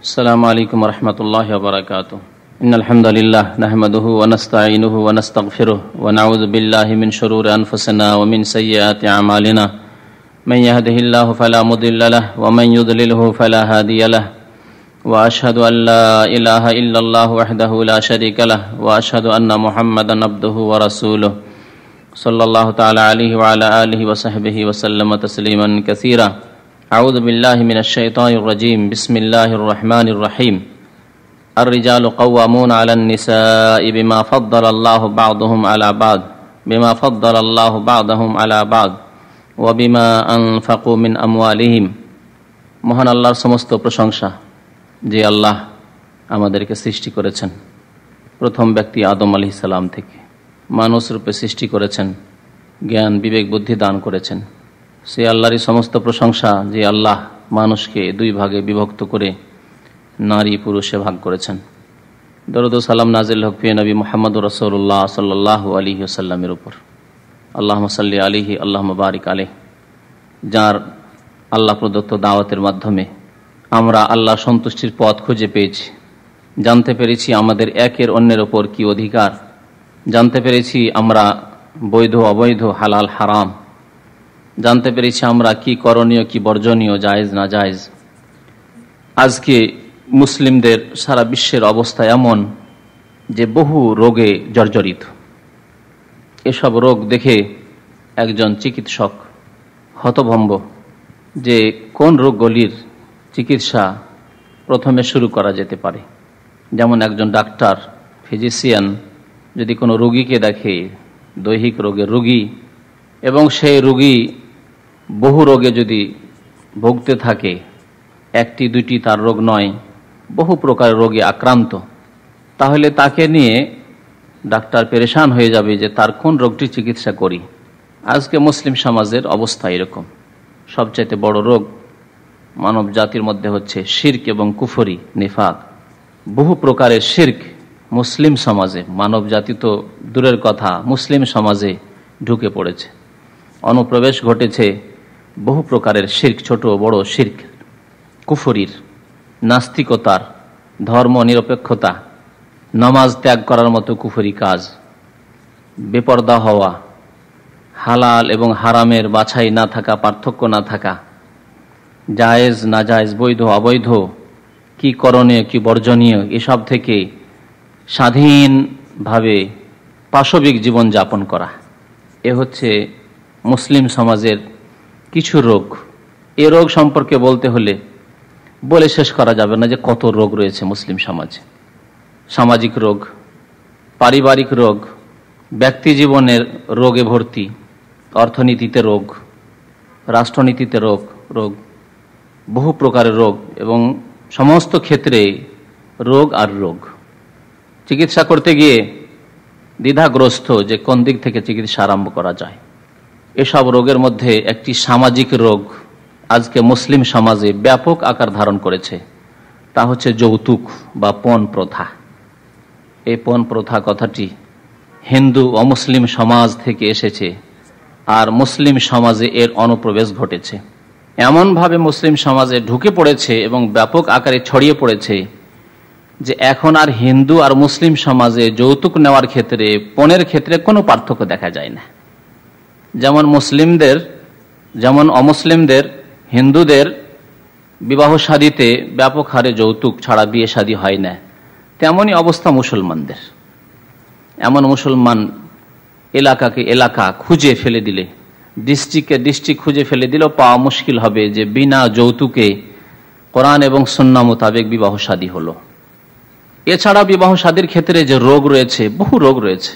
السلام عليكم ورحمة الله وبركاته. إن الحمد لله نحمده ونستعينه ونستغفره ونعوذ بالله من شرور أنفسنا ومن سيئات أعمالنا من يهده الله فلا مضل له ومن يضلله فلا هادي له وأشهد أن لا إله إلا الله وحده لا شريك له وأشهد أن محمدا عبده ورسوله صلى الله تعالى عليه وعلى آله وصحبه وسلم تسليما كثيرا. أعوذ بالله من الشيطان الرجيم. بسم الله الرحمن الرحيم. الرجال قوامون على النساء بما فضل الله بعضهم على بعض وبما أنفقوا من أموالهم. মহান আল্লাহর সমস্ত প্রশংসা, যে আল্লাহ আমাদেরকে সৃষ্টি করেছেন প্রথম ব্যক্তি আদম আলাইহিস সালাম থেকে, মানুষ রূপে সৃষ্টি করেছেন, জ্ঞান বিবেক বুদ্ধি দান করেছেন। সে আল্লাহরই সমস্ত প্রশংসা যে আল্লাহ মানুষকে দুই ভাগে বিভক্ত করে নারী পুরুষে ভাগ করেছেন। দরুদ ও সালাম নাজিল হোক প্রিয় নবী মুহাম্মদুর রাসূলুল্লাহ সাল্লাল্লাহু আলাইহি ওয়াসাল্লামের উপর। আল্লাহুম্মা সাল্লি আলাইহি আল্লাহুম্মা বারিক আলাইহি। যার আল্লাহ প্রদত্ত দাওয়াতের মাধ্যমে আমরা আল্লাহ সন্তুষ্টির পথ খুঁজে পেয়েছি, জানতে পেরেছি আমাদের একের অন্যের ওপর কি অধিকার, জানতে পেরেছি আমরা বৈধ অবৈধ হালাল হারাম, জানতে পেরেছি আমরা কি করণীয় কি বর্জনীয়, জায়েজ না জায়েজ। আজকে মুসলিমদের সারা বিশ্বের অবস্থা এমন যে বহু রোগে জর্জরিত। এসব রোগ দেখে একজন চিকিৎসক হতভম্ব যে কোন রোগগুলির চিকিৎসা প্রথমে শুরু করা যেতে পারে। যেমন একজন ডাক্তার ফিজিশিয়ান যদি কোনো রোগীকে দেখে, দৈহিক রোগের রোগী, এবং সেই রোগী বহু রোগে যদি ভুগতে থাকে, একটি দুইটি তার রোগ নয়, বহু প্রকার রোগে আক্রান্ত, তাহলে তাকে নিয়ে ডাক্তার পেরেশান হয়ে যাবে যে তার কোন রোগটির চিকিৎসা করি। আজকে মুসলিম সমাজের অবস্থা এরকম। সবচাইতে বড় রোগ মানব জাতির মধ্যে হচ্ছে শিরক এবং কুফরি, নিফাক। বহু প্রকারের শিরক মুসলিম সমাজে, মানব জাতি তো দূরের কথা, মুসলিম সমাজে ঢুকে পড়েছে, অনুপ্রবেশ ঘটেছে বহু প্রকারের শিরক, ছোট বড় শিরক, কুফরির, নাস্তিকতার, ধর্ম নিরপেক্ষতা, নামাজ ত্যাগ করার মতো কুফরি কাজ, বেপরদা হওয়া, হালাল এবং হারামের বাছাই না থাকা, পার্থক্য না থাকা, জায়েজ না জায়েজ, বৈধ অবৈধ, কি করণীয় কি বর্জনীয়, এসব থেকে স্বাধীনভাবে পাশবিক জীবন যাপন করা। এ হচ্ছে মুসলিম সমাজের কিছু রোগ। এ রোগ সম্পর্কে বলতে হলে বলে শেষ করা যাবে না যে কত রোগ রয়েছে মুসলিম সমাজে। সামাজিক রোগ, পারিবারিক রোগ, ব্যক্তি জীবনের রোগে ভর্তি, অর্থনীতিতে রোগ, রাষ্ট্রনীতিতে রোগ, বহু প্রকারের রোগ, এবং সমস্ত ক্ষেত্রে রোগ আর রোগ। চিকিৎসা করতে গিয়ে দ্বিধাগ্রস্ত যে কোন দিক থেকে চিকিৎসা আরম্ভ করা যায়। এসব রোগের মধ্যে একটি সামাজিক রোগ আজকে মুসলিম সমাজে ব্যাপক আকার ধারণ করেছে, তা হচ্ছে যৌতুক বা পণ প্রথা। এই পণ প্রথা কথাটি হিন্দু অমুসলিম সমাজ থেকে এসেছে, আর মুসলিম সমাজে এর অনুপ্রবেশ ঘটেছে। এমনভাবে মুসলিম সমাজে ঢুকে পড়েছে এবং ব্যাপক আকারে ছড়িয়ে পড়েছে যে এখন আর হিন্দু আর মুসলিম সমাজে যৌতুক নেওয়ার ক্ষেত্রে, পণের ক্ষেত্রে কোনো পার্থক্য দেখা যায় না। যেমন অমুসলিমদের, হিন্দুদের বিবাহ শাদীতে ব্যাপক হারে যৌতুক ছাড়া বিয়ে শাদী হয় না, তেমনই অবস্থা মুসলমানদের। এমন মুসলমান এলাকাকে এলাকা খুঁজে ফেলে দিলে, ডিস্ট্রিক্টকে ডিস্ট্রিক্ট খুঁজে ফেলে দিলেও পাওয়া মুশকিল হবে যে বিনা যৌতুকে কোরআন এবং সুন্নাহ মোতাবেক বিবাহ শাদী হলো। এছাড়া বিবাহ শাদীর ক্ষেত্রে যে রোগ রয়েছে, বহু রোগ রয়েছে।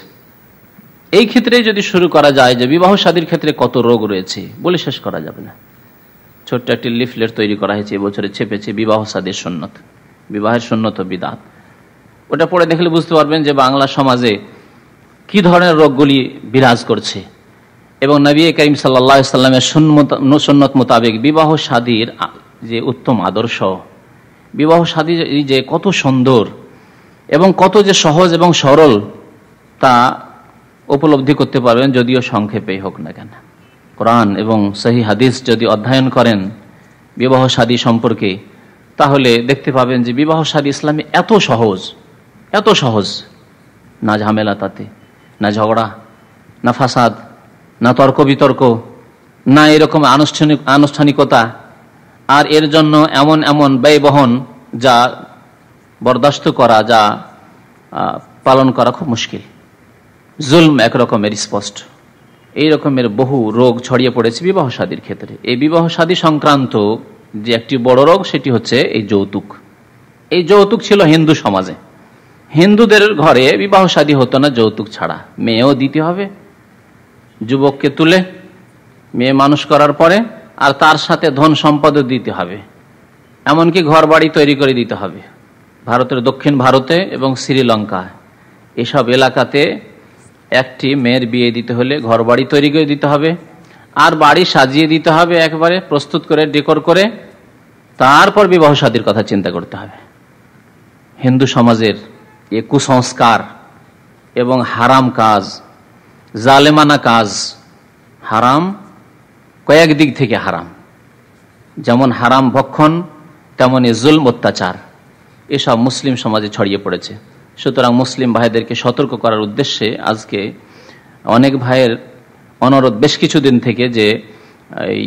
এই ক্ষেত্রে যদি শুরু করা যায় যে বিবাহ শাদীর ক্ষেত্রে কত রোগ রয়েছে, বলে শেষ করা যাবে না। ছোট্ট একটি লিফলেট তৈরি করা হয়েছে, এবছরে ছেপেছে, বিবাহ শাদীর সুন্নত, বিবাহের সুন্নত ও বিদআত। ওটা পড়ে দেখলে বুঝতে পারবেন যে বাংলা সমাজে কি ধরনের রোগগুলি বিরাজ করছে, এবং নবী করিম সাল্লাল্লাহু আলাইহি সাল্লামের সুন্নত মোতাবেক বিবাহ শাদীর যে উত্তম আদর্শ, বিবাহ শাদী যে কত সুন্দর এবং কত যে সহজ এবং সরল, তা উপলব্ধি করতে পারবেন যদিও সংক্ষেপেই হোক না কেন। কোরআন এবং সহিহ হাদিস যদি অধ্যয়ন করেন বিবাহ শাদী সম্পর্কে, তাহলে দেখতে পাবেন যে বিবাহ শাদী ইসলামে এত সহজ, না ঝামেলা তাতে, না ঝগড়া, না ফাসাদ, না তর্ক বিতর্ক, না এরকম আনুষ্ঠানিকতা, আর এর জন্য এমন ব্যয়বহন যা বরদাস্ত করা, যা পালন করা খুব মুশকিল। জুলম একরকমের স্পষ্ট। এই রকমের বহু রোগ ছড়িয়ে পড়েছে বিবাহ শাদীর ক্ষেত্রে। এই বিবাহ শাদী সংক্রান্ত যে একটি বড় রোগ, সেটি হচ্ছে এই যৌতুক। এই যৌতুক ছিল হিন্দু সমাজে। হিন্দুদের ঘরে বিবাহ শাদী হতো না যৌতুক ছাড়া। মেয়েও দিতে হবে, যুবককে তুলে মেয়ে মানুষ করার পরে, আর তার সাথে ধন সম্পদও দিতে হবে, এমনকি ঘর বাড়ি তৈরি করে দিতে হবে। ভারতের দক্ষিণ ভারতে এবং শ্রীলঙ্কা এসব এলাকাতে একটি মেয়ের বিয়ে দিতে হলে ঘর বাড়ি তৈরি করে দিতে হবে, আর বাড়ি সাজিয়ে দিতে হবে, একবারে প্রস্তুত করে ডেকোর করে, তারপর বিবাহ শাদীর কথা চিন্তা করতে হবে। হিন্দু সমাজের এ কুসংস্কার এবং হারাম কাজ, জালেমানা কাজ, হারাম কয়েক দিক থেকে হারাম। যেমন হারাম ভক্ষণ, তেমনই জুলম অত্যাচার, এসব মুসলিম সমাজে ছড়িয়ে পড়েছে। সুতরাং মুসলিম ভাইদেরকে সতর্ক করার উদ্দেশ্যে আজকে অনেক ভাইয়ের অনুরোধ বেশ কিছুদিন থেকে যে এই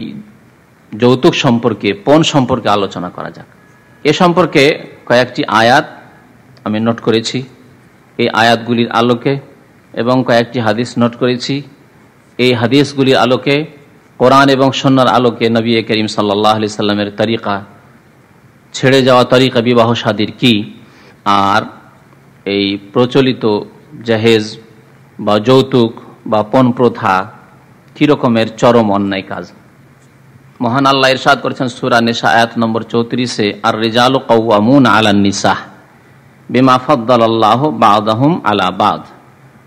যৌতুক সম্পর্কে, পণ সম্পর্কে আলোচনা করা যাক। এ সম্পর্কে কয়েকটি আয়াত আমি নোট করেছি। এই আয়াতগুলির আলোকে এবং কয়েকটি হাদিস নোট করেছি। এই হাদিসগুলির আলোকে, কোরআন এবং সুন্নাহর আলোকে নবী করিম সাল্লাল্লাহু আলাইহি সাল্লামের তরিকা, ছেড়ে যাওয়া তরিকা বিবাহ শাদীর কি, আর এই প্রচলিত জাহেজ বা যৌতুক বা পণ প্রথা কি রকমের চরম অন্যায় কাজ। মহান আল্লাহ ইরশাদ করেছেন সূরা নিসা আয়াত নম্বর 34-এ, আর রিজালু কাওয়ামুন আলান নিসা বিমা ফাদ্দালাল্লাহু বা'দাহুম আলা বা'দ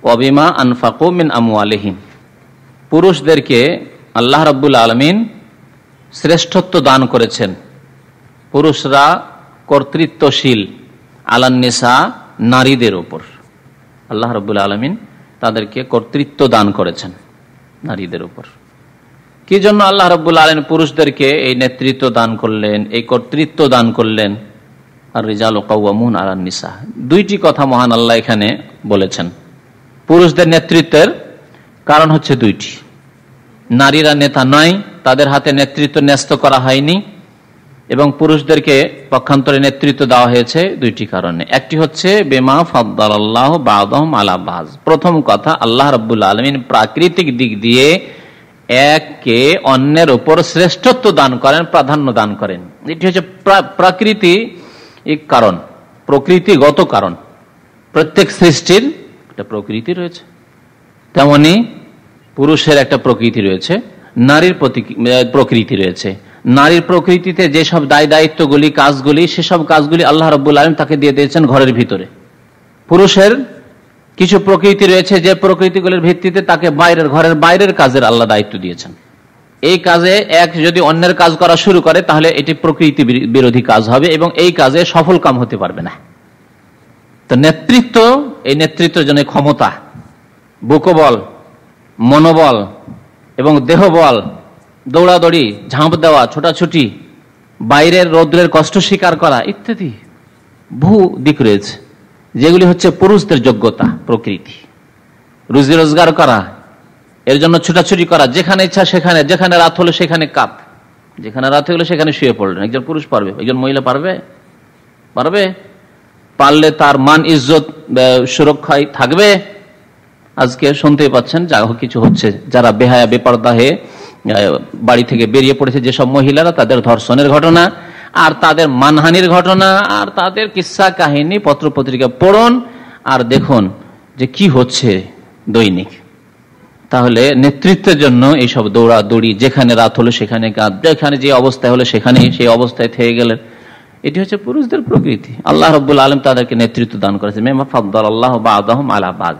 ওয়া বিমা আনফাকু মিন আমওয়ালিহিম। পুরুষদেরকে আল্লাহ রাব্বুল আলামিন শ্রেষ্ঠত্ব দান করেছেন। পুরুষরা কর্তৃত্বশীল আলান নিসা, নারীদের উপর। আল্লাহ রাব্বুল আলামিন তাদেরকে কর্তৃত্ব দান করেছেন নারীদের উপর। কি জন্য আল্লাহ রাব্বুল আলামিন পুরুষদেরকে এই নেতৃত্ব দান করলেন, এই কর্তৃত্ব দান করলেন? আর রিজালু কাওয়ামুন আলান নিসা, দুইটি কথা মহান আল্লাহ এখানে বলেছেন। পুরুষদের নেতৃত্বের কারণ হচ্ছে দুইটি। নারীরা নেতা নয়, তাদের হাতে নেতৃত্ব ন্যস্ত করা হয়নি, এবং পুরুষদেরকে পক্ষান্তরে নেতৃত্ব দেওয়া হয়েছে দুইটি কারণে। একটি হচ্ছে বিমা ফাদ্দালাল্লাহু বা'দাহুম আলা বা'দ। প্রথম কথা, আল্লাহ রাব্বুল আলামিন প্রাকৃতিক দিক দিয়ে এককে অন্যের উপর শ্রেষ্ঠত্ব দান করেন, প্রাধান্য দান করেন। এটি হচ্ছে প্রাকৃতিক কারণ, প্রকৃতিগত কারণ। প্রত্যেক সৃষ্টির একটা প্রকৃতি রয়েছে, তেমনি পুরুষের একটা প্রকৃতি রয়েছে, নারীর প্রকৃতি রয়েছে। নারীর প্রকৃতিতে যেসব দায় দায়িত্বগুলি, কাজগুলি, সেসব কাজগুলি আল্লাহ রাব্বুল আলামিন তাকে দিয়ে দিয়েছেন ঘরের ভিতরে। পুরুষের কিছু প্রকৃতি রয়েছে, যে প্রকৃতিগুলির ভিত্তিতে তাকে ঘরের বাইরের কাজের আল্লাহ দায়িত্ব দিয়েছেন। এই কাজে এক যদি অন্যের কাজ করা শুরু করে, তাহলে এটি প্রকৃতি বিরোধী কাজ হবে এবং এই কাজে সফল কাম হতে পারবে না। তো নেতৃত্ব, এই নেতৃত্বের জন্য ক্ষমতা, বুকবল, মনোবল এবং দেহবল, দৌড়াদৌড়ি, ঝাঁপ দেওয়া, ছোটাছুটি, বাইরের রৌদ্রের কষ্ট স্বীকার করা ইত্যাদি বহু দিক রয়েছে, যেগুলি হচ্ছে পুরুষদের যোগ্যতা, প্রকৃতি। রুজি রোজগার করা, এর জন্য ছুটাছুটি করা, যেখানে ইচ্ছা সেখানে, যেখানে রাত হলো সেখানে কাপ, যেখানে রাত হলো সেখানে শুয়ে পড়লেন। একজন পুরুষ পারবে? একজন মহিলা পারবে? পারলে তার মান ইজ্জত সুরক্ষায় থাকবে। আজকে শুনতেই পাচ্ছেন যা কিছু হচ্ছে, যারা বেহায়া বেপরদা হয়ে বাড়ি থেকে বেরিয়ে পড়েছে যেসব মহিলারা, তাদের ধর্ষণের ঘটনা, আর তাদের মানহানির ঘটনা, আর তাদের কিস্সা কাহিনী পত্র পত্রিকা পড়ুন আর দেখুন যে কি হচ্ছে দৈনিক। তাহলে নেতৃত্বের জন্য এইসব দৌড়াদৌড়ি, যেখানে রাত হলো সেখানে কাজ, যেখানে যে অবস্থায় হলো সেখানে সেই অবস্থায় থেকে গেলেন, এটি হচ্ছে পুরুষদের প্রকৃতি। আল্লাহ রাব্বুল আলামিন তাদেরকে নেতৃত্ব দান করেছে। মিমা ফাদ্দালাল্লাহু বা'দাহুম আলা বা'দ,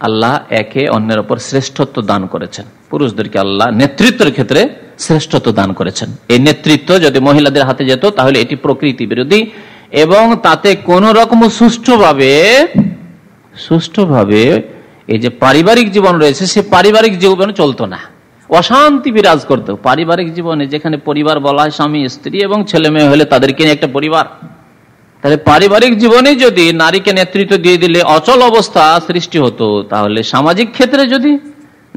আল্লাহ একে অন্যের উপর শ্রেষ্ঠত্ব দান করেছেন। পুরুষদেরকে আল্লাহ নেতৃত্বের ক্ষেত্রে শ্রেষ্ঠত্ব দান করেছেন। এই নেতৃত্ব যদি মহিলাদের হাতে যেত, তাহলে এটি প্রকৃতি বিরোধী এবং তাতে কোন রকম সুষ্ঠুভাবে এই যে পারিবারিক জীবন রয়েছে, সে পারিবারিক জীবন চলতো না। অশান্তি বিরাজ করতো পারিবারিক জীবনে, যেখানে পরিবার বলা হয় স্বামী স্ত্রী এবং ছেলে মেয়ে হলে তাদেরকে নিয়ে একটা পরিবার। তাহলে পারিবারিক জীবনে যদি নারীকে নেতৃত্ব দিয়ে দিলে অচল অবস্থা সৃষ্টি হতো, তাহলে সামাজিক ক্ষেত্রে যদি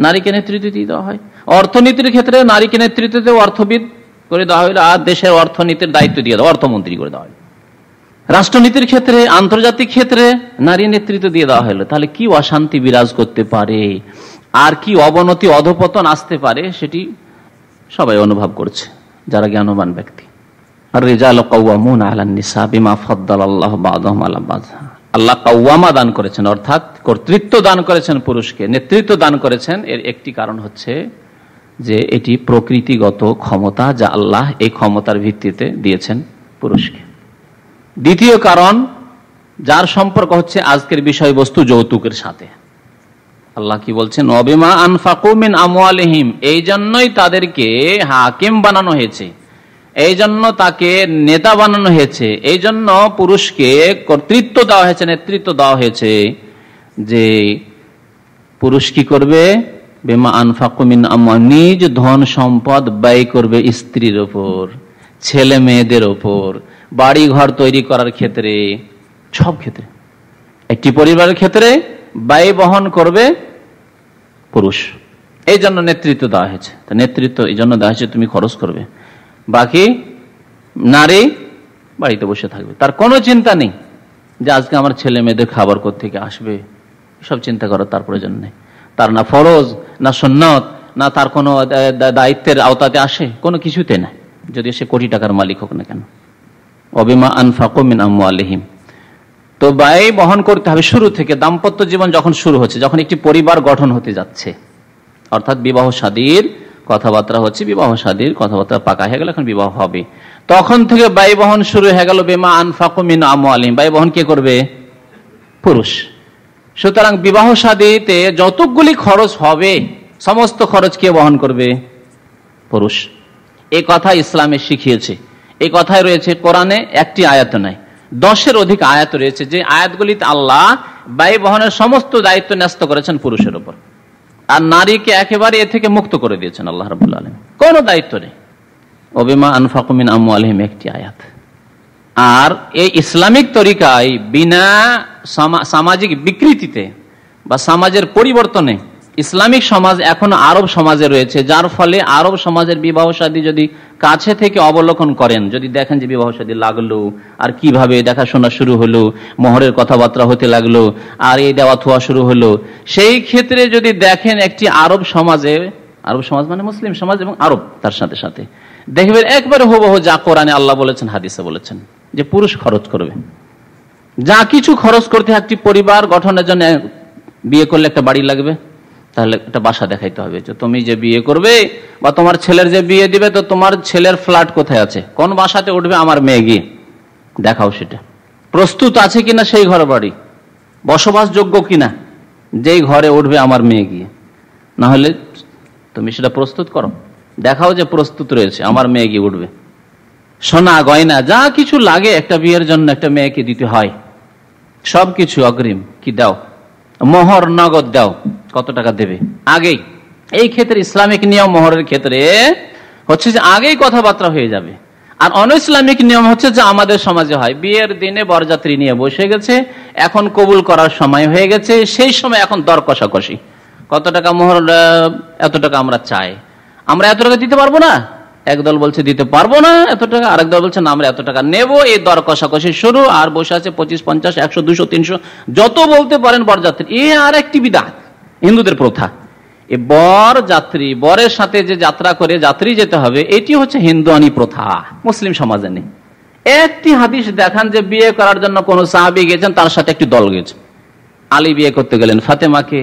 নারীকে নেতৃত্ব দিয়ে দেওয়া হয়, অর্থনীতির ক্ষেত্রে নারীকে নেতৃত্ব দিয়ে অর্থবিদ করে দেওয়া হইলো, আর দেশের অর্থনীতির দায়িত্ব দিয়ে দেওয়া অর্থমন্ত্রী করে দেওয়া হয়, রাষ্ট্রনীতির ক্ষেত্রে আন্তর্জাতিক ক্ষেত্রে নারী নেতৃত্ব দিয়ে দেওয়া হলো, তাহলে কি অশান্তি বিরাজ করতে পারে আর কি অবনতি অধপতন আসতে পারে সেটি সবাই অনুভব করছে যারা জ্ঞানবান ব্যক্তি। আর রিজাল কাওয়ামুন আলান নিসা বিমা ফাদ্দালাল্লাহু বা'দাহুম আলা বা'দ। আল্লাহ কাওয়ামা দান করেছেন, অর্থাৎ কর্তৃত্ব দান করেছেন পুরুষকে, নেতৃত্ব দান করেছেন। এর একটি কারণ হচ্ছে যে এটি প্রকৃতিগত ক্ষমতা, যা আল্লাহ এই ক্ষমতার ভিত্তিতে দিয়েছেন পুরুষকে। দ্বিতীয় কারণ, যার সম্পর্ক হচ্ছে আজকের বিষয়বস্তু যৌতুকের সাথে। আল্লাহ কি বলছেন? ওয়াবিমা আনফাকু মিন আমওয়ালিহিম, এই জন্যই তাদেরকে হাকিম বানানো হয়েছে, এই জন্য তাকে নেতা বানানো হয়েছে, এই জন্য পুরুষকে কর্তৃত্ব দেওয়া হয়েছে, নেতৃত্ব দেওয়া হয়েছে, যে পুরুষ কি করবে? বিমা আনফাকু মিন আমওয়াল, নিজ ধন সম্পদ ব্যয় করবে স্ত্রীর ওপর, ছেলে মেয়েদের ওপর, বাড়ি ঘর তৈরি করার ক্ষেত্রে, সব ক্ষেত্রে। একটি পরিবারের ক্ষেত্রে ব্যয় বহন করবে পুরুষ, এই জন্য নেতৃত্ব দেওয়া হয়েছে। নেতৃত্ব এই জন্য দেওয়া হয়েছে তুমি খরচ করবে, বাকি নারী বাড়িতে বসে থাকবে, তার কোনো চিন্তা নেই যে আজকে আমার ছেলে মেয়েদের খাবার কোত্থেকে আসবে, সব চিন্তা করার তার প্রয়োজন নেই। তার না ফরজ, না সুন্নত, না তার কোনো দায়িত্বের আওতাতে আসে, কোনো কিছুতে না, যদি সে কোটি টাকার মালিক হোক না কেন। ওয়াবিমা আনফাকু মিন আমওয়ালিহিম, তো ব্যয় বহন করতে হবে শুরু থেকে। দাম্পত্য জীবন যখন শুরু হচ্ছে, যখন একটি পরিবার গঠন হতে যাচ্ছে, অর্থাৎ বিবাহ শাদীর কথাবার্তা হচ্ছে, বিবাহ শাদীর কথাবার্তা পাকা হয়ে গেল, এখন বিবাহ হবে, তখন থেকে ব্যয় বহন শুরু হয়ে গেল। বিমা আনফাকু মিন আমওয়ালিহিম, ব্যয় বহন কে করবে? পুরুষ। সুতরাং বিবাহ শাদীতে যতগুলি খরচ হবে সমস্ত খরচ কে বহন করবে? পুরুষ। এই কথা ইসলামে শিখিয়েছে, এই কথাই রয়েছে কোরআনে, একটি আয়াত নয়, 10-এর অধিক আয়াত রয়েছে, যে আয়াতগুলিতে আল্লাহ ব্যয় বহনের সমস্ত দায়িত্ব ন্যস্ত করেছেন পুরুষের উপর, আর নারীকে একেবারে এ থেকে মুক্ত করে দিয়েছেন আল্লাহ রাব্বুল আলামিন, কোনো দায়িত্ব নেই। ওয়াবিমা আনফাকু মিন আমওয়ালিহিম একটি আয়াত। আর এই ইসলামিক তরিকায় বিনা সামাজিক বিকৃতিতে বা সমাজের পরিবর্তনে, ইসলামিক সমাজ এখনো আরব সমাজে রয়েছে, যার ফলে আরব সমাজের বিবাহ শাদী যদি কাছে থেকে অবলোকন করেন, যদি দেখেন যে বিবাহ শাদী লাগলো আর কিভাবে দেখাশোনা শুরু হলো, মোহরের কথাবার্তা হতে লাগলো, আর এই দেওয়া থোয়া শুরু হলো, সেই ক্ষেত্রে যদি দেখেন একটি আরব সমাজে, আরব সমাজ মানে মুসলিম সমাজ এবং আরব, তার সাথে সাথে দেখবেন একবারে হুবহু যা কোরআনে আল্লাহ বলেছেন, হাদিসে বলেছেন, যে পুরুষ খরচ করবে, যা কিছু খরচ করতে। একটি পরিবার গঠনের জন্য বিয়ে করলে একটা বাড়ি লাগবে, তাহলে একটা বাসা দেখাইতে হবে যে তুমি যে বিয়ে করবে বা তোমার ছেলের যে বিয়ে দিবে, তো তোমার ছেলের ফ্ল্যাট কোথায় আছে, কোন বাসাতে উঠবে আমার মেয়ে, গিয়ে দেখাও সেটা, প্রস্তুত আছে কিনা সেই ঘর বাড়ি, বসবাসযোগ্য কিনা যেই ঘরে উঠবে আমার মেয়ে গিয়ে, না হলে তুমি সেটা প্রস্তুত করো, দেখাও যে প্রস্তুত রয়েছে, আমার মেয়ে গিয়ে উঠবে। সোনা গয়না যা কিছু লাগে একটা বিয়ের জন্য একটা মেয়েকে দিতে হয়, সবকিছু অগ্রিম কি দাও, মোহর নগদ দাও, কত টাকা দেবে আগেই। এই ক্ষেত্রে ইসলামিক নিয়ম মোহরের ক্ষেত্রে হচ্ছে যে আগেই কথাবার্তা হয়ে যাবে। আর অন ইসলামিক নিয়ম হচ্ছে যে আমাদের সমাজে হয়, বিয়ের দিনে বরযাত্রী নিয়ে বসে গেছে, এখন কবুল করার সময় হয়ে গেছে, সেই সময় এখন দর কষাকষি, কত টাকা মোহর, এত টাকা আমরা চাই, আমরা এত টাকা দিতে পারবো না, একদল বলছে দিতে পারবো না এত টাকা, আরেক দল বলছে না আমরা এত টাকা নেব, এই দর কষাকষি শুরু। আর বসে আছে 25, 50, 100, 200, 300 যত বলতে পারেন বরযাত্রী। এ আর একটি বিদআত, হিন্দুদের প্রথা। এ বরযাত্রী, বরের সাথে যে যাত্রা করে যাত্রী যেতে হবে, এটি হচ্ছে হিন্দুয়ানি প্রথা, মুসলিম সমাজে নেই। একটি হাদিস দেখান যে বিয়ে করার জন্য কোন সাহাবী গেছেন, তার সাথে একটি দল গেছে। আলী বিয়ে করতে গেলেন ফাতেমাকে,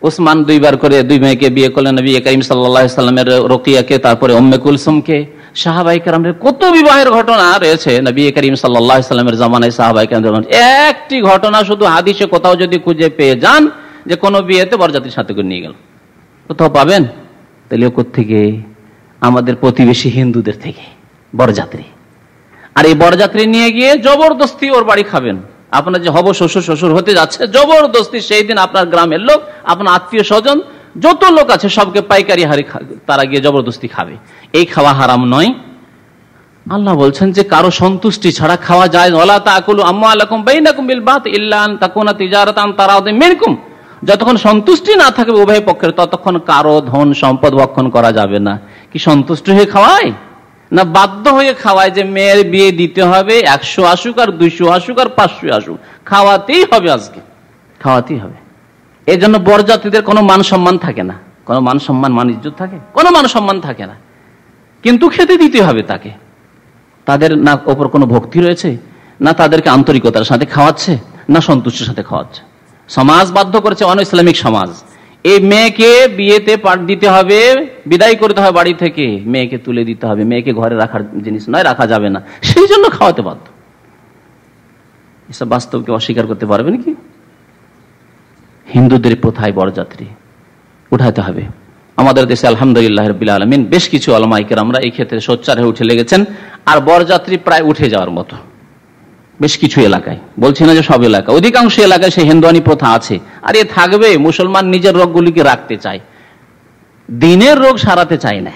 ওসমান 2 বার করে 2 মেয়েকে বিয়ে করলেন, নবী করিম সাল্লাল্লাহু আলাইহি সাল্লামের রোকিয়াকে, তারপরে উম্মে কুলসুমকে। সাহাবায়ে কেরামের কত বিবাহের ঘটনা রয়েছে নবী করিম সাল্লাল্লাহু আলাইহি সাল্লামের জামানায়, সাহাবায়ে কেরাম। একটি ঘটনা শুধু হাদিসে কোথাও যদি খুঁজে পেয়ে যান যে কোন বিয়েতে বরযাত্রীর সাথে করে নিয়ে গেল, কোথাও পাবেন? তাহলে কোত্থেকে? আমাদের প্রতিবেশী হিন্দুদের থেকে বরযাত্রী। আর এই বরযাত্রী নিয়ে গিয়ে জবরদস্তি ওর বাড়ি খাবেন। আপনার যে হব শ্বশুর হতে যাচ্ছে, জবরদস্তি সেই দিন আপনার গ্রামের লোক, আপনার আত্মীয় স্বজন যত লোক আছে সবকে পাইকারি হারে তারা গিয়ে জবরদস্তি খাবে। এই খাওয়া হারাম নয়। আল্লাহ বলছেন যে কারো সন্তুষ্টি ছাড়া খাওয়া যায়। ওয়ালা তাকুলু আমওয়ালাকুম বাইনাকুম বিল বাতিল ইল্লা আন তাকুনা তিজারাতান তারাদিম মিনকুম। যতক্ষণ সন্তুষ্টি না থাকবে উভয় পক্ষের, ততক্ষণ কারো ধন সম্পদ ভক্ষণ করা যাবে না। কি সন্তুষ্ট হয়ে খাওয়ায় না বাধ্য হয়ে খাওয়ায় যে মেয়ের বিয়ে দিতে হবে, 100 আসুক আর 200 আসুক আর 500 আসুক, খাওয়াতেই হবে, আজকে খাওয়াতেই হবে। এই জন্য বরযাত্রীদের কোনো মান সম্মান থাকে না, কোনো মান সম্মান মান ইজ্জত থাকে, কোনো মান সম্মান থাকে না, কিন্তু খেতে দিতে হবে তাকে। তাদের না ওপর কোনো ভক্তি রয়েছে, না তাদেরকে আন্তরিকতার সাথে খাওয়াচ্ছে, না সন্তুষ্টির সাথে খাওয়াচ্ছে। সমাজ বাধ্য করেছে, অন ইসলামিক সমাজ। এই মেয়েকে বিয়েতে পাঠ দিতে হবে, বিদায় করতে হবে বাড়ি থেকে, মেয়েকে তুলে দিতে হবে, মেয়েকে ঘরে রাখার জিনিস নয়, রাখা যাবে না, সেই জন্য খাওয়াতে বাধ্য। এসব বাস্তবকে অস্বীকার করতে পারবে নাকি? হিন্দুদের প্রথায় বরযাত্রী উঠাতে হবে। আমাদের দেশে আলহামদুলিল্লাহ রাব্বিল আলামিন বেশ কিছু উলামায়ে কেরামরা এই ক্ষেত্রে সোচ্চার হয়ে উঠে লেগেছেন। আর বরযাত্রী প্রায় উঠে যাওয়ার মতো বেশ কিছু এলাকায়, বলছি না যে সব এলাকা, অধিকাংশ এলাকায় সেই হিন্দুয়ানি প্রথা আছে। আর এ থাকবে, মুসলমান নিজের রোগগুলিকে রাখতে চায়, দিনের রোগ সারাতে চায় না।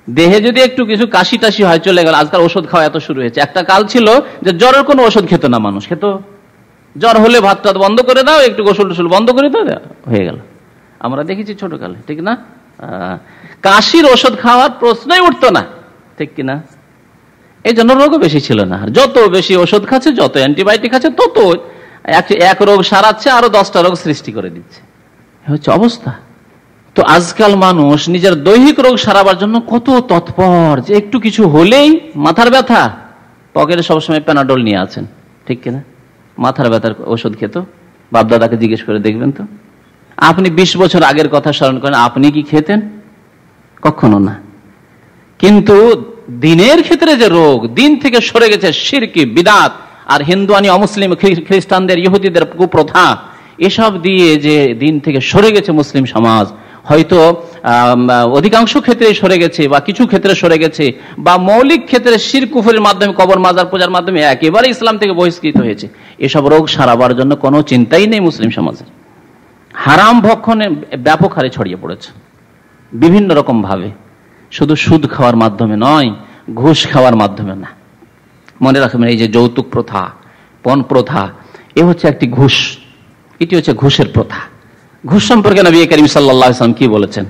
দেহে যদি একটু কিছু কাশি টাশি হয় চলে গেল। আজকাল ওষুধ খাওয়া এত শুরু হয়েছে। একটা কাল ছিল যে জ্বরের কোনো ওষুধ খেত না মানুষ, খেত জ্বর হলে ভাত টাত বন্ধ করে দাও, একটু গোসল টোসল বন্ধ করে দাও, হয়ে গেল। আমরা দেখেছি ছোটকালে, ঠিক না? কাশির ওষুধ খাওয়ার প্রশ্নই উঠতো না, ঠিক কিনা? এই জন্য রোগও বেশি ছিল না। যত বেশি ওষুধ খাচ্ছে, যত অ্যান্টিবায়োটিক খাচ্ছে, তত এক রোগ সারাচ্ছে, আরো 10টা রোগ সৃষ্টি করে দিচ্ছে, হচ্ছে অবস্থা। তো আজকাল মানুষ নিজের দৈহিক রোগ সারাবার জন্য কত তৎপর, যে একটু কিছু হলেই মাথার ব্যথা, পকেটে সবসময় প্যানাডল নিয়ে আছেন, ঠিক কিনা? মাথার ব্যথার ওষুধ খেত, বাপদাদাকে জিজ্ঞেস করে দেখবেন তো। আপনি 20 বছর আগের কথা স্মরণ করেন, আপনি কি খেতেন? কখনো না। কিন্তু দিনের ক্ষেত্রে যে রোগ দিন থেকে সরে গেছে, শিরকি, বিদআত আর হিন্দুয়ানি, অমুসলিম, খ্রিস্টানদের, ইহুদিদের কুপ্রথা, এসব দিয়ে যে দিন থেকে সরে গেছে মুসলিম সমাজ, হয়তো অধিকাংশ ক্ষেত্রে সরে গেছে বা কিছু ক্ষেত্রে সরে গেছে, বা মৌলিক ক্ষেত্রে শিরক কুফরের মাধ্যমে, কবর মাজার পূজার মাধ্যমে একেবারে ইসলাম থেকে বহিষ্কৃত হয়েছে, এসব রোগ সারাবার জন্য কোনো চিন্তাই নেই মুসলিম সমাজের। হারাম ভক্ষণে ব্যাপক হারে ছড়িয়ে পড়েছে বিভিন্ন রকম ভাবে, শুধু সুদ খাওয়ার মাধ্যমে নয়, ঘুষ খাওয়ার মাধ্যমে না। মনে রাখবেন, এই যে যৌতুক প্রথা, পণ প্রথা, এ হচ্ছে একটি ঘুষ, এটি হচ্ছে ঘুষের প্রথা। ঘুষ সম্পর্কে নবী করিম সাল্লাল্লাহু আলাইহি ওয়াসাল্লাম কি বলেছেন?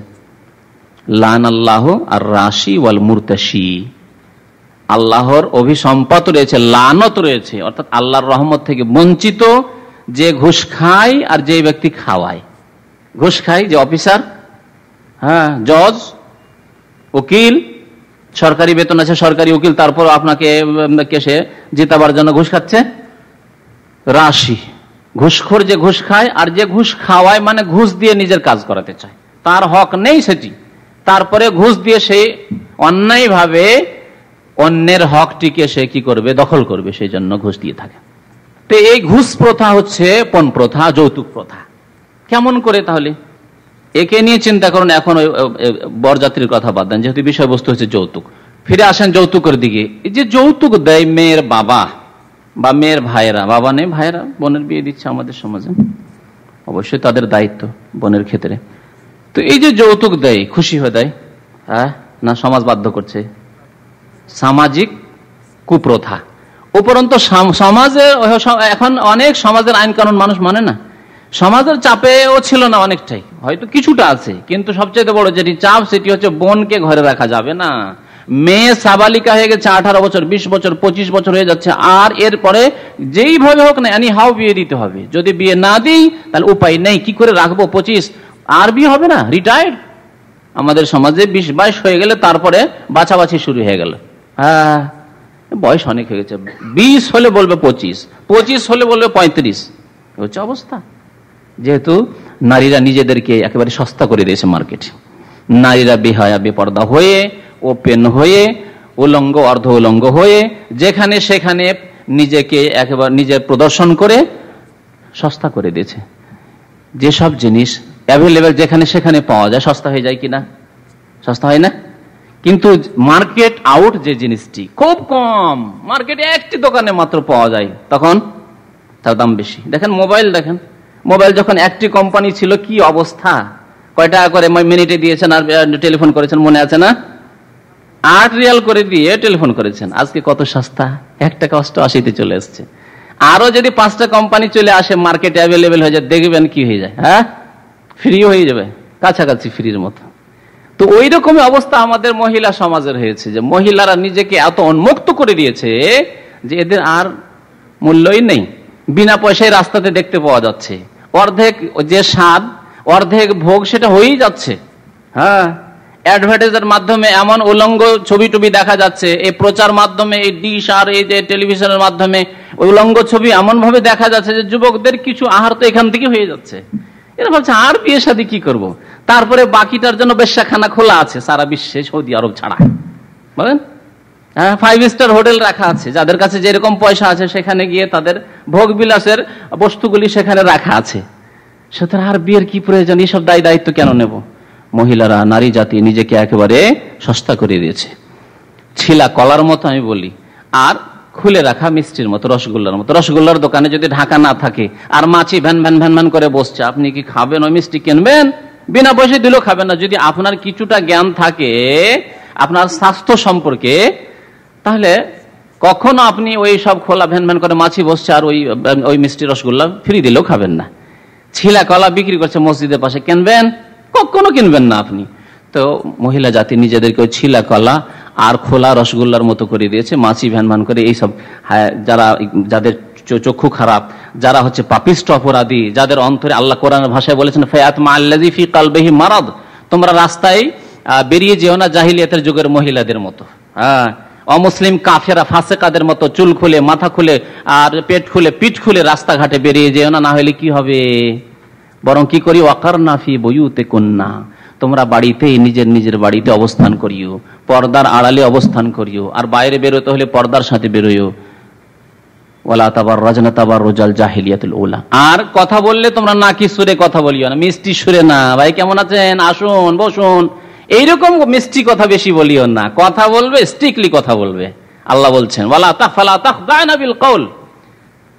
লানাল্লাহু আর রাশি ওয়াল মুরতাশি। আল্লাহর অভিসম্পাত রয়েছে, লানত রয়েছে, অর্থাৎ আল্লাহর রহমত থেকে বঞ্চিত যে ঘুষ খায় আর যে ব্যক্তি খাওয়ায়। ঘুষ খায় যে অফিসার, হ্যাঁ, জজ, উকিল, সরকারি বেতন আছে, সরকারি উকিল, তারপর আপনাকে কেসে জেতাবার জন্য ঘুষ খাচ্ছে। রাশি, ঘুষখোর যে ঘুষ খায়, আর যে ঘুষ খাওয়ায় মানে ঘুষ দিয়ে নিজের কাজ করাতে চায়, তার হক নেই সেটি, তারপরে ঘুষ দিয়ে সে অন্যায়ভাবে অন্যের হকটিকে সে কি করবে? দখল করবে, সেই জন্য ঘুষ দিয়ে থাকে। তো এই ঘুষ প্রথা হচ্ছে পণ প্রথা, যৌতুক প্রথা। কেমন করে তাহলে? একে নিয়ে চিন্তা করুন। এখন ওই বরযাত্রীর কথা বাদ দেন, যেহেতু বিষয়বস্তু হচ্ছে যৌতুক। ফিরে আসেন যৌতুকের দিকে। এই যে যৌতুক দেয় মেয়ের বাবা বা মেয়ের ভাইয়েরা, বাবা নেই ভাইয়েরা বোনের বিয়ে দিচ্ছে আমাদের সমাজে, অবশ্যই তাদের দায়িত্ব বোনের ক্ষেত্রে। তো এই যে যৌতুক দেয়, খুশি হয়ে দেয়, হ্যাঁ না সমাজ বাধ্য করছে? সামাজিক কুপ্রথা। উপরন্ত সমাজে এখন অনেক সমাজের আইন কানুন মানুষ মানে না, সমাজের চাপেও ছিল না, অনেকটাই হয়তো কিছুটা আছে, কিন্তু সবচেয়ে বড় যেটি চাপ সেটি হচ্ছে বোনকে ঘরে রাখা যাবে না। মেয়ে সাবালিকা হয়ে গেছে, 18 বছর, 20 বছর, 25 বছর হয়ে যাচ্ছে, আর এরপরে যেইভাবে হোক না এনি হাও বিয়ে দিতে হবে। যদি বিয়ে না দিই তাহলে উপায় নেই, কি করে রাখবো? 25 আর বিয়ে হবে না, রিটায়ার্ড। আমাদের সমাজে 20-22 হয়ে গেলে তারপরে বাছাবাছি শুরু হয়ে গেল। হ্যাঁ, বয়স অনেক হয়ে গেছে, 20 হলে বলবে 25, 25 হলে বলবে 35, হচ্ছে অবস্থা। যেহেতু নারীরা নিজেদেরকে একেবারে সস্তা করে দিয়েছে মার্কেটে, নারীরা বেহায়া, বেপর্দা হয়ে, ওপেন হয়ে, উলঙ্গ, অর্ধ উলঙ্গ হয়ে, যেখানে সেখানে নিজেকে একেবারে নিজের প্রদর্শন করে সস্তা করে দিয়েছে। যেসব জিনিস অ্যাভেলেবেল যেখানে সেখানে পাওয়া যায়, সস্তা হয়ে যায় কিনা? সস্তা হয় না। কিন্তু মার্কেট আউট যে জিনিসটি খুব কম, মার্কেটে একটি দোকানে মাত্র পাওয়া যায়, তখন তার দাম বেশি। দেখেন মোবাইল, দেখেন মোবাইল যখন একটি কোম্পানি ছিল কি অবস্থা, কয় টাকা করে মিনিটে দিয়েছেন আর টেলিফোন করেছেন, মনে আছে না? 8 রিয়াল করে দিয়ে টেলিফোন করেছেন। আজকে কত সস্তা, 1 টাকা 88 চলে এসছে। আরো যদি 5টা কোম্পানি চলে আসে, মার্কেটে অ্যাভেলেবেল হয়ে যায়, দেখবেন কি হয়ে যায়, হ্যাঁ, ফ্রি হয়ে যাবে, কাছাকাছি ফ্রির মতো। তো ওই রকমই অবস্থা আমাদের মহিলা সমাজের হয়েছে, যে মহিলারা নিজেকে এত উন্মুক্ত করে দিয়েছে যে এদের আর মূল্যই নেই। বিনা পয়সায় রাস্তাতে দেখতে পাওয়া যাচ্ছে, অর্ধেক যে স্বাদ, অর্ধেক ভোগ সেটা হয়েই যাচ্ছে। হ্যাঁ, অ্যাডভার্টাইজের মাধ্যমে এমন উলঙ্গ ছবি টবি দেখা যাচ্ছে, এই প্রচার মাধ্যমে, এই ডিশ আর এই যে টেলিভিশনের মাধ্যমে উলঙ্গ ছবি এমন ভাবে দেখা যাচ্ছে যে যুবকদের কিছু আহার তো এখান থেকে হয়ে যাচ্ছে। এরা ভাবছে আর বিয়ে শাদী কি করব, তারপরে বাকিটার জন্য বেশ্যাখানা খোলা আছে সারা বিশ্বে, সৌদি আরব ছাড়া, বলেন। 5 স্টার হোটেল রাখা আছে, যাদের কাছে যেরকম পয়সা আছে সেখানে গিয়ে তাদের ভোগ বিলাসের বস্তুগুলি সেখানে রাখা আছে। সুতরাং আর বিয়ের কি প্রয়োজন, এইসব দায়িত্ব কেন নেব? মহিলারা, নারী জাতি নিজেকে একেবারে সস্তা করে দিয়েছে, ছিলা কলার মতো আমি বলি, আর খুলে রাখা মিষ্টির মতো, রসগোল্লার মতো। রসগোল্লার দোকানে যদি ঢাকা না থাকে আর মাছি ভ্যান ভ্যান ভ্যান ভ্যান করে বসছে, আপনি কি খাবেন? ওই মিষ্টি কিনবেন? বিনা পয়সায় দিলেও খাবেন না। যদি আপনার কিছুটা জ্ঞান থাকে আপনার স্বাস্থ্য সম্পর্কে, তাহলে কখনো আপনি ওই সব খোলা ভ্যান ভ্যান করে মাছি বসছে আর ওই মিষ্টি রসগোল্লা ফ্রি দিলেও খাবেন না। ছিলা কলা বিক্রি করছে মসজিদের পাশে, কিনবেন? কখনো কিনবেন না আপনি। তো মহিলা জাতি নিজেদেরকে ওই ছিলা কলা আর খোলা রসগোল্লার মতো করে দিয়েছে, মাছি ভ্যান ভ্যান করে। এইসব যাদের চক্ষু খারাপ, যারা হচ্ছে পাপিষ্ট অপরাধী, যাদের অন্তরে, আল্লাহ কোরআনের ভাষায় বলেছেন ফায়াতমা আল্লাযী ফী কলবিহি মারাদ, তোমরা রাস্তায় বেরিয়ে যেও না জাহিলিয়াতের যুগের মহিলাদের মতো। হ্যাঁ, অমুসলিম কাফেরা ফাসেকাদের মতো চুল খুলে, মাথা খুলে আর পেট খুলে, পিঠ খুলে রাস্তাঘাটে বেরিয়ে যেও না, না হলে কি হবে? বরং কি করি, ওয়াকারনা ফী বুয়ুতিকুন্না, তোমরা বাড়িতেই নিজের বাড়িতে অবস্থান করিও, পর্দার আড়ালে অবস্থান করিও, আর বাইরে বেরোতে হলে পর্দার সাথে বেরোয়। ওয়ালা তাবাররাজনা তাবাররুজাল জাহিলিয়াতুল উলা, আর কথা বললে তোমরা নাকি সুরে কথা বলিও না, মিষ্টি সুরে না। ভাই কেমন আছেন, আসুন বসুন, এইরকম মিষ্টি কথা বেশি বলিও না। কথা বলবে স্ট্রিক্টলি কথা বলবে। আল্লাহ বলছেন ওয়ালা তাখফালা তাখদানা বিল কওল,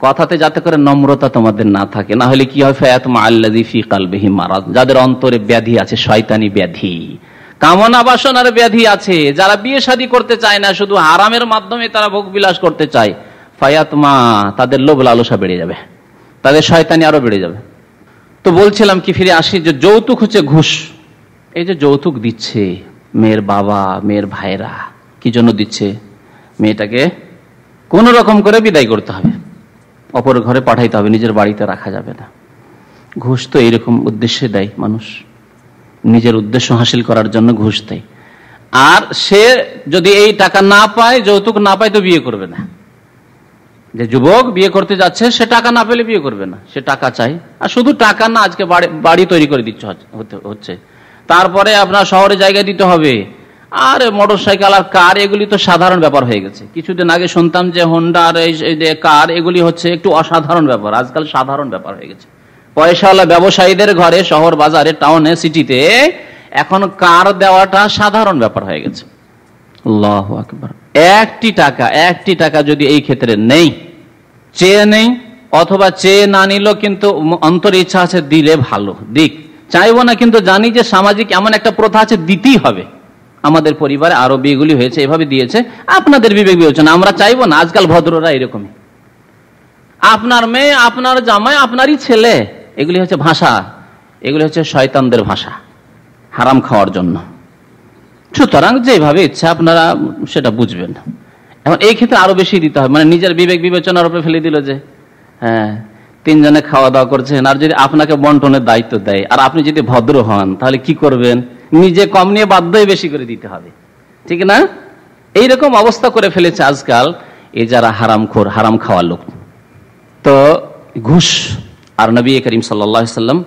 কথাতে যাতে করে নম্রতা তোমাদের না থাকে, না হলে কি হয়, ফায়াতমা আল্লাযী ফী কলবিহি মারাদ, যাদের অন্তরে ব্যাধি আছে, শয়তানি ব্যাধি, কামনা বাসনার ব্যাধি আছে, যারা বিয়ে শাদী করতে চায় না, শুধু হারামের মাধ্যমে তারা ভোগ বিলাস করতে চায়, ফায়াতমা, তাদের লোভ লালসা বেড়ে যাবে, তাদের শয়তানি আরো বেড়ে যাবে। তো বলছিলাম কি, ফিরে আসি, যে যৌতুক হচ্ছে ঘুষ। এই যে যৌতুক দিচ্ছে মেয়ের বাবা, মেয়ের ভাইরা, কি জন্য দিচ্ছে? মেয়েটাকে কোন রকম করে বিদায় করতে হবে, অপর ঘরে পাঠাইতে হবে, নিজের বাড়িতে রাখা যাবে না। ঘুষ তো এইরকম উদ্দেশ্যে দেয় মানুষ, নিজের উদ্দেশ্য হাসিল করার জন্য ঘুষ দেয়। আর সে যদি এই টাকা না পায়, যৌতুক না পায়, তো বিয়ে করবে না। যে যুবক বিয়ে করতে যাচ্ছে, সে টাকা না পেলে বিয়ে করবে না, সে টাকা চাই। আর শুধু টাকা না, আজকে বাড়ি তৈরি করে দিচ্ছে হচ্ছে, তারপরে আপনার শহরে জায়গা দিতে হবে, আর মোটর সাইকেল আর কার, এগুলি তো সাধারণ ব্যাপার হয়ে গেছে। কিছুদিন আগে শুনতাম যে হোন্ডা আর এই কার, এগুলি হচ্ছে একটু অসাধারণ ব্যাপার, আজকাল সাধারণ ব্যাপার হয়ে গেছে। পয়সাওয়ালা ব্যবসায়ীদের ঘরে, শহর বাজারে, টাউনে, সিটিতে এখন কার দেওয়াটা সাধারণ ব্যাপার হয়ে গেছে। আল্লাহু আকবার। একটি টাকা যদি এই ক্ষেত্রে নেই, চেয়ে নেই, অথবা চেয়ে না নিল, কিন্তু অন্তরে ইচ্ছা আছে দিলে ভালো দিক, চাইবো না, কিন্তু জানি যে সামাজিক এমন একটা প্রথা আছে, দিতেই হবে। আমাদের পরিবারে আরো বিয়েগুলি হয়েছে, এভাবে দিয়েছে, আপনাদের বিবেক বিবেচনা, আমরা চাইবো না। আজকাল ভদ্ররা এরকমই, আপনার মেয়ে, আপনার জামাই, আপনারই ছেলে, এগুলি হচ্ছে ভাষা, এগুলি হচ্ছে শয়তানদের ভাষা, হারাম খাওয়ার জন্য। সুতরাং যেভাবে ইচ্ছা আপনারা সেটা বুঝবেন। এখন এই ক্ষেত্রে আরো বেশি দিতে হবে, মানে নিজের বিবেক বিবেচনার উপরে ফেলে দিল যে হ্যাঁ 3 জনে খাওয়া দাওয়া করছেন, আর যদি আপনাকে বন্টনের দায়িত্ব দেয়, আর আপনি যদি ভদ্র হন, তাহলে কি করবেন? নিজে কম নিয়ে বাধ্যই বেশি করে দিতে হবে, ঠিক না? এইরকম অবস্থা করে ফেলেছে আজকাল এই যারা হারামখোর, হারাম খাওয়ার লোক। তো ঘুষ, আর নবী করিম সাল্লাল্লাহু আলাইহি ওয়াসাল্লাম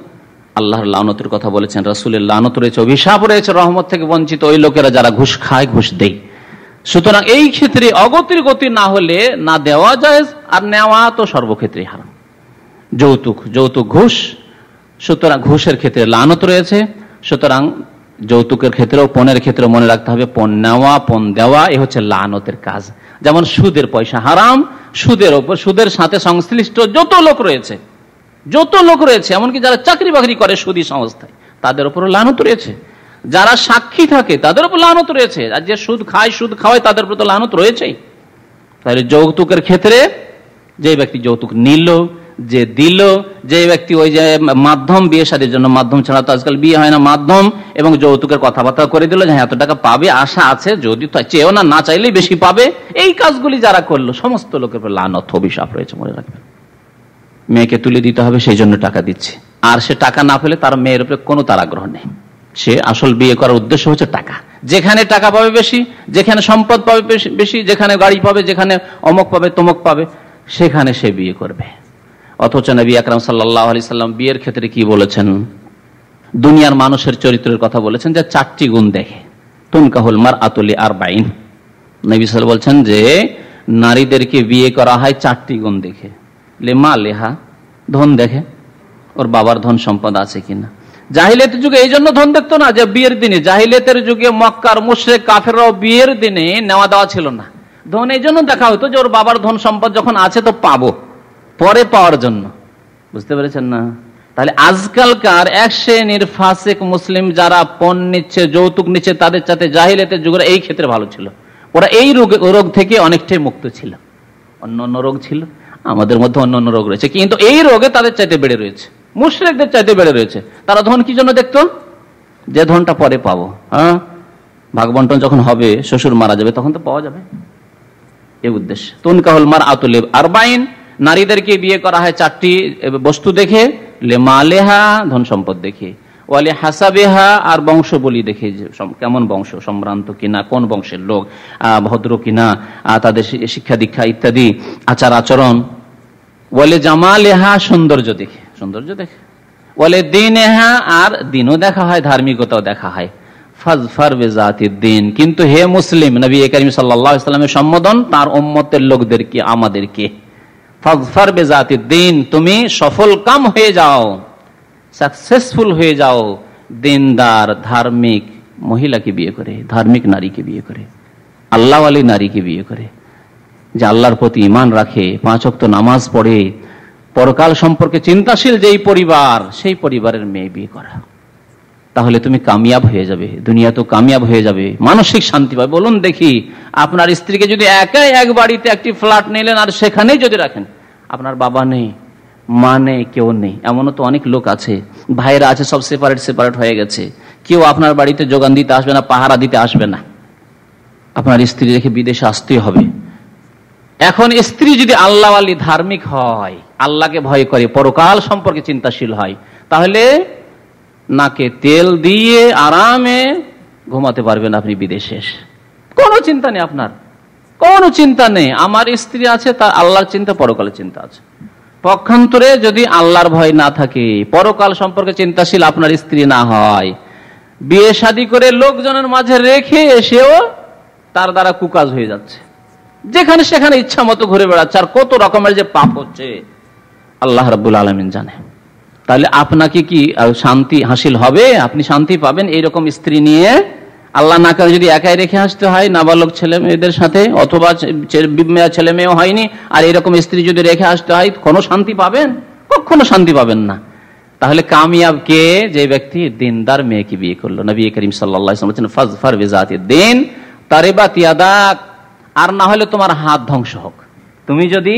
আল্লাহর লানতের কথা বলেছেন, রাসূলের লানত রয়েছে, অভিশাপ রয়েছে রহমত থেকে বঞ্চিত ওই লোকেরা যারা ঘুষ খায়, ঘুষ দেয়। সুতরাং এই ক্ষেত্রে অগতির গতি না হলে না দেওয়া যায়, আর নেওয়া তো সর্বক্ষেত্রে হারাম। যৌতুক ঘুষ, সুতরাং ঘুষের ক্ষেত্রে লানত রয়েছে। সুতরাং যৌতুকের ক্ষেত্রেও, পণের ক্ষেত্রে মনে রাখতে হবে, পণ নেওয়া, পণ দেওয়া, এ হচ্ছে লানতের কাজ। যেমন সুদের পয়সা হারাম, সুদের ওপর, সুদের সাথে সংশ্লিষ্ট যত লোক রয়েছে, এমনকি যারা চাকরি বাকরি করে সুদী সংস্থায়, তাদের উপর লানত রয়েছে। যারা সাক্ষী থাকে তাদের উপর লানত রয়েছে। আর যে সুদ খায়, সুদ খাওয়ায়, তাদের উপর তো লানত রয়েছেই। তাহলে যৌতুকের ক্ষেত্রে যে ব্যক্তি যৌতুক নিল, যে দিল, যে ব্যক্তি ওই যে মাধ্যম, বিয়ে শাদীর জন্য মাধ্যম ছাড়া তো আজকাল বিয়ে হয় না, মাধ্যম এবং যৌতুকের কথাবার্তা করে দিল যে হ্যাঁ এত টাকা পাবে, আশা আছে, যদি চেয়েও না, না চাইলেই বেশি পাবে, এই কাজগুলি যারা করলো সমস্ত লোকের উপর লানত, অভিশাপ রয়েছে, মনে রাখবেন। মেয়েকে তুলে দিতে হবে সেই জন্য টাকা দিচ্ছে, আর সে টাকা না পেলে তার মেয়ের উপরে কোনো তার আগ্রহ নেই। সে আসল বিয়ে করার উদ্দেশ্য হচ্ছে টাকা। যেখানে টাকা পাবে বেশি, যেখানে সম্পদ পাবে বেশি, যেখানে গাড়ি পাবে, যেখানে অমুক পাবে, তমুক পাবে, সেখানে সে বিয়ে করবে। অথচ নবী আকরাম সাল্লাল্লাহু আলাইহি সাল্লাম বিয়ের ক্ষেত্রে কি বলেছেন? দুনিয়ার মানুষের চরিত্রের কথা বলেছেন যে 4টি গুণ দেখে। তুনকাহুল মারআতু লিআরবাঈন। নবী সাল্লাল্লাহু আলাইহি বলছেন যে নারীদেরকে বিয়ে করা হয় 4টি গুণ দেখে। লিমালিহা, ধন দেখে, ওর বাবার ধন সম্পদ আছে কিনা। জাহিলিয়াতের যুগে এই জন্য ধন দেখতো না যে বিয়ের দিনে, জাহিলিয়াতের যুগে মক্কার মুশরিক কাফেররাও বিয়ের দিনে নেওয়া দেওয়া ছিল না। ধন এই জন্য দেখা হতো যে ওর বাবার ধন সম্পদ যখন আছে তো পাবো, পরে পাওয়ার জন্য। বুঝতে পেরেছেন না? তাহলে আজকালকার এক শ্রেণীর ফাসিক মুসলিম যারা পণ নিচ্ছে, যৌতুক নিচ্ছে, তাদের সাথে জাহিলিয়াতের যুগের এই ক্ষেত্রে ভালো ছিল। ওরা এই রোগ থেকে অনেকটাই মুক্ত ছিল। অন্য অন্য রোগ ছিল, আমাদের মধ্যে অন্য অন্য রোগ রয়েছে, কিন্তু এই রোগে তাদের চাইতে বেড়ে রয়েছে, মুশরিকদের চাইতে বেড়ে রয়েছে। তারা ধন কি জন্য দেখতো? যে ধনটা পরে পাবো, হ্যাঁ ভাগ বন্টন যখন হবে, শ্বশুর মারা যাবে, তখন তো পাওয়া যাবে, এই উদ্দেশ্য। তুনকাহুল মারআতু লিআরবাঈন, নারীদেরকে বিয়ে করা হয় 4টি বস্তু দেখে। লিমালিহা, ধন সম্পদ দেখে। ওয়ালি হাসাবিহা, আর বংশ বলি দেখে, কেমন বংশ, সম্ভ্রান্ত কিনা, কোন বংশের লোক, ভদ্র কিনা, তাদের শিক্ষা দীক্ষা ইত্যাদি, আচার আচরণ। ওয়ালি জামালিহা, সৌন্দর্য দেখে, সৌন্দর্য দেখে। ওয়ালি দীনিহা, আর দিনও দেখা হয়, ধার্মিকতাও দেখা হয়। ফাজফার বিজাতিদ দ্বীন, কিন্তু হে মুসলিম, নবী করিম সাল্লাল্লাহু আলাইহি ওয়াসাল্লামের সম্বোধন তার উম্মতের লোকদেরকে, আমাদেরকে, ফাজফার বিজাতিদ দ্বীন, তুমি সফল কাম হয়ে যাও, সাকসেসফুল হয়ে যাও দিনদার ধার্মিক মহিলাকে বিয়ে করে, ধার্মিক নারীকে বিয়ে করে, আল্লাহওয়ালী নারীকে বিয়ে করে, যে আল্লাহর প্রতি ঈমান রাখে, 5 ওয়াক্ত নামাজ পড়ে, পরকাল সম্পর্কে চিন্তাশীল যেই পরিবার, সেই পরিবারের মেয়ে বিয়ে করা। তাহলে তুমি কামিয়াব হয়ে যাবে, দুনিয়া তো কামিয়াব হয়ে যাবে, মানসিক শান্তি পাবে। বলুন দেখি, আপনার স্ত্রীকে যদি একাই এক বাড়িতে একটি ফ্ল্যাট নিলেন আর সেখানেই যদি রাখেন, আপনার বাবা নেই, মা নেই, কেউ নেই, এমনও তো অনেক লোক আছে, ভাইরা আছে, সব সেপারেট হয়ে গেছে, কেউ আপনার বাড়িতে যোগান দিতে আসবে না, পাহারা দিতে আসবে না, আপনার স্ত্রী রেখে বিদেশে আসতে হবে। এখন স্ত্রী যদি আল্লাহওয়ালী ধার্মিক হয়, আল্লাহকে ভয় করে, পরকাল সম্পর্কে চিন্তাশীল হয়, তাহলে নাকে তেল দিয়ে আরামে ঘুমাতে পারবেন আপনি বিদেশে এসে। কোনো চিন্তা নেই, আপনার কোনো চিন্তা নেই। আমার স্ত্রী আছে, তার আল্লাহর চিন্তা, পরকালের চিন্তা আছে। পক্ষান্তরে যদি আল্লাহর ভয় না থাকে, পরকাল সম্পর্কে চিন্তাশীল আপনার স্ত্রী না হয়, বিয়ে শাদী করে লোকজনের মাঝে রেখে এসেও তার দ্বারা কুকাজ হয়ে যাচ্ছে, যেখানে সেখানে ইচ্ছা মতো ঘুরে বেড়াচ্ছে, আর কত রকমের যে পাপ হচ্ছে আল্লাহ রাব্বুল আলামিন জানে। তাহলে আপনাকে কি শান্তি হাসিল হবে? আপনি শান্তি পাবেন এইরকম স্ত্রী নিয়ে? আল্লাহ না করে যদি একাই রেখে আসতে হয় নাবালক ছেলে মেয়েদের সাথে, অথবা ছেলে মেয়েও হয়নি, আর এরকম স্ত্রী যদি রেখে আসতে হয়, কোনো শান্তি পাবেন? কখনো শান্তি পাবেন না। তাহলে কামিয়াব কে? যে ব্যক্তি দিনদার মেয়েকে বিয়ে করলো। নবী করিম সাল্লাল্লাহু আলাইহি ওয়াসাল্লাম বলেছেন, ফাজফার বিজাতিদ দ্বীন তারিবাত ইয়াদাক, আর না হলে তোমার হাত ধ্বংস হোক। তুমি যদি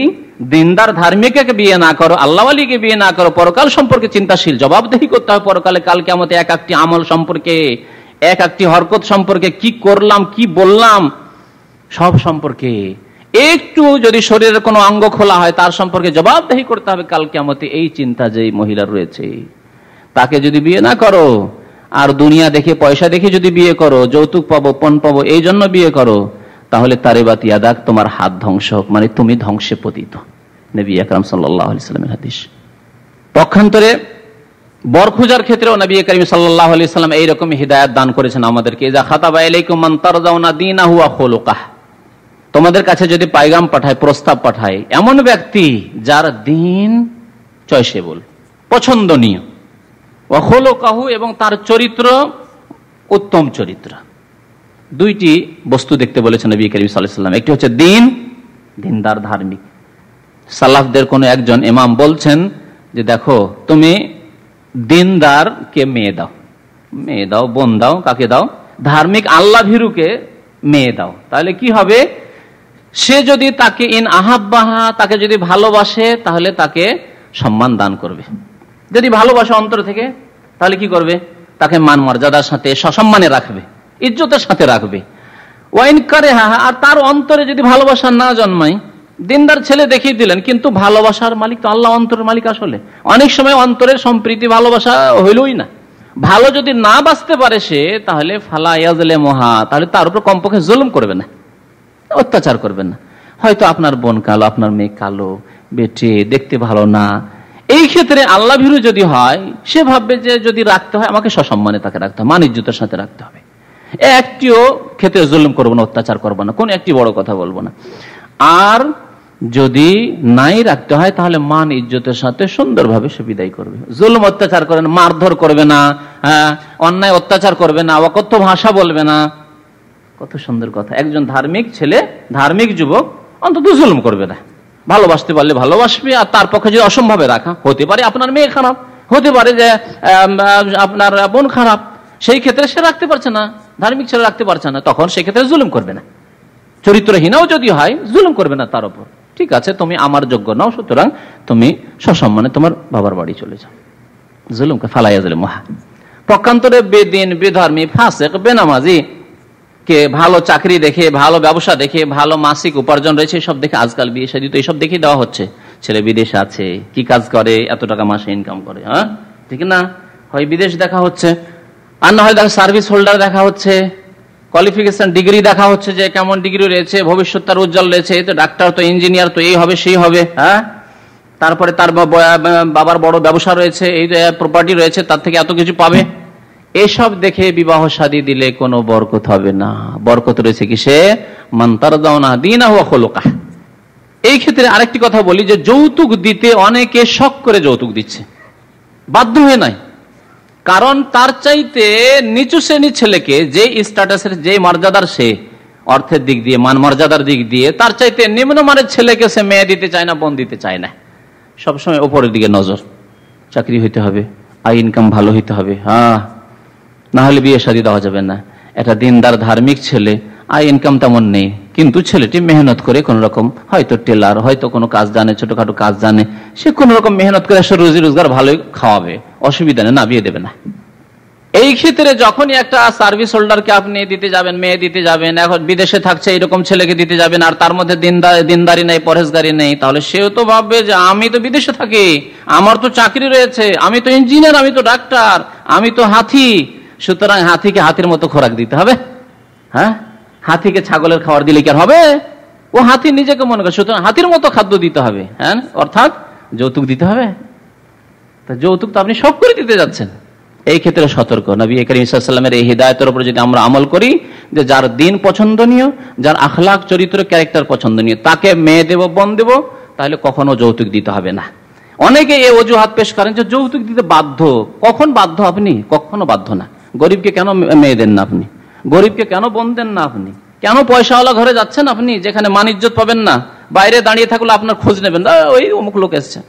দিনদার ধার্মিককে বিয়ে না করো, আল্লাহওয়ালীকে বিয়ে না করো, পরকাল সম্পর্কে চিন্তাশীল, জবাবদিহি করতে হবে পরকালে, কাল কিয়ামতে এক একটি আমল সম্পর্কে, এক একটি হরকত সম্পর্কে, কি করলাম, কি বললাম, সব সম্পর্কে। একটু যদি শরীরের কোনো অঙ্গ খোলা হয়, তার সম্পর্কে জবাবদিহি করতে হবে কাল কিয়ামতে। এই চিন্তা যেই মহিলার রয়েছে, তাকে যদি বিয়ে না করো, আর দুনিয়া দেখে, পয়সা দেখে যদি বিয়ে করো, যৌতুক পাবো, পণ পাবো, এই জন্য বিয়ে করো, তাহলে তারিবাত ইয়াদাক, তোমার হাত ধ্বংস হোক, মানে তুমি ধ্বংসে পতিত। নবী আকরাম সাল্লাল্লাহু আলাইহি ওয়াসাল্লামের হাদিস। পক্ষান্তরে বর খোঁজার ক্ষেত্রেও নবী করিম সাল্লাল্লাহু আলাইহি ওয়াসাল্লাম এইরকম হিদায়াত দান করেছেন আমাদেরকে, ইযা খাতাবা ইলাইকুম মান তারজাউনা দীনাহু ওয়া খুলুকাহ, তোমাদের কাছে যদি পায়গাম পাঠায়, প্রস্তাব পাঠায়, এমন ব্যক্তি যার দ্বীন চয়েসেবল, পছন্দনীয়, ওয়া খুলুকাহু, এবং তার চরিত্র উত্তম চরিত্র, 2টি বস্তু দেখতে বলেছেন নবী করিম সাল্লাল্লাহু আলাইহি ওয়াসাল্লাম। একটি হচ্ছে দ্বীন, দিনদার ধার্মিক। সালাফদের কোন একজন ইমাম বলছেন যে দেখো, তুমি দিনদারকে মেয়ে দাও, মেয়ে দাও, বোন দাও, কাকে দাও? ধার্মিক আল্লাহ ভীরুকে মেয়ে দাও। তাহলে কি হবে? সে যদি তাকে ইন আহাব্বাহা, তাকে যদি ভালোবাসে তাহলে তাকে সম্মান দান করবে। যদি ভালোবাসে অন্তর থেকে তাহলে কি করবে? তাকে মান মর্যাদার সাথে সসম্মানে রাখবে, ইজ্জতের সাথে রাখবে। ওয়াইন কারেহা, আর তার অন্তরে যদি ভালোবাসা না জন্মায়, দিনদার ছেলে দেখিয়ে দিলেন কিন্তু ভালোবাসার মালিক তো আল্লাহ, অন্তরের মালিক। আসলে অনেক সময় অন্তরের সম্প্রীতি ভালোবাসা হইলই না। ভালো যদি না বাঁচতে পারে সে, তাহলে ফালা ইয়াজলে মহা, তাহলে তার উপর কমপক্ষে জুলুম করবে না, অত্যাচার করবেন না। হয়তো আপনার বোন কালো, আপনার মেয়ে কালো, বেটে দেখতে ভালো না, এই ক্ষেত্রে আল্লাহ ভীরু যদি হয়, সে ভাববে যে যদি রাখতে হয় আমাকে সসম্মানে তাকে রাখতে হবে, মান ইজ্জতের সাথে রাখতে হবে। একটিও ক্ষেত্রে জুলুম করবো না, অত্যাচার করবো না, কোন একটি বড় কথা বলবো না। আর যদি নাই রাখতে হয় তাহলে মান ইজ্জতের সাথে সুন্দরভাবে সে বিদায় করবে। জুলুম অত্যাচার করে না, মারধর করবে না, অন্যায় অত্যাচার করবে না, অকথ্য ভাষা বলবে না। কত সুন্দর কথা। একজন ধার্মিক ছেলে, ধার্মিক যুবক অন্তত জুলুম করবে না। ভালোবাসতে পারলে ভালোবাসবে, আর তার পক্ষে যদি অসম্ভবে রাখা, হতে পারে আপনার মেয়ে খারাপ, হতে পারে যে আপনার বোন খারাপ, সেই ক্ষেত্রে সে রাখতে পারছে না, ধার্মিক ছেলে রাখতে পারছে না, তখন সেই ক্ষেত্রে জুলুম করবে না। চরিত্রহীনও যদি হয় জুলুম করবে না তার উপর। ঠিক আছে, তুমি আমার যোগ্য নাও, সুতরাং তুমি সসম্মানে তোমার বাবার বাড়ি চলে যাও। জুলুমকে ফালাইয়া জুলুম মহা। পক্ষান্তরে বেদিন, বেধর্মী, ফাসেক, বেনামাজি কে ভালো চাকরি দেখে, ভালো ব্যবসা দেখে, ভালো মাসিক উপার্জন রয়েছে, সব দেখে আজকাল বিয়ে শাদী তো এইসব দেখে দেওয়া হচ্ছে। ছেলে বিদেশে আছে, কি কাজ করে, এত টাকা মাসে ইনকাম করে, হ্যাঁ ঠিক না? হয় বিদেশ দেখা হচ্ছে, আর না হয় দেখা সার্ভিস হোল্ডার দেখা হচ্ছে, কোয়ালিফিকেশন ডিগ্রি দেখা হচ্ছে যে কেমন ডিগ্রি রয়েছে, ভবিষ্যৎ তার উজ্জ্বল রয়েছে, তো ডাক্তার, তো ইঞ্জিনিয়ার, তো এই হবে সেই হবে, হ্যাঁ। তারপরে তার বাবার বড় ব্যবসা রয়েছে, এই প্রপার্টি রয়েছে, তার থেকে এত কিছু পাবে। এসব দেখে বিবাহ শাদী দিলে কোনো বরকত হবে না। বরকত রয়েছে কি? সে মান তারদাউনা দীনাহু ওয়া খুলুকাহু। এই ক্ষেত্রে আরেকটি কথা বলি যে যৌতুক দিতে অনেকে শখ করে যৌতুক দিচ্ছে, বাধ্য হয়ে নাই। কারণ তার চাইতে নিচু শ্রেণীর ছেলেকে, যে স্ট্যাটাসের, যে মর্যাদার, সে অর্থের দিক দিয়ে, মান মর্যাদার দিক দিয়ে তার চাইতে নিম্নমানের ছেলেকে সে মেয়ে দিতে চায় না, বোন দিতে চায় না। সবসময় উপরের দিকে নজর। চাকরি হইতে হবে, আয় ইনকাম ভালো হইতে হবে, হ্যাঁ, না হলে বিয়ে শাদী দেওয়া যাবে না। একটা দিনদার ধার্মিক ছেলে, আয় ইনকাম তেমন নেই, কিন্তু ছেলেটি মেহনত করে কোন রকম, হয়তো টেলার, হয়তো কোনো কাজ জানে, ছোটখাটো কাজ জানে, সে কোন রকম মেহনত করে সে রুজি রোজগার ভালোই খাওয়াবে, অসুবিধা নেই, না বিয়ে দেবে না। এই ক্ষেত্রে যখনই একটা সার্ভিস হোল্ডারকে আপনি দিতে যাবেন, মেয়ে দিতে যাবেন, এখন বিদেশে থাকছে এরকম ছেলেকে দিতে যাবেন, আর তার মধ্যে দিনদারি নেই, পরহেজগারি নেই, তাহলে সেও তো ভাববে যে আমি তো বিদেশে থাকি, আমার তো চাকরি রয়েছে, আমি তো ইঞ্জিনিয়ার, আমি তো ডাক্তার, আমি তো হাতি, সুতরাং হাতিকে হাতির মতো খোরাক দিতে হবে। হ্যাঁ, হাতিকে ছাগলের খাবার দিলে কি আর হবে? ও হাতি নিজেকে মনে করে, সুতরাং হাতির মতো খাদ্য দিতে হবে। হ্যাঁ, অর্থাৎ যৌতুক দিতে হবে। তা যৌতুক তো আপনি সব করে দিতে যাচ্ছেন। এই ক্ষেত্রে সতর্ক। নবী করিম সাল্লাল্লাহু আলাইহি ওয়াসাল্লামের এই হিদায়াতের উপর যদি আমরা আমল করি, যে যার দিন পছন্দনীয়, যার আখলাক, চরিত্র, ক্যারেক্টার পছন্দনীয়, তাকে মেয়ে দেব, বোন দেব, তাহলে কখনো যৌতুক দিতে হবে না। অনেকে এই অজুহাত পেশ করেন যে যৌতুক দিতে বাধ্য। কখন বাধ্য আপনি? কখনো বাধ্য না। গরিবকে কেন মেয়ে দেন না আপনি? গরিবকে কেন বোন দেন না আপনি? কেন পয়সাওয়ালা ঘরে যাচ্ছেন আপনি, যেখানে মান ইজ্জত পাবেন না? বাইরে দাঁড়িয়ে থাকলে আপনার খোঁজ নেবেন, ওই অমুক লোক এসছে।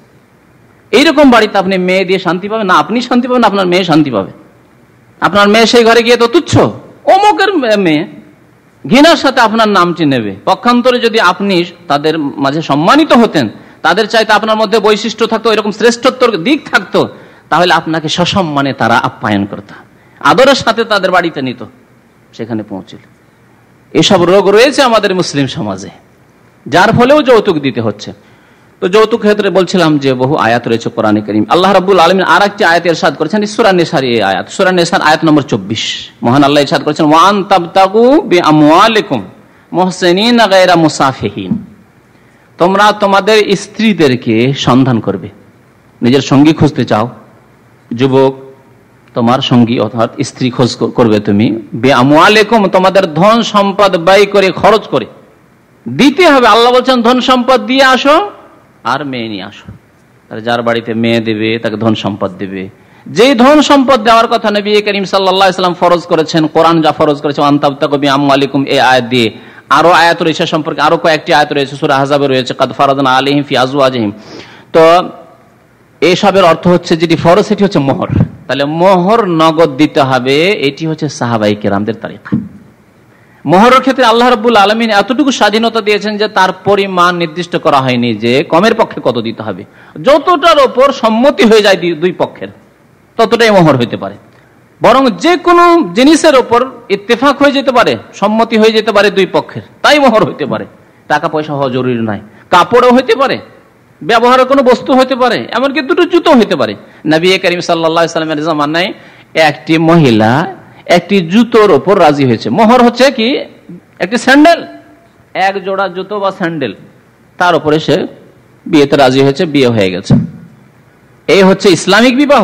এইরকম বাড়িতে আপনি মেয়ে দিয়ে শান্তি পাবেন না? আপনি শান্তি পাবেন, আপনার মেয়ে শান্তি পাবে। আপনার মেয়ে সেই ঘরে গিয়ে তো তুচ্ছ, অমুকের মেয়ে, ঘৃণার সাথে আপনার নামটি নেবে। পক্ষান্তরে যদি আপনি তাদের মাঝে সম্মানিত হতেন, তাদের চাইতে আপনার মধ্যে বৈশিষ্ট্য থাকতো, এরকম শ্রেষ্ঠত্বর দিক থাকতো, তাহলে আপনাকে সসম্মানে তারা আপ্যায়ন করত, আদরের সাথে তাদের বাড়িতে নিত, সেখানে পৌঁছিল। এসব রোগ রয়েছে আমাদের মুসলিম সমাজে, যার ফলেও যৌতুক দিতে হচ্ছে। তো যৌতুক ক্ষেত্রে বলছিলাম যে বহু আয়াত রয়েছে কোরআনে কারীম। আল্লাহ রাব্বুল আলামিন আরেকটি আয়াতে ইরশাদ করেছেন, সূরা নিসার এই আয়াত, সূরা নিসার আয়াত নম্বর 24। মহান আল্লাহ ইরশাদ করেছেন, ওয়া আন তাবতাগু বিআমওয়ালিকুম মুহসিনিনা গায়রা মুসাফিহিন। তোমরা তোমাদের স্ত্রীদেরকে সন্ধান করবে। নিজের সঙ্গী খুঁজতে চাও, যুবক, তোমার সঙ্গী অর্থাৎ স্ত্রী খোঁজ করবে তুমি। বিআমওয়ালিকুম, তোমাদের ধন সম্পদ ব্যয় করে, খরচ করে দিতে হবে। আল্লাহ বলছেন ধন সম্পদ দিয়ে আসো আর মেয়ে নিয়ে আসো। যার বাড়িতে মেয়ে দেবে তাকে ধন সম্পদ দেবে। যে ধন সম্পদ দেওয়ার কথা নবী করিম সাল্লাল্লাহু আলাইহি ওয়াসাল্লাম ফরজ করেছেন, কোরআন যা ফরজ করেছে, ওয়া আনতাবতাগু বিআমওয়ালিকুম, এই আয়াত দিয়ে। আরো আয়াত রয়েছে সম্পর্কে, আরো কয়েকটি আয়াত রয়েছে, সূরা আহজাবে রয়েছে, কাদ ফারাদনা আলাইহিম ফি আজওয়াজিহিম। তো এসবের অর্থ হচ্ছে, যেটি ফরজ সেটি হচ্ছে মোহর। তাহলে মোহর নগদ দিতে হবে, এটি হচ্ছে সাহাবায়ে কেরামদের তরিকা। মোহরের ক্ষেত্রে আল্লাহ রাব্বুল আলামিন এতটুকু স্বাধীনতা দিয়েছেন যে তার পরিমাণ নির্দিষ্ট করা হয়নি যে কমের পক্ষে কত দিতে হবে। যতটার ওপর সম্মতি হয়ে যায় দুই পক্ষের, ততটাই মোহর হইতে পারে। বরং যে কোনো জিনিসের ওপর ইত্তেফাক হয়ে যেতে পারে, সম্মতি হয়ে যেতে পারে দুই পক্ষের, তাই মোহর হইতে পারে। টাকা পয়সা হওয়া জরুরি নয়, কাপড়ও হইতে পারে, ব্যবহারের কোনো বস্তু হইতে পারে, এমনকি দুটো জুতো হইতে পারে। নবী করিম সাল্লাল্লাহু আলাইহি ওয়াসাল্লামের জামানায় একটি মহিলা একটি জুতোর ওপর রাজি হয়েছে। মোহর হচ্ছে কি, একটি স্যান্ডেল, এক জোড়া জুতো বা স্যান্ডেল, তার উপরে সে বিয়েতে রাজি হয়েছে, বিয়ে হয়ে গেছে। এই হচ্ছে ইসলামিক বিবাহ।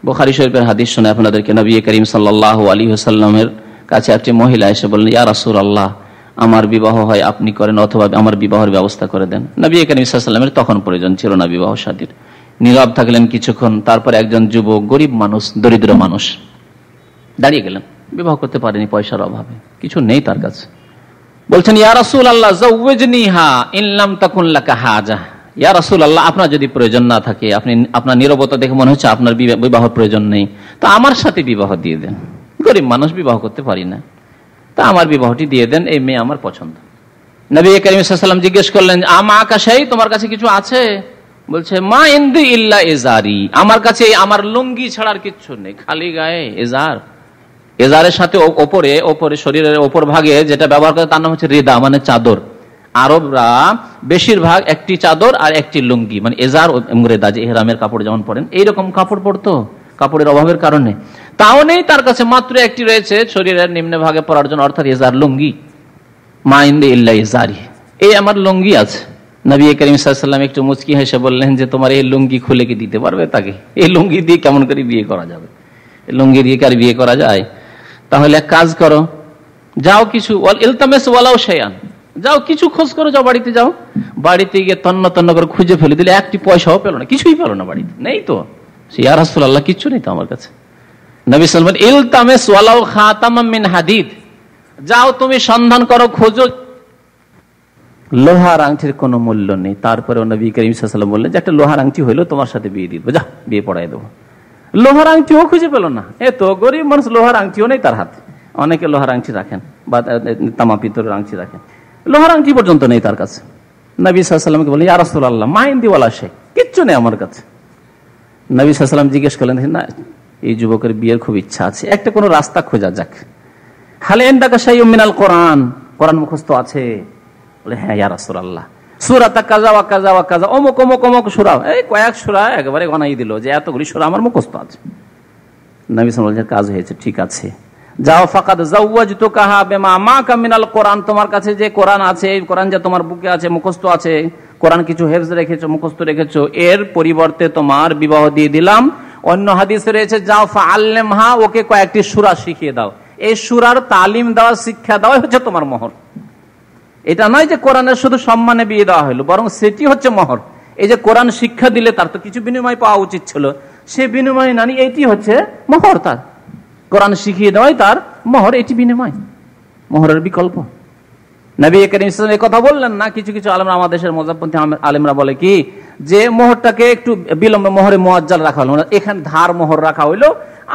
বুখারী শরীফের হাদিস শুনে আপনাদেরকে নবী করিম সাল্লাল্লাহু আলাইহি ওয়াসাল্লামের কাছে একটি মহিলা এসে বললেন, ইয়া রাসূলুল্লাহ, আমার বিবাহ হয় আপনি করেন অথবা আমার বিবাহের ব্যবস্থা করে দেন। নবী করিম সাল্লাল্লাহু আলাইহি ওয়াসাল্লামের তখন প্রয়োজন ছিল না বিবাহ শাদীর। নীরব থাকলেন কিছুক্ষণ, তারপর একজন যুবক, গরিব মানুষ, দরিদ্র মানুষ দাঁড়িয়ে গেলেন, বিবাহ করতে পারেনি, পয়সার অভাবে, কিছু নেই তার কাছে। বলছেন, ইয়া রাসূলুল্লাহ যাওয়াজনিহা ইন লাম তাকুন লাকা হাজা। ইয়া রাসূলুল্লাহ, আপনার যদি প্রয়োজন না থাকে, আপনি আপনার নীরবতা দেখে মনে হচ্ছে আপনার বিবাহ প্রয়োজন নেই, তো আমার সাথে বিবাহ দিয়ে দেন। গরিব মানুষ, বিবাহ করতে পারি না, তা আমার বিবাহটি দিয়ে দেন, এই মেয়ে আমার পছন্দ। নবী করিম সাল্লাল্লাহু আলাইহি ওয়াসাল্লাম জিজ্ঞেস করলেন, আমা আকাশাই, তোমার কাছে কিছু আছে? বলছে, মা ইনদি ইল্লা ইজারি, আমার কাছে আমার লুঙ্গি ছাড়ার কিচ্ছু নেই, খালি গায়ে এজার। এজারের সাথে ওপরে শরীরের ওপর ভাগে যেটা ব্যবহার করে তার নাম হচ্ছে রিদা, মানে চাদর। আরবরা বেশিরভাগ একটি চাদর আর একটি লুঙ্গি, মানে এজার রেদা, যে ইহরামের কাপড় যেমন পরেন, এইরকম কাপড় পরতো, কাপড়ের অভাবের কারণে। তাও নেই তার কাছে, মাত্র একটি রয়েছে শরীরের নিম্ন ভাগে পরার জন্য, অর্থাৎ এজার, লুঙ্গি। মা ইনদি ইল্লা ইজারি, এই আমার লুঙ্গি আছে। নবী করিম সাল্লাল্লাহু আলাইহি ওয়াসাল্লাম একটু মুচকি হেসে বললেন যে, তোমার এই লুঙ্গি খুলে কি দিতে পারবে তাকে? এই লুঙ্গি দিয়ে কেমন করে বিয়ে করা যাবে? লুঙ্গি দিয়ে কি আর বিয়ে করা যায়? তাহলে এক কাজ করো, যাও কিছু ইলতামিস ওয়ালাউ শাইআন, যাও কিছু খোঁজ করো, যাও বাড়িতে যাও। বাড়িতে গিয়ে তন্ন তন্ন করে খুঁজে ফেলে দিলে, একটি পয়সাও পেল না, কিছুই পেল না, বাড়িতে নেই তো। ইয়া রাসূলুল্লাহ, কিচ্ছু নেই তো আমার কাছে। নবী সাল্লাল্লাহু আলাইহি ওয়াসাল্লাম, ইলতামিস ওয়ালাউ খাতামান মিন হাদিদ, যাও তুমি সন্ধান করো, খোঁজো, লোহার আংটির কোনো মূল্য নেই। তারপরে নবী করিম সাল্লাল্লাহু আলাইহি ওয়াসাল্লাম বললেন যে, একটা লোহার আংটি হইলো তোমার সাথে বিয়ে দিব, যা বিয়ে পড়াই দেবো। লোহার আংটিও খুঁজে পেল না। এত গরিব মানুষ, লোহার আংটিও নেই তার হাতে। অনেকে লোহার আংটি রাখেন বা তামা পিতলের আংটি রাখেন, লোহার আংটি পর্যন্ত নেই তার কাছে। নবী সাল্লাল্লাহু আলাইহি ওয়াসাল্লামকে বললেন, ইয়া রাসূলুল্লাহ, মা ইনদি ওয়ালা শাই, কিচ্ছু নেই আমার কাছে। নবী সাল্লাল্লাহু আলাইহি ওয়াসাল্লাম জিজ্ঞেস করলেন, না, এই যুবকের বিয়ের খুব ইচ্ছা আছে, একটা কোনো রাস্তা খোঁজা যাক। হাল ইনদাকা শাইউম মিনাল কোরআন, কোরআন মুখস্থ আছে? বলে, হ্যাঁ ইয়া রাসূলুল্লাহ, সূরা কাযা ওয়া কাযা ওয়া কাযা, অমুক অমুক অমুক সূরা, এই কয়েক সূরা একেবারে গনাই দিল যে এতগুলি সূরা আমার মুখস্থ আছে। নবী সাল্লাল্লাহু আলাইহি ওয়াসাল্লাম, কাজ হয়েছে, ঠিক আছে, যাও, ফাকাদ যাওয়াজতুকাহা বিমা মাকা মিনাল কোরআন, তোমার কাছে যে কোরআন আছে, এই কোরআন যে তোমার বুকে আছে, মুখস্থ আছে, কোরআন কিছু হেফজ রেখেছো, মুখস্থ রেখেছো, এর পরিবর্তে তোমার বিবাহ দিয়ে দিলাম। অন্য হাদিসে রয়েছে, যাও ফাআল্লিমহা, ওকে কয়েকটি সূরা শিখিয়ে দাও। এই সূরার তালিম দেওয়া, শিক্ষা দেওয়া হচ্ছে তোমার মোহর। এটা নয় যে কোরআনের শুধু সম্মানে বিয়ে দেওয়া হলো, বরং সেটি হচ্ছে মোহর। এই যে কোরআন শিক্ষা দিলে তার তো কিছু বিনিময় পাওয়া উচিত ছিল, সে বিনিময় না নিয়ে এটি হচ্ছে মোহর। তার কোরআন শিখিয়ে দেওয়াই তার মোহর, এটি বিনিময়, মোহরের বিকল্প। নবী করিম সাল্লাল্লাহু আলাইহি ওয়াসাল্লাম এই কথা বললেন না। কিছু কিছু আলেমরা, আমাদের দেশের মজাবপন্থী আলেমরা বলে কি, যে মোহরটাকে একটু বিলম্বে মোহরে মুআজ্জাল রাখা হলো, এখানে ধার মোহর রাখা হইলো,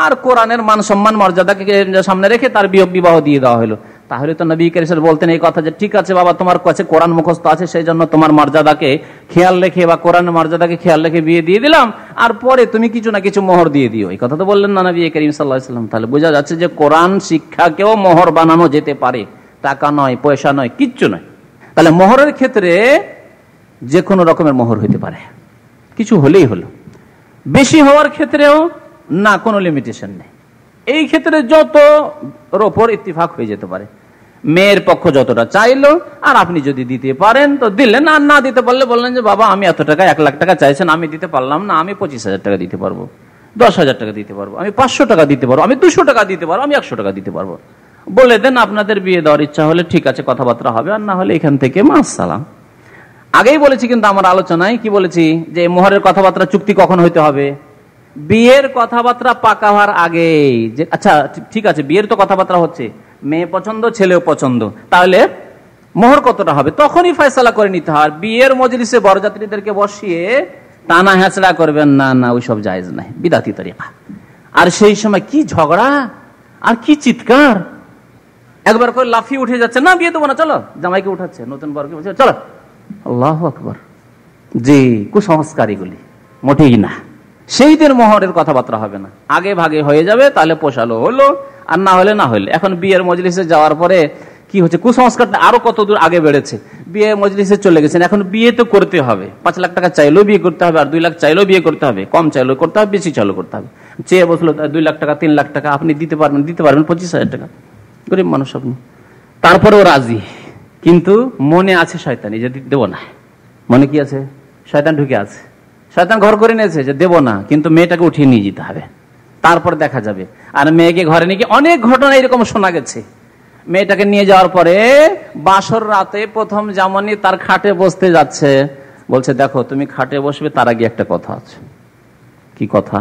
আর কোরআনের মান সম্মান মর্যাদাকে সামনে রেখে তার বিবাহ দিয়ে দেওয়া হলো। তাহলে তো নবী করিম সাল্লাল্লাহু আলাইহি ওয়াসাল্লাম বলতেন এই কথা যে, ঠিক আছে বাবা, তোমার কাছে কোরআন মুখস্থ আছে, সেই জন্য তোমার মর্যাদাকে খেয়াল রেখে বা কোরআনের মর্যাদাকে খেয়াল রেখে বিয়ে দিয়ে দিলাম, আর পরে তুমি কিছু না কিছু মোহর দিয়ে দিও। এই কথা তো বললেন না নবী করিম সাল্লাল্লাহু আলাইহি ওয়াসাল্লাম। তাহলে বোঝা যাচ্ছে যে কোরআন শিক্ষাকেও মোহর বানানো যেতে পারে, টাকা নয়, পয়সা নয়, কিচ্ছু নয়। তাহলে মোহরের ক্ষেত্রে যে কোনো রকমের মোহর হইতে পারে, কিছু হলেই হলো। বেশি হওয়ার ক্ষেত্রেও না, কোনো লিমিটেশন নেই। এই ক্ষেত্রে যত ওপর ইত্তিফাক হয়ে যেতে পারে। মেয়ের পক্ষ যতটা চাইলো, আর আপনি যদি দিতে পারেন তো দিলেন, আর না দিতে পারলে বললেন যে, বাবা আমি এত টাকা, 1 লাখ টাকা চাইছেন, আমি দিতে পারলাম না, আমি 25,000 টাকা দিতে পারবো, 10,000 টাকা দিতে পারবো, আমি 500 টাকা দিতে পারবো, আমি 200 টাকা দিতে পারবো, আমি 100 টাকা দিতে পারবো। বলে দেন, আপনাদের বিয়ে দেওয়ার ইচ্ছা হলে ঠিক আছে, কথাবার্তা হবে, আর না হলে এখান থেকে মাসসালাম। আগেই বলেছি কিন্তু আমার আলোচনায় কি বলেছি, যে মোহরের কথাবার্তা চুক্তি কখন হইতে হবে? বিয়ের কথাবার্তা পাকা হওয়ার আগে। যে আচ্ছা ঠিক আছে, বিয়ের তো কথাবার্তা হচ্ছে, মেয়ে পছন্দ, ছেলেও পছন্দ, তাহলে মোহর কতটা হবে তখনই ফয়সালা করে নিতে হয়। বিয়ের মজলিসে বরযাত্রীদেরকে বসিয়ে টানা হেঁচড়া করবেন না, না, ওইসব জায়েজ নাই, বিদাতি তরিকা। আর সেই সময় কি ঝগড়া আর কি চিৎকার, একবার করে লাফিয়ে উঠে যাচ্ছে, না বিয়ে দেবো না, চলো, জামাইকে উঠাচ্ছে, নতুন বরকে বলছে চলো। আল্লাহু আকবার। জি, কুসংস্কার এগুলি মোটেই না। সেই দিন মোহরের কথাবার্তা হবে না, আগে ভাগে হয়ে যাবে, তাহলে পোষালো হলো, আর না হলে না হলে। এখন বিয়ের মজলিসে যাওয়ার পরে কি হচ্ছে, কুসংস্কারটা আরো কত দূর আগে বেড়েছে। বিয়ে মজলিসে চলে গেছেন, এখন বিয়ে তো করতে হবে, 5 লাখ টাকা চাইলেও বিয়ে করতে হবে, আর 2 লাখ চাইলেও বিয়ে করতে হবে, কম চাইলেও করতে হবে, বেশি চাইলেও করতে হবে। চেয়ে বসলো 2 লাখ টাকা 3 লাখ টাকা আপনি দিতে পারবেন 25,000 টাকা, গরিব মানুষ আপনি, তারপরেও রাজি, কিন্তু মনে আছে শয়তানি যে দেব না। মনে কি আছে? শয়তান ঢুকে আছে, শয়তান ঘর করে নিয়েছে যে দেব না, কিন্তু মেয়েটাকে উঠিয়ে নিয়ে যেতে হবে, তারপর দেখা যাবে। আর মেয়েকে ঘরে নিয়ে গিয়ে অনেক ঘটনা এরকম শোনা গেছে। মেয়েটাকে নিয়ে যাওয়ার পরে বাসর রাতে প্রথম যেমনই তার খাটে বসতে যাচ্ছে, বলছে দেখো তুমি খাটে বসবে, তার আগে একটা কথা আছে। কি কথা?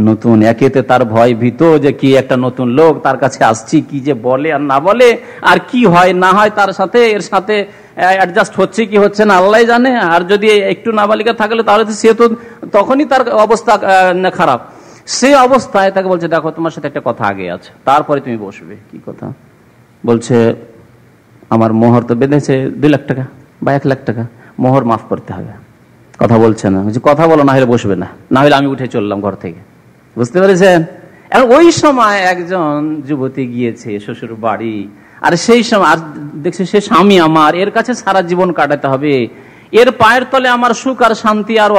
নতুন, একেতে তার ভয় ভীত যে কি একটা নতুন লোক তার কাছে আসছি, কি যে বলে আর না বলে, আর কি হয় না হয় তার সাথে, এর সাথে অ্যাডজাস্ট হচ্ছে কি হচ্ছে না আল্লাহ জানে। আর যদি একটু নাবালিকা থাকলে তাহলে তো সে তো তখনই তার অবস্থা খারাপ। সে অবস্থায় তাকে বলছে দেখো তোমার সাথে একটা কথা আগে আছে, তারপরে তুমি বসবে। কি কথা? বলছে আমার মোহর তো বেঁধেছে 2 লাখ টাকা বা 1 লাখ টাকা, মোহর মাফ করতে হবে। কথা বলছে না, কথা বলো, না হলে বসবে না, না হলে আমি উঠে চললাম ঘর থেকে। বুঝতে পেরেছেন? এখন ওই সময় একজন যুবতী গিয়েছে শ্বশুর বাড়ি, আর সেই সময় আর দেখছে সে স্বামী আমার, এর কাছে সারা জীবন কাটাতে হবে, এর পায়ের তলে আমার সুখ আর শান্তি আর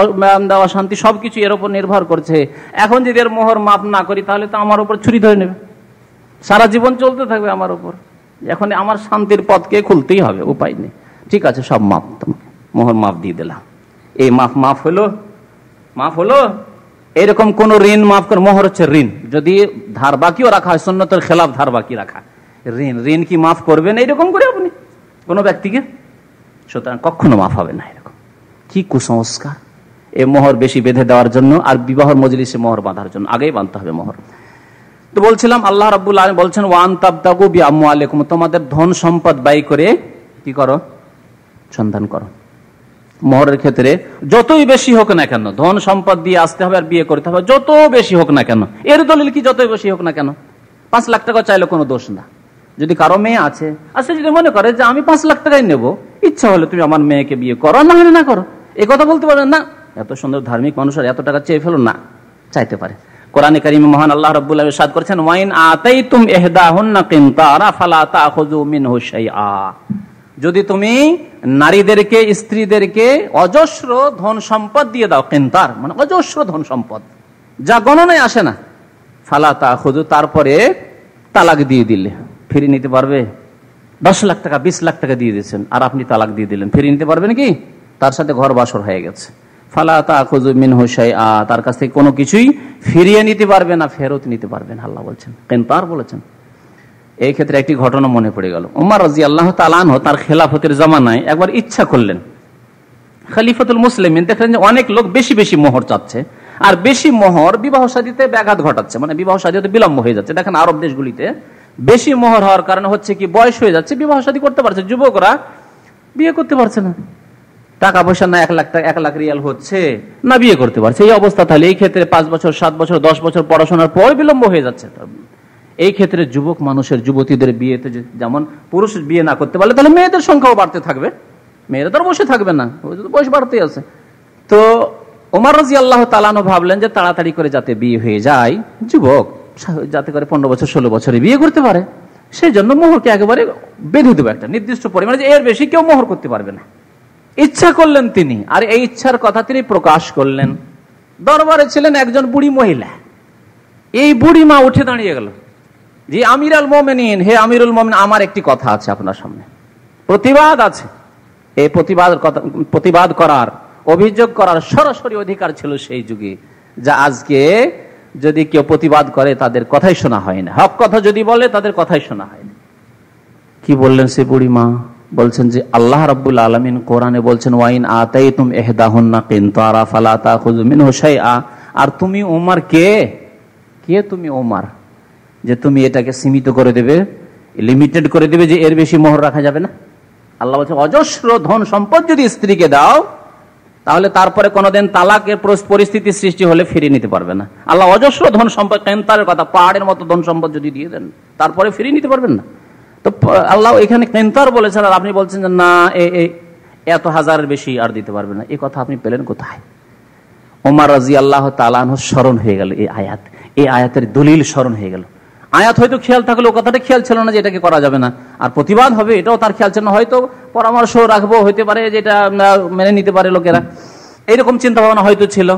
দেওয়া শান্তি সবকিছু এর উপর নির্ভর করছে। এখন যদি এর মোহর মাফ না করি তাহলে তো আমার উপর ছুরি ধরে নেবে, সারা জীবন চলতে থাকবে আমার উপর। এখন আমার শান্তির পথকে খুলতেই হবে, উপায় নেই। ঠিক আছে, সব মাফ, তোমাকে মোহর মাফ দিয়ে দিলাম। এই মাফ হলো। এরকম কোন ঋণ মাফ করে, মোহর হচ্ছে ঋণ, যদি ধার বাকিও রাখা হয় সুন্নতের খেলাফ ধার বাকি রাখা, ঋণ কি মাফ করবেন এইরকম করে আপনি কোন ব্যক্তিকে? সুতরাং কখনো মাফ হবে না। এরকম কি কুসংস্কার! এই মোহর বেশি বেঁধে দেওয়ার জন্য আর বিবাহ মজলিসে মোহর বাঁধার জন্য আগেই বাঁধতে হবে মোহর। তো বলছিলাম আল্লাহ রাব্বুল আলামিন বলছেন ওয়ান তাবতাগু বিআমওয়ালিকুম, তোমাদের ধন সম্পদ ব্যয় করে কি করো? সন্ধান করো। মোহরের ক্ষেত্রে যতই বেশি হোক না কেন, ধন সম্পদ দিয়ে আসতে হবে আর বিয়ে করতে হবে, যত বেশি হোক না কেন। এর দলিল কি? যতই বেশি হোক না কেন, 5 লাখ টাকা চাইলে কোনো দোষ না। যদি কারো মেয়ে আছে, আচ্ছা যদি মনে করে যে আমি 5 লাখ টাকাই নেবো, ইচ্ছা হলে তুমি আমার মেয়েকে বিয়ে করো, না হলে না করো, এই কথা বলতে পারবেন না। এত সুন্দর ধার্মিক মানুষ আর এত টাকা চেয়ে ফেলো না, চাইতে পারে। কোরআনে কারিমে মহান আল্লাহ রাব্বুল আলামিন ইরশাদ করেছেন ওয়াইন আতাইতুম ইহদাহুন্না কিনতারা ফালা তাখুযু মিনহু শাইআ, যদি তুমি নারীদেরকে, স্ত্রীদেরকে অজস্র ধন সম্পদ দিয়ে দাও, কিনতার মানে অজস্র ধন সম্পদ, যা গণনায় আসে না, ফালা তাখুযু, তারপরে তালাক দিয়ে দিলে, ফিরিয়ে নিতে পারবে? 10 লাখ টাকা 20 লাখ টাকা দিয়ে দিয়েছেন আর আপনি তালাক দিয়ে দিলেন, ফিরিয়ে নিতে পারবেন কি? তার সাথে ঘর বাসর হয়ে গেছে। ফালা তাখুযু মিনহু শাইআ, তার কাছ থেকে কোনো কিছুই ফিরিয়ে নিতে পারবে না, ফেরত নিতে পারবেন, আল্লাহ বলছেন, কিনতার বলেছেন। এই ক্ষেত্রে একটি ঘটনা মনে পড়ে গেল। ওমর রাদিয়াল্লাহু তাআলা আনহু তার খেলাফতের জামানায় একবার ইচ্ছা করলেন, খলিফাতুল মুসলিমিন দেখলেন যে অনেক লোক বেশি বেশি মোহর চাচ্ছে, আর বেশি মোহর বিবাহ শাদীতে ব্যাঘাত ঘটাচ্ছে, মানে বিবাহ শাদীতে বিলম্ব হয়ে যাচ্ছে। দেখেন আরব দেশগুলিতে বেশি মোহর হওয়ার কারণে হচ্ছে কি, বয়স হয়ে যাচ্ছে, বিবাহ শাদী করতে পারছে, যুবকরা বিয়ে করতে পারছে না, টাকা পয়সা না 1 লাখ টাকা 1 লাখ রিয়াল হচ্ছে না, বিয়ে করতে পারছে। এই অবস্থা, তাহলে এই ক্ষেত্রে 5 বছর 7 বছর 10 বছর পড়াশোনার পর বিলম্ব হয়ে যাচ্ছে। এই ক্ষেত্রে যুবক মানুষের, যুবতীদের বিয়েতে যেমন পুরুষ বিয়ে না করতে পারলে তাহলে মেয়েদের সংখ্যাও বাড়তে থাকবে, মেয়েরা তো বসে থাকবে না, বয়স বাড়তে আছে। তো ওমর রাদিয়াল্লাহু তাআলা আনহু ভাবলেন যে তাড়াতাড়ি করে যাতে বিয়ে হয়ে যায়, যুবক যাতে করে 15 বছর 16 বছরে বিয়ে করতে পারে, সেই জন্য মোহরকে একেবারে বেঁধে দেবো একটা নির্দিষ্ট পরিমাণে, যে এর বেশি কেউ মোহর করতে পারবে না। ইচ্ছা করলেন তিনি, আর এই ইচ্ছার কথা তিনি প্রকাশ করলেন। দরবারে ছিলেন একজন বুড়ি মহিলা, এই বুড়ি মা উঠে দাঁড়িয়ে গেল, যে আমিরুল মুমিনিন, হে আমিরুল মুমিনিন, আমার একটি কথা আছে আপনার সামনে, প্রতিবাদ আছে। এই প্রতিবাদ করার, অভিযোগ করার সরাসরি অধিকার ছিল সেই যুগে, যা আজকে যদি কেউ প্রতিবাদ করে তাদের কথাই শোনা হয় না, হক কথা যদি বলে তাদের কথাই শোনা হয় না। কি বললেন সে বুড়ি মা? বলছেন যে আল্লাহ রাব্বুল আলামিন কোরআনে বলছেন ওয়াইন আতাইতুম ইহদাহুন্না কিনতারা ফালা তাখুযু মিনহু শাইআ, আর তুমি ওমর কে তুমি ওমর, যে তুমি এটাকে সীমিত করে দেবে, লিমিটেড করে দেবে, যে এর বেশি মোহর রাখা যাবে না। আল্লাহ বলছে অজস্র ধন সম্পদ যদি স্ত্রীকে দাও তাহলে তারপরে কোনোদিন তালাকের পরিস্থিতি সৃষ্টি হলে ফিরিয়ে নিতে পারবে না। আল্লাহ অজস্র ধন সম্পদ, কেন্তারের কথা, পাহাড়ের মতো ধন সম্পদ যদি দিয়ে দেন তারপরে ফিরিয়ে নিতে পারবেন না। তো আল্লাহ এখানে কেন্তার বলেছেন, আর আপনি বলছেন যে না এত হাজারের বেশি আর দিতে পারবে না। এই কথা আপনি পেলেন কোথায়? ওমর রাদিয়াল্লাহু তাআলা আনহু স্মরণ হয়ে গেল এই আয়াতের দলিল স্মরণ হয়ে গেল। আয়াত হয়তো খেয়াল থাকলে ও কথাটা খেয়াল ছিল না যে এটাকে করা যাবে না, আর প্রতিবাদ হবে এটাও তার খেয়াল ছিল না। হয়তো পরামর্শ রাখবো, হইতে পারে যেটা মেনে নিতে পারে লোকেরা, এইরকম চিন্তা ভাবনা হয়তো ছিল।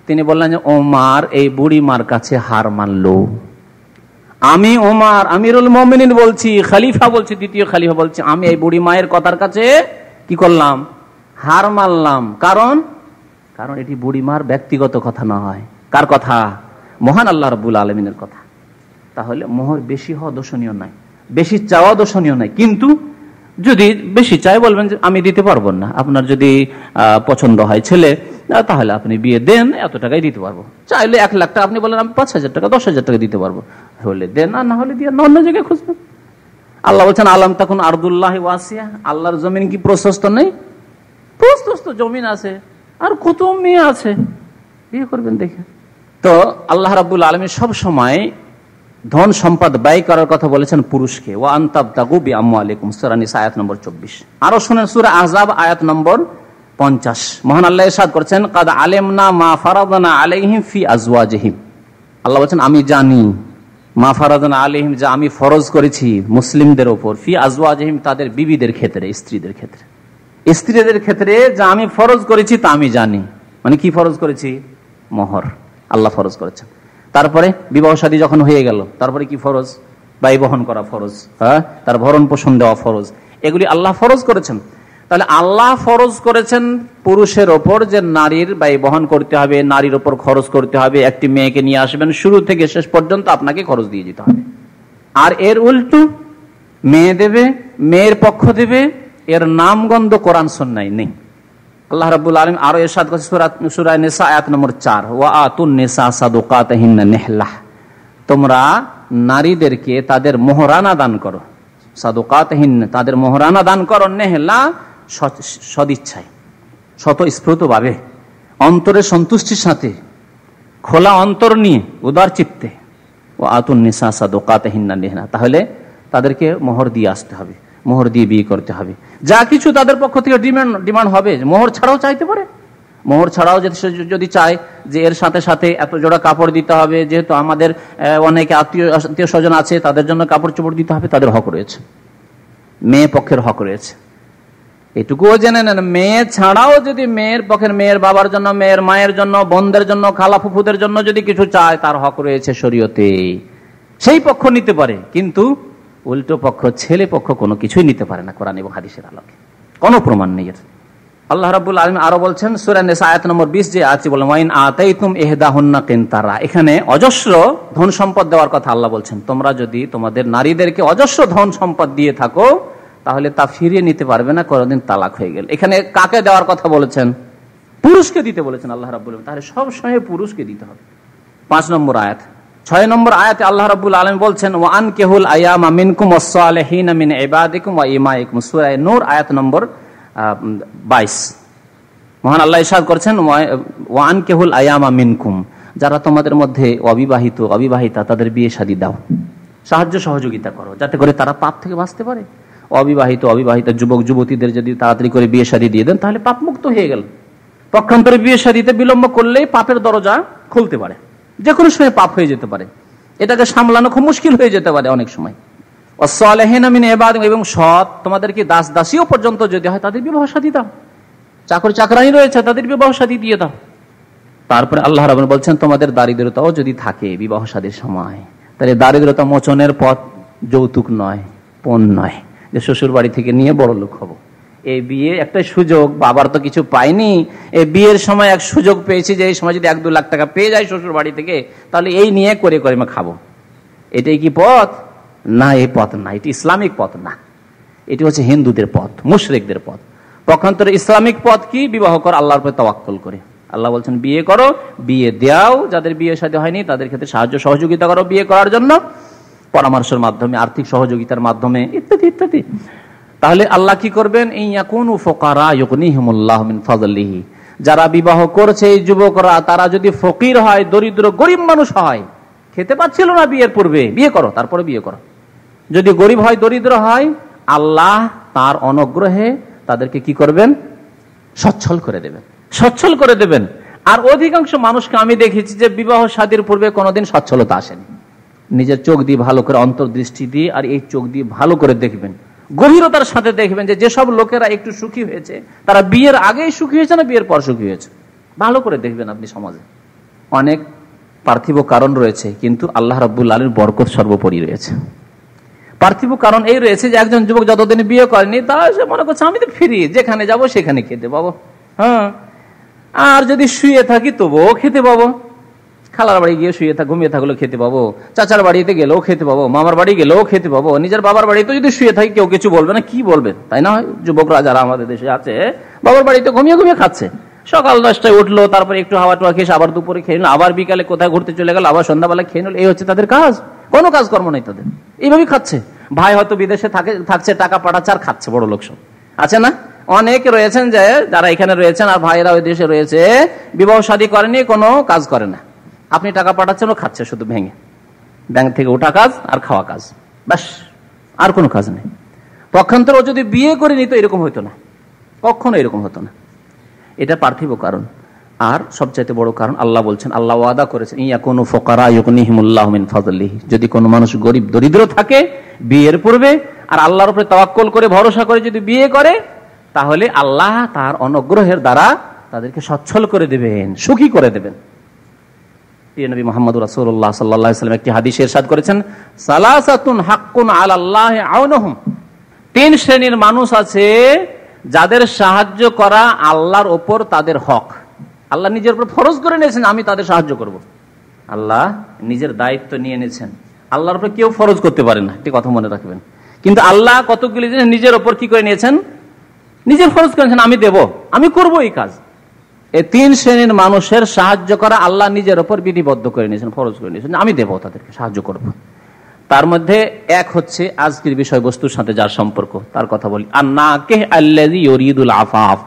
তিনি বললেন যে ওমর এই বুড়ি মার কাছে হার মানলো। আমি ওমর আমিরুল মুমিনিন বলছি, খলিফা বলছি, দ্বিতীয় খলিফা বলছি, আমি এই বুড়ি মায়ের কথার কাছে কি করলাম? হার মানলাম। কারণ এটি বুড়ি মার ব্যক্তিগত কথা নয়। কার কথা? মহান আল্লাহ রাব্বুল আলামিনের কথা। তাহলে মোহর বেশি হওয়া দোষণীয় নয়, বেশি চাওয়া দোষণীয় নয়। কিন্তু যদি বেশি চাই বলবেন যে আমি দিতে পারবো না, আপনার যদি পছন্দ হয় ছেলে তাহলে আপনি বিয়ে দেন, এত টাকাই দিতে পারবো। চাইলে 1 লাখ টাকা, আপনি বলেন আমি 5,000 টাকা 10,000 টাকা দিতে পারবো, হলে দেন, আর না হলে দিয়ে অন্য জায়গায় খুঁজবেন। আল্লাহ বলছেন আলাম তাকুন আরদুল্লাহি ওয়াসিয়া, আল্লাহর জমিন কি প্রশস্ত নেই? প্রশস্ত জমিন আছে, আর কত মেয়ে আছে, বিয়ে করবেন দেখে। তো আল্লাহ রাব্বুল আলামিন সব সময় ধন সম্পদ ব্যয় করার কথা বলেছেন পুরুষকে। ওয়া আনতাবতাগু বিআমওয়ালিকুম, সূরা নিসা আয়াত নম্বর 24। আরো শুনেন সূরা আহজাব আয়াত নম্বর 50। মহান আল্লাহ ইরশাদ করেছেন কাদ আলিমনা মা ফারাদনা আলাইহিম ফি আজওয়াজিহিম। আল্লাহ বলেন আমি জানি, মা ফারাদনা আলাইহিম, যা আমি ফরজ করেছি মুসলিমদের উপর, ফি আজওয়াজিহিম তাদের বিবিদের ক্ষেত্রে, স্ত্রীদের ক্ষেত্রে যা আমি ফরজ করেছি তা আমি জানি। মানে কি ফরজ করেছি? মোহর আল্লাহ ফরজ করেছেন। তারপরে বিবাহ শাদী যখন হয়ে গেল, তারপরে কি ফরজ? ব্যয় বহন করা ফরজ, হ্যাঁ, তার ভরণ পোষণ দেওয়া ফরজ, এগুলি আল্লাহ ফরজ করেছেন। তাহলে আল্লাহ ফরজ করেছেন পুরুষের ওপর যে নারীর ব্যয় বহন করতে হবে, নারীর ওপর খরচ করতে হবে। একটি মেয়েকে নিয়ে আসবেন, শুরু থেকে শেষ পর্যন্ত আপনাকে খরচ দিয়ে যেতে হবে। আর এর উল্টো মেয়ে দেবে, মেয়ের পক্ষ দেবে, এর নামগন্ধ কোরআন সুন্নাহয় নেই। আল্লাহ রাব্বুল আলামিন আরো ইরশাদ করেছেন সূরা নিসা আয়াত নম্বর 4, ওয়া আতুন নিসা সাদুকাতিহিন্না নিহলাহ, তোমরা নারীদেরকে তাদের মোহরানা দান করো। সাদুকাতিহিন্না, তাদের মোহরানা দান করো, নেহলা সদিচ্ছায়, স্বতঃস্ফূর্ত ভাবে, অন্তরের সন্তুষ্টির সাথে, খোলা অন্তর নিয়ে, উদার চিত্তে। ওয়া আতুন নিসা সাদুকাতিহিন্না নিহলা, তাহলে তাদেরকে মোহর দিয়ে আসতে হবে, মোহর দিয়ে বিয়ে করতে হবে। যা কিছু তাদের পক্ষ থেকে ডিমান্ড হবে, মোহর ছাড়াও চাইতে পারে। মোহর ছাড়াও যদি চায় যে এর সাথে সাথে এত জোড়া কাপড় দিতে হবে, যেহেতু আমাদের অনেকে আত্মীয় স্বজন আছে, তাদের জন্য কাপড় চোপড় দিতে হবে, তাদের হক রয়েছে, মেয়ে পক্ষের হক রয়েছে। এটুকুও জেনে নেন, মেয়ে ছাড়াও যদি মেয়ের পক্ষের, মেয়ের বাবার জন্য, মেয়ের মায়ের জন্য, বোনদের জন্য, খালা ফুফুদের জন্য যদি কিছু চায়, তার হক রয়েছে শরীয়তে, সেই পক্ষ নিতে পারে। কিন্তু উল্টো পক্ষ, ছেলে পক্ষ কোনো কিছুই নিতে পারে না কোরআন এবং হাদিসের আলোকে, কোনো প্রমাণ নেই এর। আল্লাহ রাব্বুল আলামিন আরো বলছেন সূরা নিসা আয়াত নম্বর 20 যে আছে, বলেন ওয়াইন আতাইতুম ইহদাহুন্না কিনতারা, এখানে অজস্র ধন সম্পদ দেওয়ার কথা আল্লাহ বলছেন। তোমরা যদি তোমাদের নারীদেরকে অজস্র ধন সম্পদ দিয়ে থাকো, তাহলে তা ফিরিয়ে নিতে পারবে না কোনদিন তালাক হয়ে গেল। এখানে কাকে দেওয়ার কথা বলেছেন? পুরুষকে দিতে বলেছেন আল্লাহ রাব্বুল আলামিন। তাহলে সব সময় পুরুষকে দিতে হবে। 5 নম্বর আয়াত, 6 নম্বর আয়াতে আল্লাহ রাব্বুল আলামিন বলছেন ওয়া আনকিহুল আয়ামা মিনকুম ওয়াস-সালিহিনা মিন ইবাদিকুম ওয়া ইমাইকুম, সূরা নূর আয়াত নম্বর 22। মহান আল্লাহ ইরশাদ করেছেন ওয়া আনকিহুল আয়ামা মিনকুম, যারা তোমাদের মধ্যে অবিবাহিতা, তাদের বিয়ে শাদী দাও, সাহায্য সহযোগিতা করো, যাতে করে তারা পাপ থেকে বাঁচতে পারে। অবিবাহিতা যুবক যুবতীদের যদি তাড়াতাড়ি করে বিয়ে শাদী দিয়ে দেন, তাহলে পাপ মুক্ত হয়ে গেল। পক্ষান্তরে বিয়ে শাদীতে বিলম্ব করলেই পাপের দরজা খুলতে পারে, যে কোনো সময় পাপ হয়ে যেতে পারে, এটাকে সামলানো খুব মুশকিল হয়ে যেতে পারে অনেক সময়। ওয়াস-সালিহিনা মিন ইবাদিকুম, এবং সৎ তোমাদেরকে দাস দাসীও পর্যন্ত যদি হয়, তাদের বিবাহ শাদী দাও। চাকর চাকরানি রয়েছে, তাদের বিবাহ শাদী দিয়ে দাও। তারপরে আল্লাহ রাব্বুল বলছেন তোমাদের দারিদ্রতাও যদি থাকে বিবাহ শাদীর সময়, তাহলে দারিদ্রতা মোচনের পথ যৌতুক নয়, পণ নয়, যে শ্বশুর বাড়ি থেকে নিয়ে বড় লোক হবো। এই বিয়ে একটা সুযোগ, বাবার তো কিছু পাইনি, এই বিয়ের সময় এক সুযোগ পেয়েছি, যে এই সময় যদি 1-2 লাখ টাকা পেয়ে যায় শ্বশুর বাড়ি থেকে, তাহলে এই নিয়ে করে আমি খাবো। এটাই কি পথ? না, এই পথ না, এটি ইসলামিক পথ না, এটি হচ্ছে হিন্দুদের পথ, মুশরিকদের পথ। পক্ষান্তরে ইসলামিক পথ কি? বিবাহ কর আল্লাহর উপর তাওয়াক্কুল করে। আল্লাহ বলছেন বিয়ে করো, বিয়ে দাও, যাদের বিয়ে শাদী হয়নি তাদের ক্ষেত্রে সাহায্য সহযোগিতা করো বিয়ে করার জন্য, পরামর্শের মাধ্যমে, আর্থিক সহযোগিতার মাধ্যমে, ইত্যাদি ইত্যাদি। তাহলে আল্লাহ কি করবেন? ইন ইয়াকুনু ফুকারা ইউগনিহিমুল্লাহু মিন ফাদলিহি, যারা বিবাহ করছে এই যুবকরা, তারা যদি ফকির হয়, দরিদ্র গরিব মানুষ হয়, খেতে পাচ্ছিল না বিয়ের পূর্বে, বিয়ে করো, তারপরে বিয়ে করো। যদি গরিব হয়, দরিদ্র হয়, আল্লাহ তার অনুগ্রহে তাদেরকে কি করবেন? সচ্ছল করে দেবেন, সচ্ছল করে দেবেন। আর অধিকাংশ মানুষকে আমি দেখেছি যে বিবাহ শাদীর পূর্বে কোনোদিন সচ্ছলতা আসেনি। নিজের চোখ দিয়ে ভালো করে, অন্তর্দৃষ্টি দিয়ে আর এই চোখ দিয়ে ভালো করে দেখবেন, গভীরতার সাথে দেখবেন যে যেসব লোকেরা একটু সুখী হয়েছে তারা বিয়ের আগেই সুখী হয়েছে না বিয়ের পর সুখী হয়েছে। ভালো করে দেখবেন আপনি। সমাজে অনেক পার্থিব কারণ রয়েছে, কিন্তু আল্লাহ রাব্বুল আলামিনের বরকত সর্বোপরি রয়েছে। পার্থিব কারণ এই রয়েছে যে একজন যুবক যতদিন বিয়ে করেনি তা সে মনে করছে আমি তো ফ্রি, যেখানে যাব সেখানে খেতে পাবো। হ্যাঁ, আর যদি শুয়ে থাকি তবুও খেতে পাবো, খালার বাড়ি গিয়ে শুয়ে ঘুমিয়ে থাকলেও খেতে পাবো, চাচার বাড়িতে গেলেও খেতে পাবো, মামার বাড়ি গেলেও খেতে পাবো, নিজের বাবার বাড়িতে যদি শুয়ে থাকি কেউ কিছু বলবে না। কি বলবেন, তাই না? যুবকরা যারা আমাদের দেশে আছে বাবার বাড়িতে ঘুমিয়ে ঘুমিয়ে খাচ্ছে, সকাল 10টায় উঠলো, তারপরে একটু হাওয়া টাওয়া খেয়ে আবার দুপুরে খেয়ে নিল, আবার বিকালে কোথায় ঘুরতে চলে গেল, আবার সন্ধ্যাবেলা খেয়ে নিল। এই হচ্ছে তাদের কাজ, কোনো কাজকর্ম নেই তাদের, এইভাবেই খাচ্ছে। ভাই হয়তো বিদেশে থাকছে, টাকা পাঠাচ্ছে আর খাচ্ছে, বড় লোক সব আছে না? অনেক রয়েছেন যে যারা এখানে রয়েছেন আর ভাইরা ওই দেশে রয়েছে, বিবাহ শাদী করেনি, কোনো কাজ করে না। আপনি টাকা পাঠাচ্ছেন, ও খাচ্ছে শুধু ভেঙে, ব্যাংক থেকে ওঠা কাজ আর খাওয়া কাজ, ব্যাস, আর কোনো কাজ নেই। পক্ষান্তর ও যদি বিয়ে করে নিত এরকম হতো না, কখনো এরকম হতো না। এটা পার্থিব কারণ। আর সবচাইতে বড় কারণ আল্লাহ বলছেন, আল্লাহ ওয়াদা করেছেন, ইয়াকুনু ফুকারা ইউগনিহিমুল্লাহু মিন ফাদলিহি, যদি কোনো মানুষ গরিব দরিদ্র থাকে বিয়ের পূর্বে আর আল্লাহর উপরে তাওয়াক্কুল করে ভরসা করে যদি বিয়ে করে, তাহলে আল্লাহ তার অনুগ্রহের দ্বারা তাদেরকে সচ্ছল করে দেবেন, সুখী করে দেবেন। নবী মুহাম্মদ রাসূলুল্লাহ সাল্লাল্লাহু আলাইহি ওয়াসাল্লাম একটি হাদিসে ইরশাদ করেছেন, সালাসাতুন হাক্কুন আলাল্লাহি আউনুহুম, 3 শ্রেণীর মানুষ আছে যাদের সাহায্য করা আল্লাহর উপর তাদের হক। আল্লাহ নিজের উপর ফরজ করে নিয়েছেন আমি তাদের সাহায্য করব। আল্লাহ নিজের দায়িত্ব নিয়ে নিয়েছেন, আল্লাহর উপর কেউ ফরজ করতে পারে না, একটি কথা মনে রাখবেন। কিন্তু আল্লাহ কতগুলি জিনিস নিজের উপর কি করে নিয়েছেন? নিজের ফরজ করেছেন, আমি দেব, আমি করব এই কাজ। এই 3 শ্রেণীর মানুষের সাহায্য করা আল্লাহ নিজের উপর বিধিবদ্ধ করে নিয়েছেন, ফরজ করে নিয়েছেন, আমি দেব, তাদেরকে সাহায্য করব। তার মধ্যে এক হচ্ছে আজকের বিষয়বস্তুর সাথে যার সম্পর্ক, তার কথা বলি, আন-নাকিহ আল্লাযী ইউরিদুল আফাফ,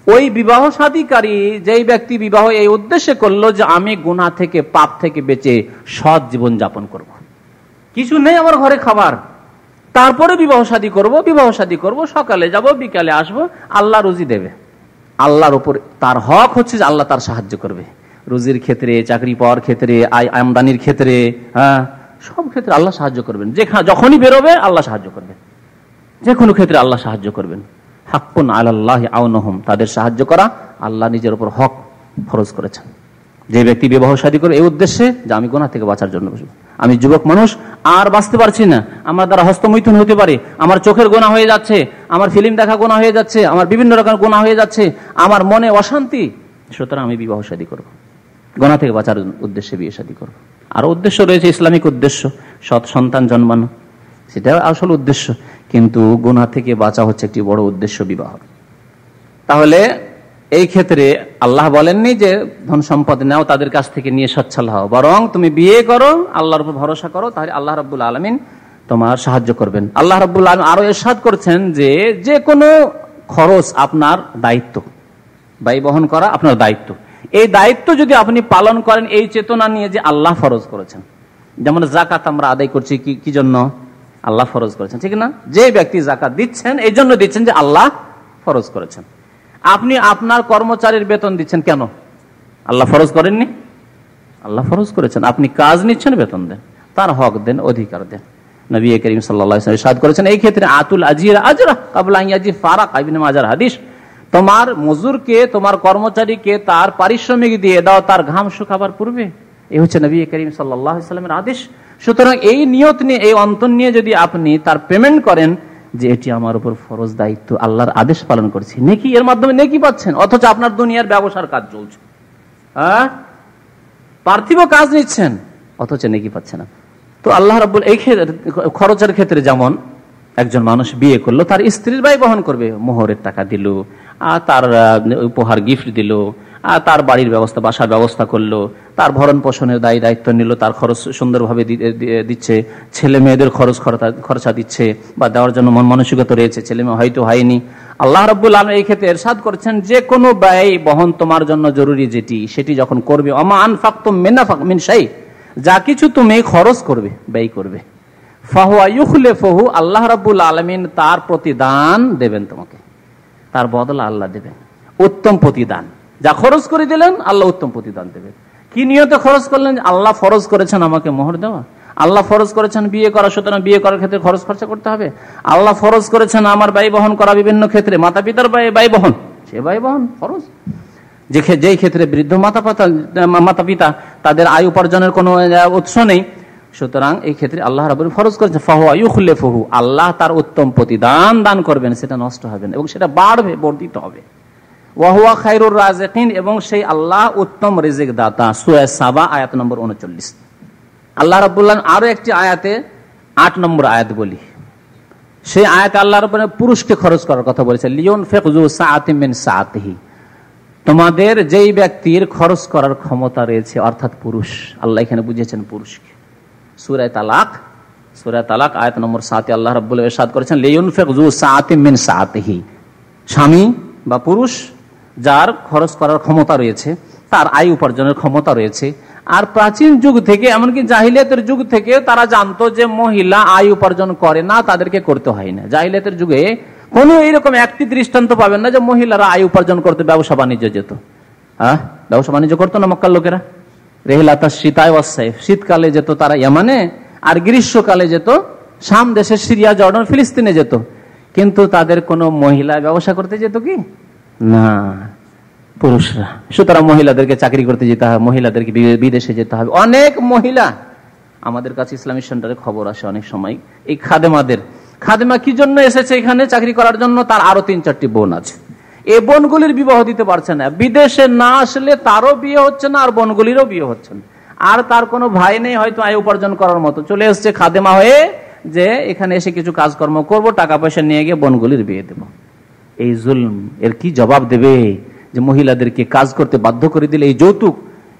ওই বিবাহ শাদীকারী যেই ব্যক্তি বিবাহ এই উদ্দেশ্যে করলো যে আমি গুনাহ থেকে, পাপ থেকে বেঁচে সৎ জীবন যাপন করব, কিছু নেই আমার ঘরে খাবার, তারপরে বিবাহ শাদী করব, সকালে যাব বিকালে আসব, আল্লাহ রুজি দেবে। আল্লাহর উপর তার হক হচ্ছে যে আল্লাহ তার সাহায্য করবে, রুজির ক্ষেত্রে, চাকরি পাওয়ার ক্ষেত্রে, আয় আমদানির ক্ষেত্রে, হ্যাঁ, সব ক্ষেত্রে আল্লাহ সাহায্য করবেন। যখনই বেরোবে আল্লাহ সাহায্য করবেন, যে কোনো ক্ষেত্রে আল্লাহ সাহায্য করবেন। হাক্কুন আলাল্লাহি আউনুহুম, তাদের সাহায্য করা আল্লাহ নিজের উপর হক ফরজ করেছেন। যে ব্যক্তি বিবাহ শাদী করে এই উদ্দেশ্যে যে আমি গুনাহ থেকে বাঁচার জন্য বসবো, আমি যুবক মানুষ আর বাঁচতে পারছি না, আমার দ্বারা হস্তমৈথুন হতে পারে, আমার চোখের গুনাহ হয়ে যাচ্ছে, আমার ফিল্ম দেখা গুনাহ হয়ে যাচ্ছে, আমার বিভিন্ন রকম গুনাহ হয়ে যাচ্ছে, আমার মনে অশান্তি, সুতরাং আমি বিবাহ শাদী করব, গুনাহ থেকে বাঁচার উদ্দেশ্যে বিয়ে শাদী করব। আরো উদ্দেশ্য রয়েছে, ইসলামিক উদ্দেশ্য, সৎ সন্তান জন্মানো, সেটা আসল উদ্দেশ্য, কিন্তু গুনাহ থেকে বাঁচা হচ্ছে একটি বড় উদ্দেশ্য বিবাহ। তাহলে এই ক্ষেত্রে আল্লাহ বলেননি যে ধন সম্পদ নাও তাদের কাছ থেকে নিয়ে সচ্ছল হও, বরং তুমি বিয়ে করো, আল্লাহর উপর ভরসা করো, তাহলে আল্লাহ রাব্বুল আলামিন তোমার সাহায্য করবেন। আল্লাহ রাব্বুল আলামিন আরো ইরশাদ করেছেন যে যে কোনো খরচ আপনার দায়িত্ব, ব্যয় বহন করা আপনার দায়িত্ব। এই দায়িত্ব যদি আপনি পালন করেন এই চেতনা নিয়ে যে আল্লাহ ফরজ করেছেন, যেমন যাকাত আমরা আদায় করছি কি জন্য? আল্লাহ ফরজ করেছেন, ঠিক না? যে ব্যক্তি যাকাত দিচ্ছেন এই জন্য দিচ্ছেন যে আল্লাহ ফরজ করেছেন। আপনি আপনার কর্মচারীর বেতন দিচ্ছেন কেন? আল্লাহ ফরজ করেননি? আল্লাহ ফরজ করেছেন। আপনি কাজ নিচ্ছেন, বেতন দেন, তার হক দেন, অধিকার দেন। নবী করিম সাল্লাল্লাহু আলাইহি ওয়াসাল্লাম ইরশাদ করেছেন এই ক্ষেত্রে, আতুল আজির আজরা ক্বাবলা আন ইয়াজি ফারাক, ইবনে মাজার হাদিস, তোমার মজুরকে, তোমার কর্মচারীকে তার পারিশ্রমিক দিয়ে দাও তার ঘাম শুকাবার পূর্বে। এই হচ্ছে নবী করিম সাল্লাল্লাহু আলাইহি ওয়াসাল্লামের আদেশ। সুতরাং এই নিয়ত নিয়ে, এই অন্তর নিয়ে যদি আপনি তার পেমেন্ট করেন যে এটি আমার উপর ফরজ দায়িত্ব, আল্লাহর আদেশ পালন করছি, নেকি, এর মাধ্যমে নেকি পাচ্ছেন, অথচ আপনার দুনিয়ার ব্যবসার কাজ চলছে, হ্যাঁ, পার্থিব কাজ নিচ্ছেন, অথচ নেকি পাচ্ছে না। তো আল্লাহ রাব্বুল এই খরচের ক্ষেত্রে যেমন একজন মানুষ বিয়ে করলো, তার স্ত্রীর ব্যয় বহন করবে, মোহরের টাকা দিল, তার উপহার গিফট দিল, তার বাড়ির ব্যবস্থা, বাসার ব্যবস্থা করলো, তার ভরণ পোষণের দায়িত্ব নিল, তার খরচ সুন্দরভাবে দিচ্ছে, ছেলে মেয়েদের খরচা দিচ্ছে বা দেওয়ার জন্য মন মানসিকতা রয়েছে, ছেলে মেয়ে হয়তো হয়নি। আল্লাহ রাব্বুল আলামিন এই ক্ষেত্রে ইরশাদ করছেন যে কোনো ব্যয় বহন তোমার জন্য জরুরি সেটি যখন করবে, ওমা আনফাকতুম মিন শাই, যা কিছু তুমি খরচ করবে, ব্যয় করবে, ফাহুয়া ইউখলিফুহু, আল্লাহ রাব্বুল আলামিন তার প্রতিদান দেবেন তোমাকে, তার বদলা আল্লাহ দেবেন, উত্তম প্রতিদান। যা খরচ করে দিলেন আল্লাহ উত্তম প্রতিদান দেবেন। কি নিয়তে খরচ করলেন? আল্লাহ ফরজ করেছেন আমাকে মোহর দেওয়া, আল্লাহ ফরজ করেছেন বিয়ে করা, সুতরাং বিয়ে করার ক্ষেত্রে খরচ খরচা করতে হবে। আল্লাহ ফরজ করেছেন আমার ব্যয় বহন করা বিভিন্ন ক্ষেত্রে, মাতা পিতার ব্যয় বহন, সে ব্যয় বহন ফরজ। যেই ক্ষেত্রে বৃদ্ধ মাতা পিতা তাদের আয় উপার্জনের কোনো উৎস নেই, সুতরাং এই ক্ষেত্রে আল্লাহ রাব্বুল ফরজ করেছেন ফাহুয়া ইউখলিফুহু, আল্লাহ তার উত্তম প্রতিদান দান করবেন, সেটা নষ্ট হবে না এবং সেটা বাড়বে, বর্ধিত হবে। ওয়াহুয়া খায়রুর রাজিকিন, এবং সেই আল্লাহ উত্তম রিজিক দাতা। সূরা সাবা আয়াত নম্বর 39। আল্লাহ রাব্বুল আলামিন আরো একটি আয়াতে 8 নম্বর আয়াত বলি, সেই আয়াতে আল্লাহ রাব্বুল আলামিন পুরুষকে খরচ করার কথা বলেছেন, লিয়ুনফিক যু সাআতিন মিন সাআতিহি, তোমাদের যেই ব্যক্তির খরচ করার ক্ষমতা রয়েছে, অর্থাৎ পুরুষ, আল্লাহ এখানে বুঝিয়েছেন পুরুষকে। সূরা তালাক আয়াত নম্বর 7 আল্লাহ রাব্বুল আলামিন ইরশাদ করেছেন, লিয়ুনফিক যু সাআতিন মিন সাআতিহি, স্বামী বা পুরুষ যার খরচ করার ক্ষমতা রয়েছে, তার আয় উপার্জনের ক্ষমতা রয়েছে। আর প্রাচীন যুগ থেকে, এমনকি জাহিলিয়াতের যুগ থেকে তারা জানতো যে মহিলা আয় উপার্জন করে না, তাদেরকে করতে হয় না। জাহিলিয়াতের যুগে কোনো এইরকম একটি দৃষ্টান্ত পাবেন না যে মহিলারা আয় উপার্জন করতে ব্যবসা বাণিজ্য যেত। ব্যবসা বাণিজ্য করতো না মক্কার লোকেরা? রেহলাতা শীতায় ওয়াসাইফ, শীতকালে যেত তারা ইয়ামানে, আর গ্রীষ্মকালে যেত শাম দেশে, সিরিয়া, জর্ডান, ফিলিস্তিনে যেত। কিন্তু তাদের কোনো মহিলা ব্যবসা করতে যেত কি না, পুরুষরা। সুতরাং মহিলাদেরকে চাকরি করতে যেতে হবে, মহিলাদেরকে বিদেশে যেতে হবে। অনেক মহিলা, আমাদের কাছে ইসলামিক সেন্টারে খবর আসে অনেক সময়, এই খাদেমা কি জন্য এসেছে এখানে চাকরি করার জন্য, তার আরো 3-4টি বোন আছে, এই বোনগুলির বিবাহ দিতে পারছে না, বিদেশে না আসলে তারও বিয়ে হচ্ছে না, আর বোনগুলিরও বিয়ে হচ্ছে না, আর তার কোনো ভাই নেই হয়তো আয় উপার্জন করার মতো, চলে এসছে খাদেমা হয়ে যে এখানে এসে কিছু কাজকর্ম করব, টাকা পয়সা নিয়ে গিয়ে বোনগুলির বিয়ে দেব। এই জুলম, এর কি জবাব দেবে যে মহিলাদেরকে কাজ করতে বাধ্য করে দিলে? এই যৌতুক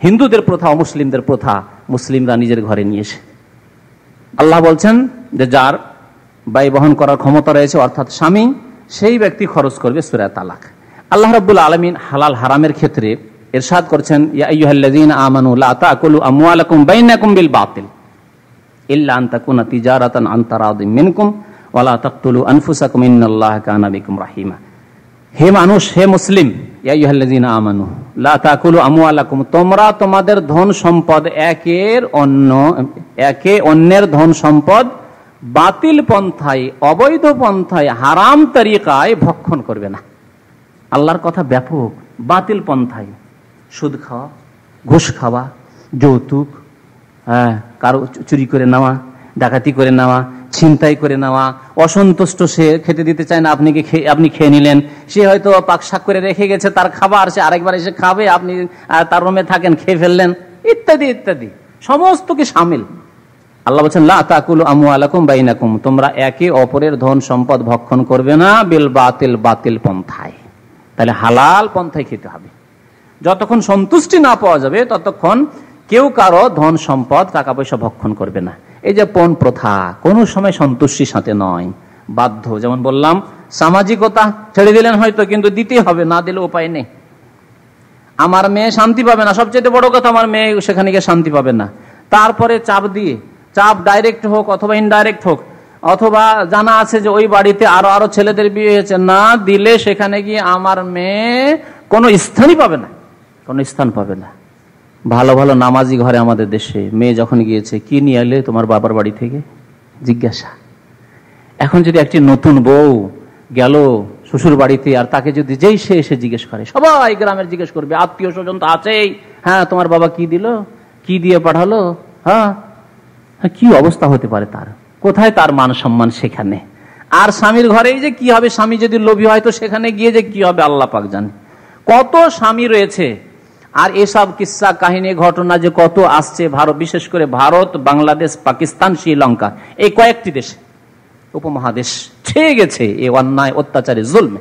হিন্দুদের প্রথা, মুসলিমদের প্রথা, মুসলিমরা নিজের ঘরে নিয়ে এসে। আল্লাহ বলছেন যে যার ব্যয় বহন করার ক্ষমতা রয়েছে, অর্থাৎ স্বামী, সেই ব্যক্তি খরচ করবে। সূরা তালাক। আল্লাহ রাব্বুল আলামিন হালাল হারামের ক্ষেত্রে ইরশাদ করছেন, ইয়া আইয়ুহাল্লাযীনা আমানু লা তাকুলু আমওয়ালাকুম বাইনাকুম বিল বাতিল ইল্লা আন তাকুনা তিজারাতান আন তারাদিম মিনকুম ওয়া লা তাকতুলু আনফুসাকুম ইন্নাল্লাহা কানা বিকুম রাহিমা। হে মানুষ, হে মুসলিম, ইয়া আইয়ুহাল্লাযীনা আমানু লা তাকুলু আমওয়ালাকুম, তোমরা তোমাদের ধন সম্পদ একে অন্যের ধন সম্পদ বাতিল পন্থায়, অবৈধ পন্থায়, হারাম তরিকায় ভক্ষণ করবে না। আল্লাহর কথা ব্যাপক। বাতিল পন্থায়, সুদ খাওয়া, ঘুষ খাওয়া, যৌতুক, কারো চুরি করে নেওয়া, ডাকাতি করে নেওয়া, ছিনতাই করে নেওয়া, অসন্তুষ্ট, সে খেতে দিতে চায় না, আপনি খেয়ে নিলেন, সে হয়তো পাক শাক করে রেখে গেছে তার খাবার, সে আরেকবার এসে খাবে, আপনি তার রুমে থাকেন, খেয়ে ফেললেন, ইত্যাদি ইত্যাদি, সমস্ত কি শামিল। আল্লাহ বলছেন, লা তাকুলু আমওয়ালাকুম বাইনাকুম, তোমরা একে অপরের ধন সম্পদ ভক্ষণ করবে না, বিল বাতিল, বাতিল পন্থায়। তাহলে হালাল পন্থায় খেতে হবে। যতক্ষণ সন্তুষ্টি না পাওয়া যাবে ততক্ষণ কেউ কারো ধন সম্পদ, টাকা পয়সা ভক্ষণ করবে না। এই যে পণ প্রথা, কোন সময় সন্তুষ্টির সাথে নয়, বাধ্য। যেমন বললাম, সামাজিকতা ছেড়ে দিলেন হয়তো, কিন্তু দিতে হবে, না দিলে উপায় নেই। আমার মেয়ে শান্তি পাবে না, সবচেয়ে বড় কথা, আমার মেয়ে সেখানে গিয়ে শান্তি পাবে না। তারপরে চাপ দিয়ে, চাপ ডাইরেক্ট হোক অথবা ইনডাইরেক্ট হোক, অথবা জানা আছে যে ওই বাড়িতে আরো ছেলেদের বিয়ে হয়েছে, না দিলে সেখানে গিয়ে আমার মেয়ে কোনো স্থানই পাবে না, কোনো স্থান পাবে না। ভালো ভালো নামাজি ঘরে আমাদের দেশে মেয়ে যখন গিয়েছে, কি নিয়ে এলে তোমার বাবার বাড়ি থেকে, জিজ্ঞাসা। এখন যদি একটি নতুন বউ গেল শ্বশুর বাড়িতে, আর তাকে যদি যেই সে এসে জিজ্ঞেস করে, সবাই গ্রামের জিজ্ঞেস করবে, আত্মীয় স্বজন তো আছেই, হ্যাঁ তোমার বাবা কি দিল, কি দিয়ে পাঠালো, হ্যাঁ, কি অবস্থা হতে পারে তার, কোথায় তার মান সম্মান সেখানে। আর স্বামীর ঘরেই যে কি হবে, স্বামী যদি লোভী হয় তো সেখানে গিয়ে যে কি হবে আল্লাহ পাক জানে। কত স্বামী রয়েছে, আর এসব কিস্সা কাহিনী ঘটনা যে কত আসছে ভারত, বিশেষ করে ভারত, বাংলাদেশ, পাকিস্তান, শ্রীলঙ্কা, এই কয়েকটি দেশে, উপমহাদেশ ছেয়ে গেছে এই অন্যায়, অত্যাচারে, জুলমে।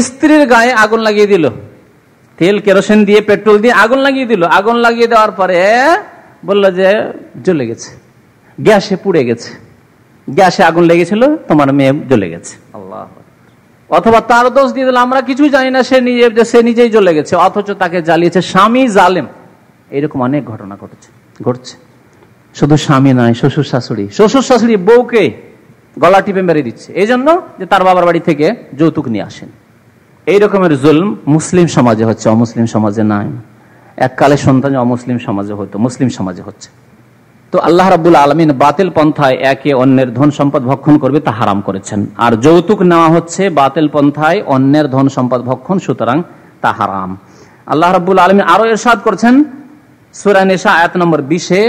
স্ত্রীর গায়ে আগুন লাগিয়ে দিল, তেল কেরোসিন দিয়ে পেট্রোল দিয়ে আগুন লাগিয়ে দিল। আগুন লাগিয়ে দেওয়ার পরে বলল যে জ্বলে গেছে, গ্যাসে পুড়ে গেছে, গ্যাসে আগুন লেগেছিল, তোমার মেয়ে জ্বলে গেছে। আল্লাহ। অথবা তার দোষ দিয়ে দিল, আমরা কিছু জানি না, সে নিজেই জ্বলে গেছে, অথচ তাকে জ্বালিয়েছে স্বামী জালেম। এরকম অনেক ঘটনা ঘটছে। শুধু স্বামী নয়, শ্বশুর শাশুড়ি বউকে গলা টিপে মেরে দিচ্ছে এই জন্য যে তার বাবার বাড়ি থেকে যৌতুক নিয়ে আসেন। এই রকমের জুলম মুসলিম সমাজে হচ্ছে, অমুসলিম সমাজে নাই। এককালে সন্তান অমুসলিম সমাজে হতো, মুসলিম সমাজে হচ্ছে। তো আল্লাহ রাব্বুল আলামিন বাতিল পন্থায় একে অন্যের ধন সম্পদ ভক্ষণ করবে তা হারাম করেছেন। আর যৌতুক নেওয়া হচ্ছে বাতিল পন্থায় অন্যের ধন সম্পদ ভক্ষণ, সুতরাং তা হারাম। আল্লাহ রাব্বুল আলামিন আরো ইরশাদ করেছেন সূরা নিসা আয়াত নম্বর 20-এ,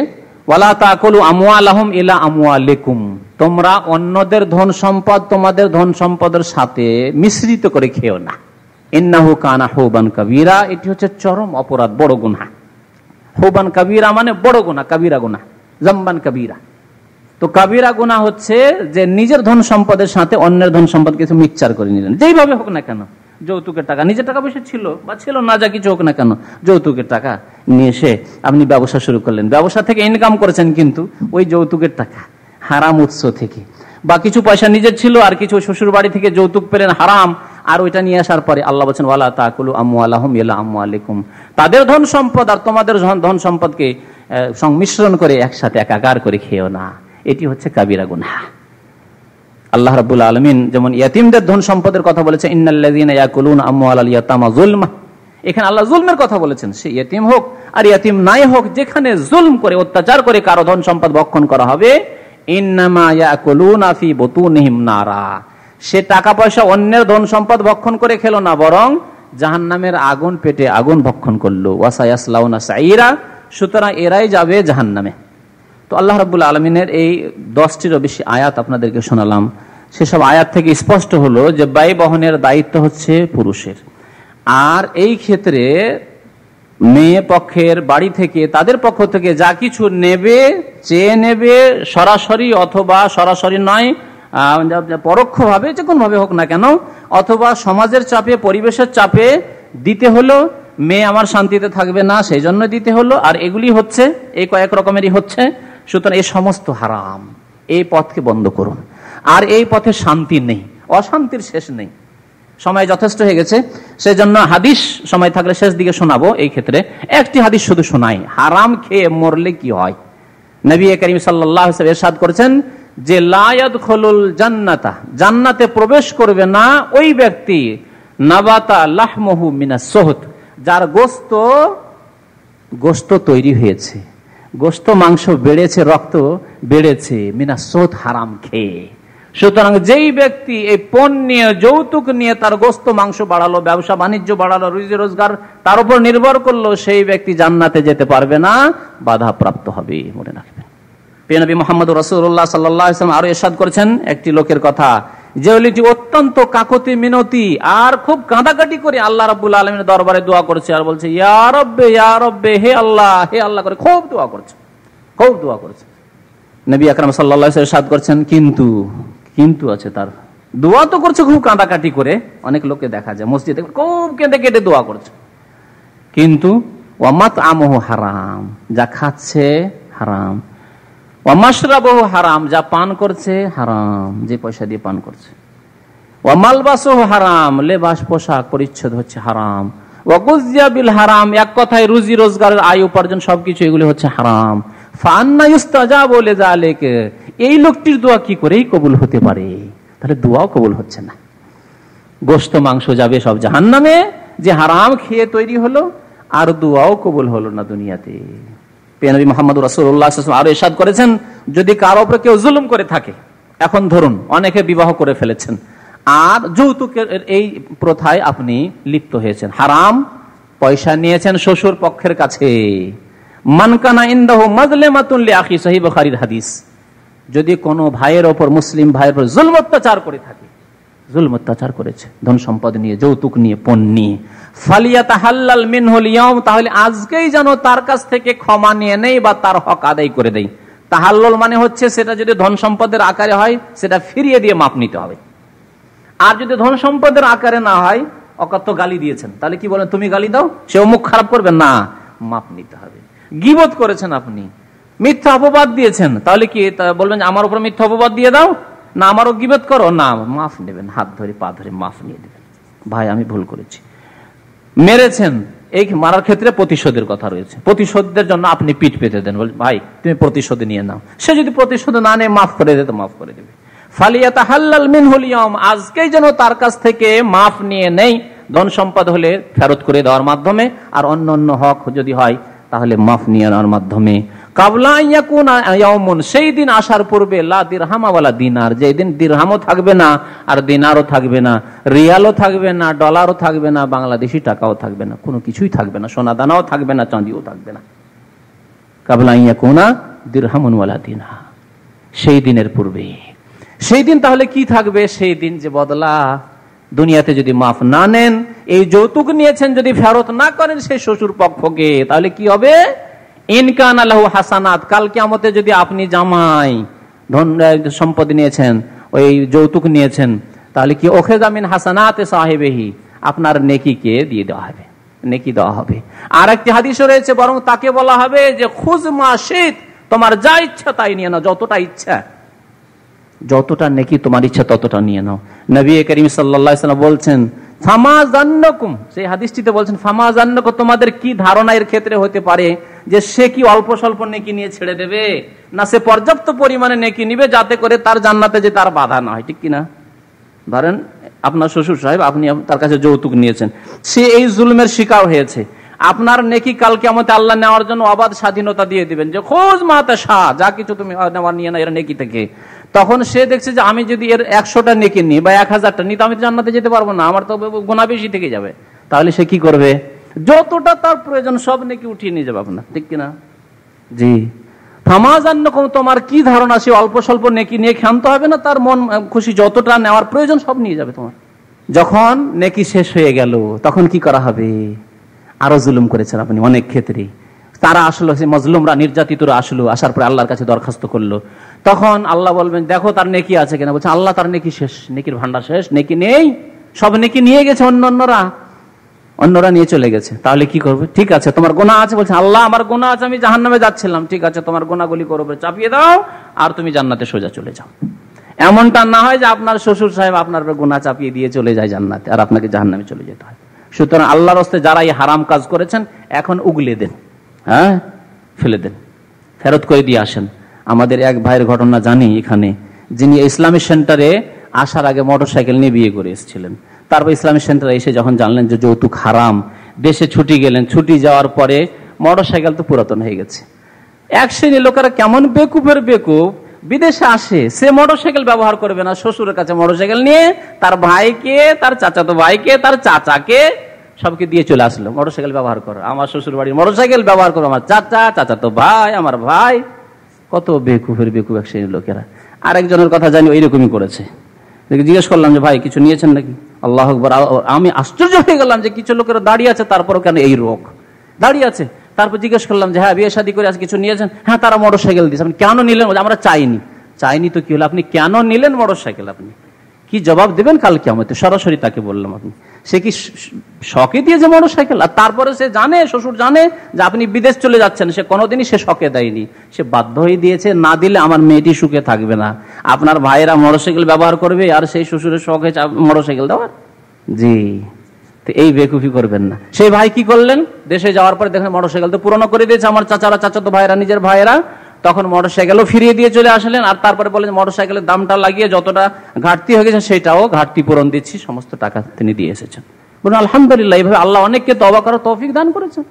ওয়ালা তাকুলু আমওয়ালাহুম ইলা আমওয়ালিকুম, তোমরা অন্যদের ধন সম্পদ তোমাদের ধন সম্পদের সাথে মিশ্রিত করে খেও না। ইন্নাহু কানা হুবান কাবীরা, এটি হচ্ছে চরম অপরাধ, বড় গুনাহ। হুবান কাবীরা মানে বড় গুনাহ, কাবীরা গুনাহ, জামবান কাবীরা। তো কাবীরা গুনাহ হচ্ছে যে নিজের ধন সম্পদের সাথে অন্যের ধন সম্পদ কিছু মিক্সচার করে নিলেন, যেইভাবে হোক না কেন। যৌতুকের টাকা, নিজের টাকা পয়সা ছিল বা ছিল না, যা কিছু হোক না কেন, যৌতুকের টাকা নিয়ে এসে আপনি ব্যবসা শুরু করলেন, ব্যবসা থেকে ইনকাম করেছেন, কিন্তু ওই যৌতুকের টাকা হারাম উৎস থেকে, বা কিছু পয়সা নিজের ছিল আর কিছু শ্বশুর বাড়ি থেকে যৌতুক পেলেন হারাম, আর ওইটা নিয়ে আসার পরে আল্লাহ বলছেন ওয়ালা তাকুলু আমওয়ালাহুম ইলা আমওয়ালিকুম, তাদের ধন সম্পদ আর তোমাদের ধন সম্পদকে সংমিশ্রণ করে একসাথে একাকার করে খেও না। এটি হচ্ছে কাবিরা গুনাহ। আল্লাহ রাব্বুল আলামিন যেমন ইয়াতিমদের ধন সম্পদের কথা বলেছেন, ইন্নাল্লাযীনা ইয়াকুলুনা আমওয়ালাল ইয়াতামা যুলমা, এখানে আল্লাহ জুলমের কথা বলেছেন। সে ইয়াতিম হোক আর ইয়াতিম নাই হোক, যেখানে জুলম করে অত্যাচার করে কারো ধন সম্পদ ভক্ষণ করা হবে, ইন্নামা ইয়াকুলুনা ফি বুতুনিহিম নারা, সে টাকা পয়সা অন্যের ধন সম্পদ ভক্ষণ করে খেলো না, বরং জাহান্নামের আগুন, পেটে আগুন ভক্ষণ করলো। ওয়াসায়াসলাউনা সাইরা, সুতরাং এরাই যাবে জাহান্নামে। তো আল্লাহ রাব্বুল আলামিনের এই 10টিরও বেশি আয়াত আপনাদেরকে শোনালাম। সেসব আয়াত থেকে স্পষ্ট হলো যে ব্যয় বহনের দায়িত্ব হচ্ছে পুরুষের। আর এই ক্ষেত্রে মেয়ে পক্ষের বাড়ি থেকে, তাদের পক্ষ থেকে যা কিছু নেবে, চেয়ে নেবে সরাসরি অথবা সরাসরি নয়, পরোক্ষভাবে, যে কোনো ভাবে হোক না কেন, অথবা সমাজের চাপে, পরিবেশের চাপে দিতে হলো, মেয়ে আমার শান্তিতে থাকবে না সেই জন্য দিতে হলো, আর এগুলি হচ্ছে এই কয়েক রকমেরই হচ্ছে। সুতরাং এই সমস্ত হারাম, এই পথকে বন্ধ করুন। আর এই পথে শান্তি নেই, অশান্তির শেষ নেই। সময় যথেষ্ট হয়ে গেছে, সেজন্য হাদিস সময় থাকলে শেষ দিকে শোনাবো। এই ক্ষেত্রে একটি হাদিস শুধু শোনাই, হারাম খেয়ে মরলে কি হয়। নবী করিম সাল্লাল্লাহু আলাইহি ওয়াসাল্লাম ইরশাদ করেছেন যে লা ইয়াদখুলুল জান্নাতা, জান্নাতে প্রবেশ করবে না ওই ব্যক্তি, নাবাতা লাহমুহু মিনাস সুহত, যার গোশত তৈরি হয়েছে, গোশত মাংস বেড়েছে, রক্ত বেড়েছে, মিনাস সুহত, হারাম খেয়ে। সুতরাং যেই ব্যক্তি এই পণ নিয়ে, যৌতুক নিয়ে তার গোশত মাংস বাড়ালো, ব্যবসা বাণিজ্য বাড়ালো, রুজি রোজগার তার উপর নির্ভর করলো, সেই ব্যক্তি জান্নাতে যেতে পারবে না, বাধা প্রাপ্ত হবে, মনে রাখবেন। নবী মুহাম্মদ রাসূলুল্লাহ সাল্লাল্লাহু আলাইহি ওয়াসাল্লাম আরো ইরশাদ করেছেন একটি লোকের কথা, যে লোকটি অত্যন্ত কাকুতি মিনতি আর খুব কাঁদাকাটি করে আল্লাহ রাব্বুল আলামিনের দরবারে দোয়া করছে, আর বলছে ইয়া রব্বে, হে আল্লাহ করে খুব দোয়া করছে। নবী আকরাম সাল্লাল্লাহু আলাইহি ওয়াসাল্লাম ইরশাদ করেছেন কিন্তু আছে, তার দোয়া তো করছে খুব কাঁদাকাটি করে, অনেক লোকে দেখা যায় মসজিদে খুব কেঁদে কেটে দোয়া করছে, কিন্তু ওয়া মাতআমুহু হারাম, যা খাচ্ছে হারাম, ওয়া মাশরাবুহু হারাম, যা পান করছে হারাম, যে পয়সা দিয়ে পান করছে, ওয়া মালবাসুহু হারাম, লেবাস পোশাক পরিচ্ছদ হচ্ছে হারাম, ওয়া গুযিয়া বিল হারাম, এক কথায় রুজি রোজগারের আয় উপার্জন সবকিছু এগুলি হচ্ছে হারাম। ফাআন্না ইউস্তাজাবু লিযালিকা, এই লোকটির দোয়া কি করেই কবুল হতে পারে? তাহলে দোয়াও কবুল হচ্ছে না, গোশত মাংস যাবে সব জাহান্নামে, যে হারাম খেয়ে তৈরি হলো, আর দোয়াও কবুল হলো না দুনিয়াতে। নবী মুহাম্মদ রাসূলুল্লাহ সাল্লাল্লাহু আলাইহি ওয়াসাল্লাম আরো ইরশাদ করেছেন, যদি কারো উপর কেউ জুলুম করে থাকে, এখন ধরুন অনেকে বিবাহ করে ফেলেছেন আর যৌতুকের এই প্রথায় আপনি লিপ্ত হয়েছেন, হারাম পয়সা নিয়েছেন শ্বশুর পক্ষের কাছে, মান কানা ইনদাহু মাজলামাতুন লিআখি, সহিহ বুখারীর হাদিস, যদি কোনো ভাইয়ের ওপর, মুসলিম ভাইয়ের উপর জুলম অত্যাচার করে থাকে, জুলম অত্যাচার করেছে ধন সম্পদ নিয়ে, যৌতুক নিয়ে, পণ নিয়ে, ফালিয়াতাহাল্লাল মিনহুল ইয়াউম, তাহলে আজকেই যেন তার কাছ থেকে ক্ষমা নিয়ে নেই বা তার হক আদায় করে দেয়। তাহাল্লুল মানে হচ্ছে সেটা যদি ধন সম্পদের আকারে হয় সেটা ফিরিয়ে দিয়ে মাপ নিতে হবে, আর যদি ধন সম্পদের আকারে না হয়, অকথ্য গালি দিয়েছেন, তাহলে কি বলেন, তুমি গালি দাও, সেও মুখ খারাপ করবে না, মাপ নিতে হবে। গীবত করেছেন আপনি, মিথ্যা অপবাদ দিয়েছেন, তাহলে কি বলবেন আমার উপর মিথ্যা অপবাদ দিয়ে দাও, না আমারও গীবত করো, না মাফ নেবেন, হাত ধরে পা ধরে মাফ নিয়ে দেবেন, ভাই আমি ভুল করেছি। মেরেছেন, এই মারার ক্ষেত্রে প্রতিশোধের কথা রয়েছে, প্রতিশোধের জন্য আপনি পিঠ পেতে দেন, বল ভাই তুমি প্রতিশোধ নিয়ে নাও, সে যদি প্রতিশোধ না নিয়ে মাফ করে দেয় তো মাফ করে দেবে। ফালিয়াতাহাল্লাল মিনহুল ইয়াউম, আজকেই যেন তার কাছ থেকে মাফ নিয়ে নেই, ধন সম্পদ হলে ফেরত করে দেওয়ার মাধ্যমে, আর অন্য অন্য হক যদি হয় তাহলে মাফ নিয়ে নেওয়ার মাধ্যমে। কাবলা ইয়াকুনা ইয়াউমুন, সেই দিন আসার পূর্বে লা দিরহাম ওয়ালা দিনার, যেই দিন দিরহামও থাকবে না আর দিনারও থাকবে না, রিয়ালও থাকবে না, ডলারও থাকবে না, বাংলাদেশি টাকাও থাকবে না, কোনো কিছুই থাকবে না, সোনা দানাও থাকবে না, চাঁদিও থাকবে না। কাবলা ইয়াকুনা দিরহামুন ওয়ালা দিনার, সেই দিনের পূর্বে। সেই দিন তাহলে কি থাকবে? সেই দিন যে বদলা, দুনিয়াতে যদি মাফ না নেন, এই যৌতুক নিয়েছেন যদি ফেরত না করেন সেই শ্বশুর পক্ষকে, তাহলে কি হবে? ইনকান আলাহু হাসানাত, কাল কিয়ামতে যদি আপনি জামাই ধন সম্পদ নিয়েছেন, ওই যৌতুক নিয়েছেন, তাহলে কি ওখেজা মিন হাসানাতে সাহিবিহি, আপনার নেকিকে দিয়ে দেওয়া হবে, নেকি দেওয়া হবে। আর একটি হাদিসে রয়েছে, বরং তাকে বলা হবে যে খুজ মা শিত, তোমার যা ইচ্ছা তাই নিয়ে নাও, যতটা ইচ্ছা, যতটা নেকি তোমার ইচ্ছা ততটা নিয়ে নাও। নবী করিম সাল্লাল্লাহু আলাইহি ওয়াসাল্লাম বলছেন ফামা জান্নাকুম, সেই হাদিসটিতে বলছেন ফামা জান্নাকুম, তোমাদের কি ধারণা এর ক্ষেত্রে হতে পারে যে সে কি অল্প স্বল্প নেকি নিয়ে ছেড়ে দেবে, না সে পর্যাপ্ত পরিমাণে নেকি নিবে যাতে করে তার জান্নাতে যে তার বাধা না হয়, ঠিক কিনা? ধরেন আপনার শ্বশুর সাহেব, আপনি তার কাছে যৌতুক নিয়েছেন, সে এই জুলুমের শিকার হয়েছে, আপনার নেকি কাল কিয়ামতে আল্লাহ নেওয়ার জন্য অবাধ স্বাধীনতা দিয়ে দিবেন যে খোঁজ মাতা শাহ, যা কিছু তুমি নেওয়ার নিয়ে না এর নেকি থেকে। তখন সে দেখছে যে আমি যদি এর 100টা নেকি নিই বা 1000টা নিই, তো আমি জান্নাতে যেতে পারবো না, আমার তো গুনাহ বেশি থেকে যাবে। তাহলে সে কি করবে? যতটা তার প্রয়োজন সব নেকি উঠিয়ে নিয়ে যাবে আপনার, ঠিক কিনা? জি। ফামাজান্নাকুম, তোমার কি ধারণা সে অল্প স্বল্প নেকি নিয়ে ক্ষান্ত হবে না? তার মন খুশি যতটা নেওয়ার প্রয়োজন সব নিয়ে যাবে তোমার। যখন নেকি শেষ হয়ে গেল তখন কি করা হবে? আরো জুলুম করেছেন আপনি অনেক ক্ষেত্রে, তারা আসলো, সে মজলুমরা, নির্যাতিতরা আসলো, আসার পরে আল্লাহর কাছে দরখাস্ত করলো, তখন আল্লাহ বলবেন দেখো তার নেকি আছে কিনা, বলছে আল্লাহ তার নেকি শেষ, নেকির ভান্ডার শেষ, নেকি নেই, সব নেকি নিয়ে গেছে অন্যরা নিয়ে চলে গেছে। তাহলে কি করবে? ঠিক আছে তোমার গুনাহ আছে, বলছে আল্লাহ আমার গুনাহ আছে, আমি জাহান্নামে যাচ্ছিলাম, ঠিক আছে তোমার গুনাহগুলি করবে চাপিয়ে দাও আর তুমি জান্নাতে সোজা চলে যাও। এমনটা না হয় যে আপনার শ্বশুর সাহেব আপনার গুনাহ চাপিয়ে দিয়ে চলে যায় জান্নাতে আর আপনাকে জাহান্নামে চলে যেতে হয়। সুতরাং আল্লাহর রাস্তায় যারা এই হারাম কাজ করেছেন এখন উগলে দেন, হ্যাঁ ফেলে দেন, ফেরত করে দিয়ে আসেন। আমাদের এক ভাইয়ের ঘটনা জানি এখানে, যিনি ইসলামী সেন্টারে আসার আগে মোটরসাইকেল নিয়ে বিয়ে করে এসেছিলেন, তারপর ইসলামী সেন্টারে এসে যখন জানলেন যে যৌতুক হারাম, দেশে ছুটি গেলেন, ছুটি যাওয়ার পরে মোটরসাইকেল তো পুরাতন হয়ে গেছে। এক শ্রেণীর লোকেরা কেমন বেকুফের বেকুফ, বিদেশে আসে সে মোটরসাইকেল ব্যবহার করবে না, শ্বশুরের কাছে মোটরসাইকেল নিয়ে তার ভাইকে, তার চাচাতো ভাইকে, তার চাচাকে সবকে দিয়ে চলে আসলো মোটরসাইকেল ব্যবহার করো, আমার শ্বশুর বাড়ির মোটরসাইকেল ব্যবহার করো, আমার চাচা, চাচাতো ভাই, আমার ভাই। কত বেকুফের বেকুফ এক শ্রেণীর লোকেরা। আরেকজনের কথা জানি ওইরকমই করেছে, জিজ্ঞেস করলাম যে ভাই কিছু নিয়েছেন নাকি? আল্লাহু আকবার। আমি আশ্চর্য হয়ে গেলাম যে কিছু লোকেরা দাঁড়িয়ে আছে, তারপরও কেন এই রোগ দাঁড়িয়ে আছে। তারপর জিজ্ঞেস করলাম যে হ্যাঁ বিয়ে শাদী করে আজ কিছু নিয়েছেন? হ্যাঁ তারা মোটরসাইকেল দিয়েছে। আপনি কেন নিলেন? আমরা চাইনি তো কি হলো, আপনি কেন নিলেন মোটরসাইকেল? আপনি কি জবাব দেবেন কাল কিয়ামতে? সরাসরি তাকে বললাম, আপনি সে কি শখে দিয়েছে মোটরসাইকেল? আর তারপরে সে জানে, শ্বশুর জানে যে আপনি বিদেশ চলে যাচ্ছেন, সে কোনোদিনই সে শখে দেয়নি, সে বাধ্য হয়ে দিয়েছে। না দিলে আমার মেয়েটি সুখে থাকবে না। আপনার ভাইয়েরা মোটরসাইকেল ব্যবহার করবে আর সেই শ্বশুরের শখে মোটরসাইকেল দেওয়ার? জি। তো এই বেকুফি করবেন না। সেই ভাই কি করলেন? দেশে যাওয়ার পরে দেখেন মোটরসাইকেল তো পুরনো করে দিয়েছে আমার চাচারা, চাচাতো ভাইয়েরা, নিজের ভাইয়েরা, তখন মোটরসাইকেলও ফিরিয়ে দিয়ে চলে আসলেন। আর তারপরে বলেন মোটরসাইকেলের দামটা লাগিয়ে যতটা ঘাটতি হয়ে গেছে সেটাও ঘাটতি পূরণ দিচ্ছি, সমস্ত টাকা তিনি দিয়ে এসেছেন। বলুন আলহামদুলিল্লাহ। এইভাবে আল্লাহ অনেককে তওবা করার তৌফিক দান করেছেন।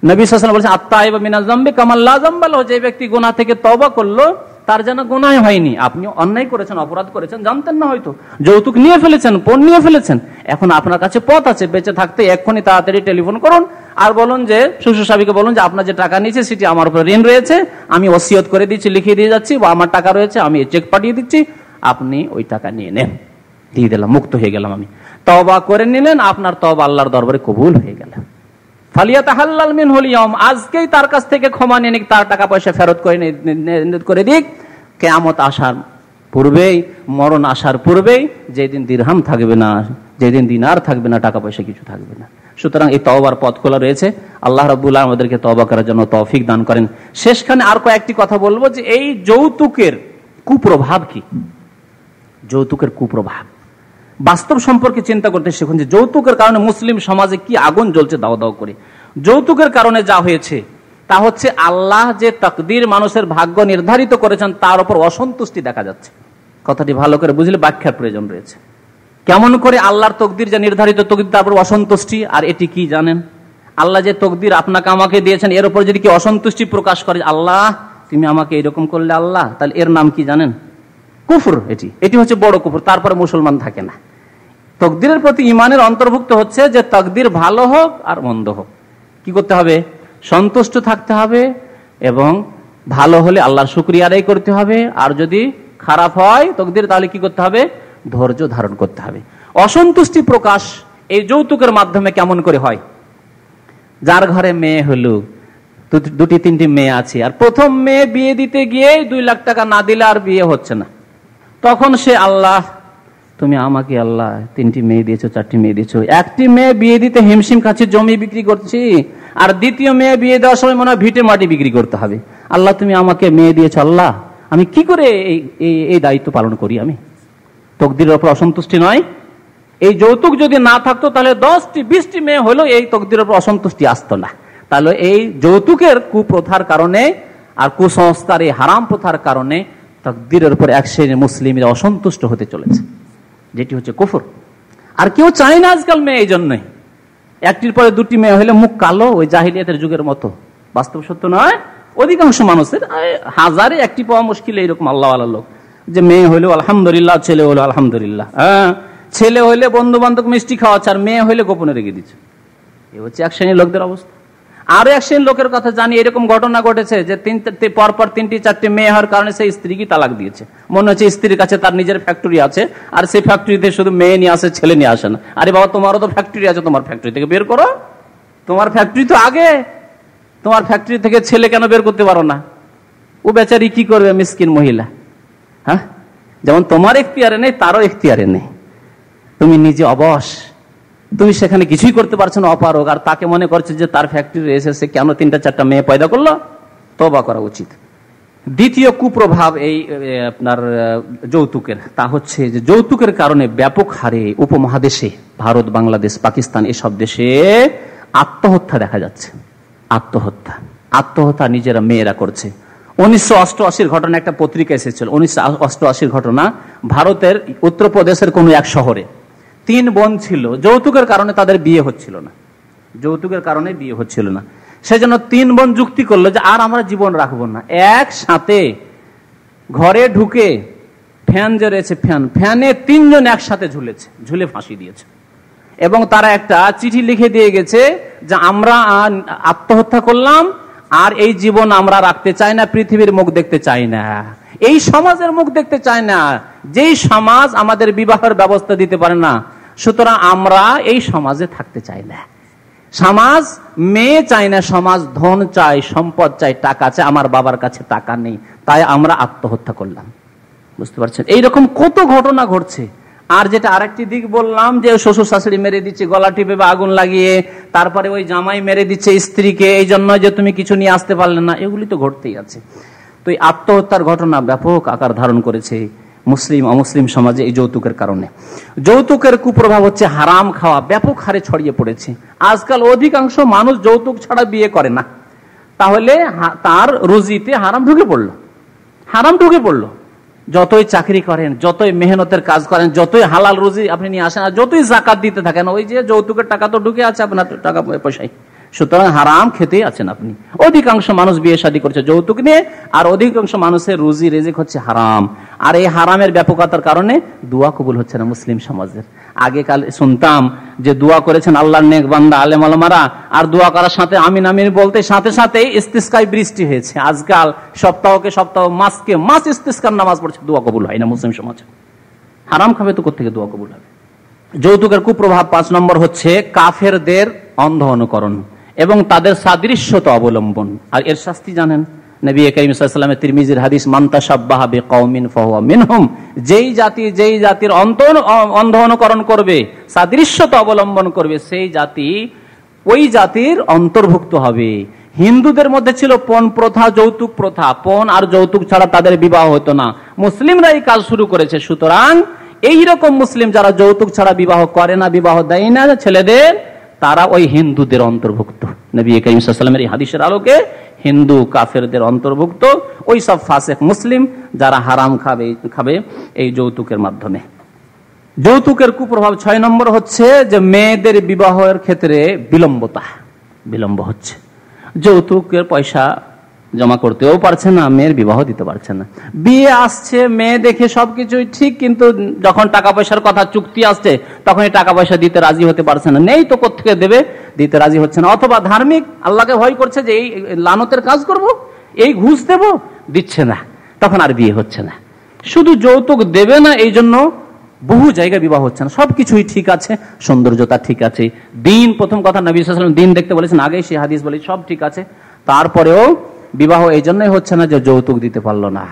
নবী সাল্লাল্লাহু আলাইহি ওয়াসাল্লাম বলেছেন আত-তাইব মিনাজ যামবি কামান লা যামবা লাহু, যে ব্যক্তি গুনাহ থেকে তওবা করলো তার যেন গুনাহ হয়নি। আপনি অন্যায় করেছেন, অপরাধ করেছেন, জানতেন না, হয়তো যৌতুক নিয়ে ফেলেছেন, পণ নিয়ে ফেলেছেন, এখন আপনার কাছে পথ আছে বেঁচে থাকতে, এক্ষুনি তাড়াতাড়ি টেলিফোন করুন আর বলুন যে শ্বশুর শাশুড়িকে বলুন যে আপনার যে টাকা নিয়েছে সেটি আমার উপর ঋণ রয়েছে, আমি ওসিয়ত করে দিচ্ছি, লিখিয়ে দিয়ে যাচ্ছি, বা আমার টাকা রয়েছে আমি চেক পাঠিয়ে দিচ্ছি, আপনি ওই টাকা নিয়ে নেন, দিয়ে দিলাম, মুক্ত হয়ে গেলাম আমি। তওবা করে নিলেন, আপনার তওবা আল্লাহর দরবারে কবুল হয়ে গেল। ফালিয়াতাহাল্লাল মিনহুল ইয়াউম, আজকেই তার কাছ থেকে ক্ষমা নিয়ে নিক, তার টাকা পয়সা ফেরত করে দিক, কিয়ামত আসার পূর্বেই, মরণ আসার পূর্বেই, যেদিন দিরহাম থাকবে না, যেদিন দিনার থাকবে না, টাকা পয়সা কিছু থাকবে না। সুতরাং এই তওবার পথ খোলা রয়েছে। আল্লাহ রাব্বুল আলামিন আমাদেরকে তওবা করার জন্য তৌফিক দান করেন। শেষখানে আর কয়েকটি কথা বলবো যে এই যৌতুকের কুপ্রভাব কি। যৌতুকের কুপ্রভাব বাস্তব সম্পর্কে চিন্তা করতে শিখুন যে যৌতুকের কারণে মুসলিম সমাজে কি আগুন জ্বলছে দাও দাও করে। যৌতুকের কারণে যা হয়েছে তা হচ্ছে আল্লাহ যে তাকদীর মানুষের ভাগ্য নির্ধারিত করেছেন তার উপর অসন্তুষ্টি দেখা যাচ্ছে। কথাটি ভালো করে বুঝলে ব্যাখ্যার প্রয়োজন রয়েছে। কেমন করে আল্লাহর তকদির যা নির্ধারিত তকদির তার উপর অসন্তুষ্টি, আর এটি কি জানেন? আল্লাহ যে তকদির আপনাকে আমাকে দিয়েছেন এর উপর যদি কি অসন্তুষ্টি প্রকাশ করে, আল্লাহ তুমি আমাকে এরকম করলে আল্লাহ, তাহলে এর নাম কি জানেন? কুফর। এটি হচ্ছে বড় কুফর। তারপরে মুসলমান থাকে না। তকদিরের প্রতি ইমানের অন্তর্ভুক্ত হচ্ছে যে তকদির ভালো হোক আর মন্দ হোক কি করতে হবে? সন্তুষ্ট থাকতে হবে, এবং ভালো হলে আল্লাহর শুকরিয়া আদায় করতে হবে, আর যদি খারাপ হয় তকদির তাহলে কি করতে হবে? ধৈর্য ধারণ করতে হবে। অসন্তুষ্টি প্রকাশ এই যৌতুকের মাধ্যমে কেমন করে হয়? যার ঘরে মেয়ে হলো, দুটি তিনটি মেয়ে আছে, আর প্রথম মেয়ে বিয়ে দিতে গিয়ে 2 লাখ টাকা না দিলে আর বিয়ে হচ্ছে না, তখন সে আল্লাহ তুমি আমাকে আল্লাহ 3টি মেয়ে দিয়েছো, 4টি মেয়ে দিয়েছো, একটি মেয়ে বিয়ে দিতে হিমশিম খাচ্ছি, জমি বিক্রি করছি, আর দ্বিতীয় মেয়ে বিয়ে দেওয়ার সময় মনে হয় ভিটে মাটি বিক্রি করতে হবে। আল্লাহ তুমি আমাকে মেয়ে দিয়েছো, আল্লাহ আমি কি করে এই দায়িত্ব পালন করি? আমি তকদিরের উপর অসন্তুষ্টি নয়। এই যৌতুক যদি না থাকতো তাহলে 10টি 20টি মেয়ে হলো এই তকদিরের উপর অসন্তুষ্টি আসতো না। তাহলে এই যৌতুকের কুপ্রথার কারণে আর কুসংস্কার এই হারাম প্রথার কারণে তকদিরের উপর এক শ্রেণীর মুসলিমরা অসন্তুষ্ট হতে চলেছে, যেটি হচ্ছে কুফর। আর কেউ চায় না আজকাল মেয়ে, এই জন্যই একটির পরে 2টি মেয়ে হলে মুখ কালো, ওই জাহিলিয়াতের যুগের মতো। বাস্তব সত্য নয়? অধিকাংশ মানুষের 1000-এ 1টি পাওয়া মুশকিল এইরকম আল্লাহ আল্লাহ লোক, যে মেয়ে হইলো আলহামদুলিল্লাহ, ছেলে হইলো আলহামদুলিল্লাহ। ছেলে হইলে বন্ধু বান্ধব মিষ্টি খাওয়াচ্ছে, আর মেয়ে হইলে গোপনে রেখে দিচ্ছে। এ হচ্ছে এক শ্রেণীর লোকদের অবস্থা। আরো এক শ্রেণীর লোকের কথা জানি, এরকম ঘটনা ঘটেছে যে পরপর 3টি 4টি মেয়ে হওয়ার কারণে সেই স্ত্রীকে তালাক দিয়েছে। মনে হচ্ছে স্ত্রীর কাছে তার নিজের ফ্যাক্টরি আছে, আর সেই ফ্যাক্টরিতে শুধু মেয়ে নিয়ে আসে, ছেলে নিয়ে আসে না। আরে বাবা, তোমারও তো ফ্যাক্টরি আছে, তোমার ফ্যাক্টরি থেকে বের করো। তোমার ফ্যাক্টরি তো আগে, তোমার ফ্যাক্টরি থেকে ছেলে কেন বের করতে পারো না? ও বেচারি কি করবে, মিসকিন মহিলা। হ্যাঁ, যেমন তোমার এখতিয়ারে নেই, তারও এখতিয়ারে নেই। তুমি নিজে অবশ, তুমি সেখানে কিছুই করতে পারছো না, অপারগ, আর তাকে মনে করছে যে তার ফ্যাক্টরি এসেছে, কেন 3টা 4টা মেয়ে পয়দা করলো? তওবা করা উচিত। দ্বিতীয় কুপ্রভাব এই আপনার যৌতুকের, তা হচ্ছে যে যৌতুকের কারণে ব্যাপক হারে উপমহাদেশে, ভারত, বাংলাদেশ, পাকিস্তান এসব দেশে আত্মহত্যা দেখা যাচ্ছে। আত্মহত্যা নিজেরা মেয়েরা করছে। 1988 ঘটনা, একটা পত্রিকা এসেছিল, 1988 ঘটনা। ভারতের উত্তরপ্রদেশের কোন এক শহরে 3 বোন ছিল, যৌতুকের কারণে তাদের বিয়ে হচ্ছিল না। সেজন্য 3 বোন যুক্তি করলো যে আর আমরা জীবন রাখবো না। একসাথে ঘরে ঢুকে ফ্যান যে রয়েছে, ফ্যানে 3 জন একসাথে ঝুলে ফাঁসি দিয়েছে, এবং তারা একটা চিঠি লিখে দিয়ে গেছে যে আমরা আত্মহত্যা করলাম, আর এই জীবন আমরা রাখতে চাই না, পৃথিবীর মুখ দেখতে চাই না, এই সমাজের মুখ দেখতে চাই না, যেই সমাজ আমাদের বিবাহের ব্যবস্থা দিতে পারে না, সুতরাং আমরা এই সমাজে থাকতে চাই না। সমাজ মেয়ে চাই না, সমাজ ধন চাই, সম্পদ চাই, টাকা চাই। আমার বাবার কাছে টাকা নেই, তাই আমরা আত্মহত্যা করলাম। বুঝতে পারছেন? এইরকম কত ঘটনা ঘটছে। আর যেটা আরেকটি দিক বললাম, যে শ্বশুর শাশুড়ি মেরে দিচ্ছে, গলা টিপে বা আগুন লাগিয়ে, তারপরে ওই জামাই মেরে দিচ্ছে স্ত্রীকে, এই জন্য যে তুমি কিছু নিয়ে আসতে পারলে না, এগুলি তো ঘটতেই আছে। তো এই আত্মহত্যার ঘটনা ব্যাপক আকার ধারণ করেছে মুসলিম অমুসলিম সমাজে এই যৌতুকের কারণে। যৌতুকের কুপ্রভাব হচ্ছে হারাম খাওয়া ব্যাপক হারে ছড়িয়ে পড়েছে। আজকাল অধিকাংশ মানুষ যৌতুক ছাড়া বিয়ে করে না, তাহলে তার রুজিতে হারাম ঢুকে পড়লো। যতই চাকরি করেন, যতই মেহনতের কাজ করেন, যতই হালাল রুজি আপনি নিয়ে আসেন, আর যতই জাকাত দিতে থাকেন, ওই যে যৌতুকের টাকা তো ঢুকে আছে আপনার টাকা পয়সায়, সুতরাং হারাম খেতেই আছেন আপনি। অধিকাংশ মানুষ বিয়ে শাদী করছে যৌতুক নিয়ে, আর অধিকাংশ মানুষের রুজি রেজিক হচ্ছে হারাম। আর এই হারামের ব্যাপকতার কারণে দোয়া কবুল হচ্ছে না মুসলিম সমাজের। আগেকাল শুনতাম যে দোয়া করেছেন আল্লাহর নেক বান্দা আলেম ওলামারা, আর দোয়া করার সাথে আমিন আমিন বলতে সাথে সাথে ইস্তিসকায় বৃষ্টি হয়েছে। আজকাল সপ্তাহকে সপ্তাহ, মাসকে মাস ইস্তিসকার নামাজ পড়ছে, দোয়া কবুল হয় না মুসলিম সমাজে। হারাম খাবে তো কোত্থেকে দোয়া কবুল হবে? যৌতুকের কুপ্রভাব 5 নম্বর হচ্ছে কাফেরদের অন্ধ অনুকরণ এবং তাদের সাদৃশ্যতা অবলম্বন। আর এর শাস্তি জানেন, নবী করিম সাল্লাল্লাহু আলাইহি ওয়াসাল্লামের তিরমিজির হাদিস, মান তাশাব্বাহা বিকওমিন ফাহুয়া মিনহুম, যেই জাতির অন্ধ অনুকরণ করবে, সাদৃশ্যতা অবলম্বন করবে, সেই জাতি ওই জাতির অন্তর্ভুক্ত হবে। হিন্দুদের মধ্যে ছিল পণ প্রথা, যৌতুক প্রথা। পণ আর যৌতুক ছাড়া তাদের বিবাহ হতো না। মুসলিমরা এই কাজ শুরু করেছে। সুতরাং এইরকম মুসলিম যারা যৌতুক ছাড়া বিবাহ করে না, বিবাহ দেয় না ছেলেদের, তারা ওই হিন্দুদের অন্তর্ভুক্ত। নবী করিম সাল্লাল্লাহু আলাইহি ওয়াসাল্লামের এই হাদিসের আলোকে হিন্দু কাফেরদের অন্তর্ভুক্ত, ওই সব ফাসেক মুসলিম যারা হারাম খাবে এই যৌতুকের মাধ্যমে। যৌতুকের কুপ্রভাব 6 নম্বর হচ্ছে যে মেয়েদের বিবাহের ক্ষেত্রে বিলম্ব হচ্ছে। যৌতুকের পয়সা জমা করতেও পারছে না, মেয়ের বিবাহ দিতে পারছে না। বিয়ে আসছে, মেয়ে দেখে সবকিছুই ঠিক, কিন্তু যখন টাকা পয়সার কথা চুক্তি আসছে তখন এই টাকা পয়সা দিতে রাজি হতে পারছে না। নেই তো কোত্থেকে দেবে, দিতে রাজি হচ্ছে না। অথবা ধার্মিক আল্লাহকে ভয় করছে যে এই লানতের কাজ করব, এই ঘুষ দেব, দিচ্ছে না, তখন আর বিয়ে হচ্ছে না। শুধু যৌতুক দেবে না এই জন্য বহু জায়গায় বিবাহ হচ্ছে না। সবকিছুই ঠিক আছে, সৌন্দর্যতা ঠিক আছে, দিন, প্রথম কথা নবী সাল্লাল্লাহু আলাইহি ওয়াসাল্লাম দিন দেখতে বলেছেন, আগেই সেই হাদিস বলি, সব ঠিক আছে, তারপরেও বিবাহ এই জন্যই হচ্ছে না যে যৌতুক দিতে পারলো না।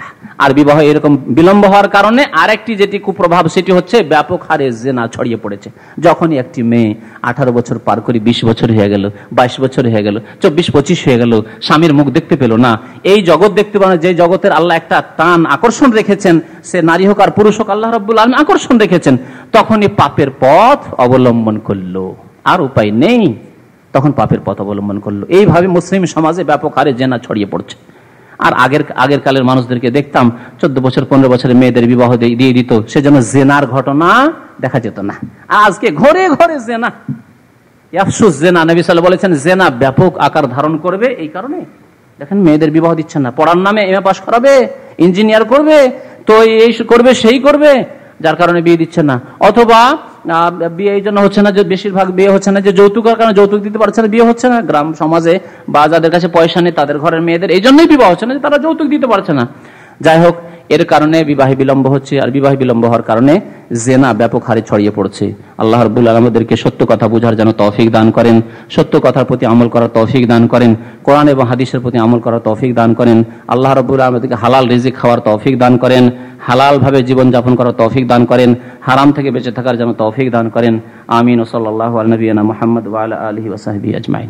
আর বিবাহ এরকম বিলম্ব হওয়ার কারণে আরেকটি যেটি কুপ্রভাব, সেটি হচ্ছে ব্যাপক হারে জিনা ছড়িয়ে পড়েছে। যখনই একটি মেয়ে 18 বছর পার করে 20 বছর হয়ে গেল, 22 বছর হয়ে গেল, 24-25 হয়ে গেল, স্বামীর মুখ দেখতে পেল না, এই জগৎ দেখতে পেল না, যে জগতের আল্লাহ একটা টান আকর্ষণ রেখেছেন, সে নারী হোক আর পুরুষ হোক, আল্লাহ রাব্বুল আলামিন আকর্ষণ রেখেছেন, তখনই পাপের পথ অবলম্বন করলো। আর উপায় নেই, তখন পাপের পথ অবলম্বন করলো। এইভাবে মুসলিম সমাজে ব্যাপক হারে জেনা ছড়িয়ে পড়ছে। আর আগের কালের মানুষদেরকে দেখতাম 14 বছর 15 বছরের মেয়েদের বিবাহ দিয়ে দিত, সেজন্য জেনার ঘটনা দেখা যেত না। আজকে ঘরে ঘরে জেনা, আফসোস, জেনা। নবী সাল্লাল্লাহু আলাইহি ওয়াসাল্লাম বলেছেন জেনা ব্যাপক আকার ধারণ করবে এই কারণে। দেখেন মেয়েদের বিবাহ দিচ্ছেন না, পড়ার নামে এমএ পাস করাবে, ইঞ্জিনিয়ার করবে, তো এই করবে সেই করবে, যার কারণে বিয়ে দিচ্ছে না। অথবা বিয়ে এই জন্য হচ্ছে না যে বেশিরভাগ বিয়ে হচ্ছে না যে যৌতুকের কারণে, যৌতুক দিতে পারছে না, বিয়ে হচ্ছে না। গ্রাম সমাজে বা যাদের কাছে পয়সা নেই তাদের ঘরের মেয়েদের এই জন্যই বিবাহ হচ্ছে না যে তারা যৌতুক দিতে পারছে না। যাই হোক, এর কারণে বিবাহে বিলম্ব হচ্ছে, আর বিবাহে বিলম্ব হওয়ার কারণে জেনা ব্যাপক হারে ছড়িয়ে পড়ছে। আল্লাহ রাব্বুল আলামিন আমাদেরকে সত্য কথা বুঝার যেন তৌফিক দান করেন, সত্য কথার প্রতি আমল করার তৌফিক দান করেন, কোরআন এবং হাদিসের প্রতি আমল করার তৌফিক দান করেন। আল্লাহ রাব্বুল আলামিন আমাদেরকে হালাল রিজিক খাওয়ার তৌফিক দান করেন, হালাল ভাবে জীবন যাপন করার তৌফিক দান করেন, হারাম থেকে বেঁচে থাকার যেন তৌফিক দান করেন। আমিন। ওয়া সাল্লাল্লাহু আলা নবিয়িনা মুহাম্মদ ওয়া আলা আলিহি ওয়া সাহবিহি আজমাইন।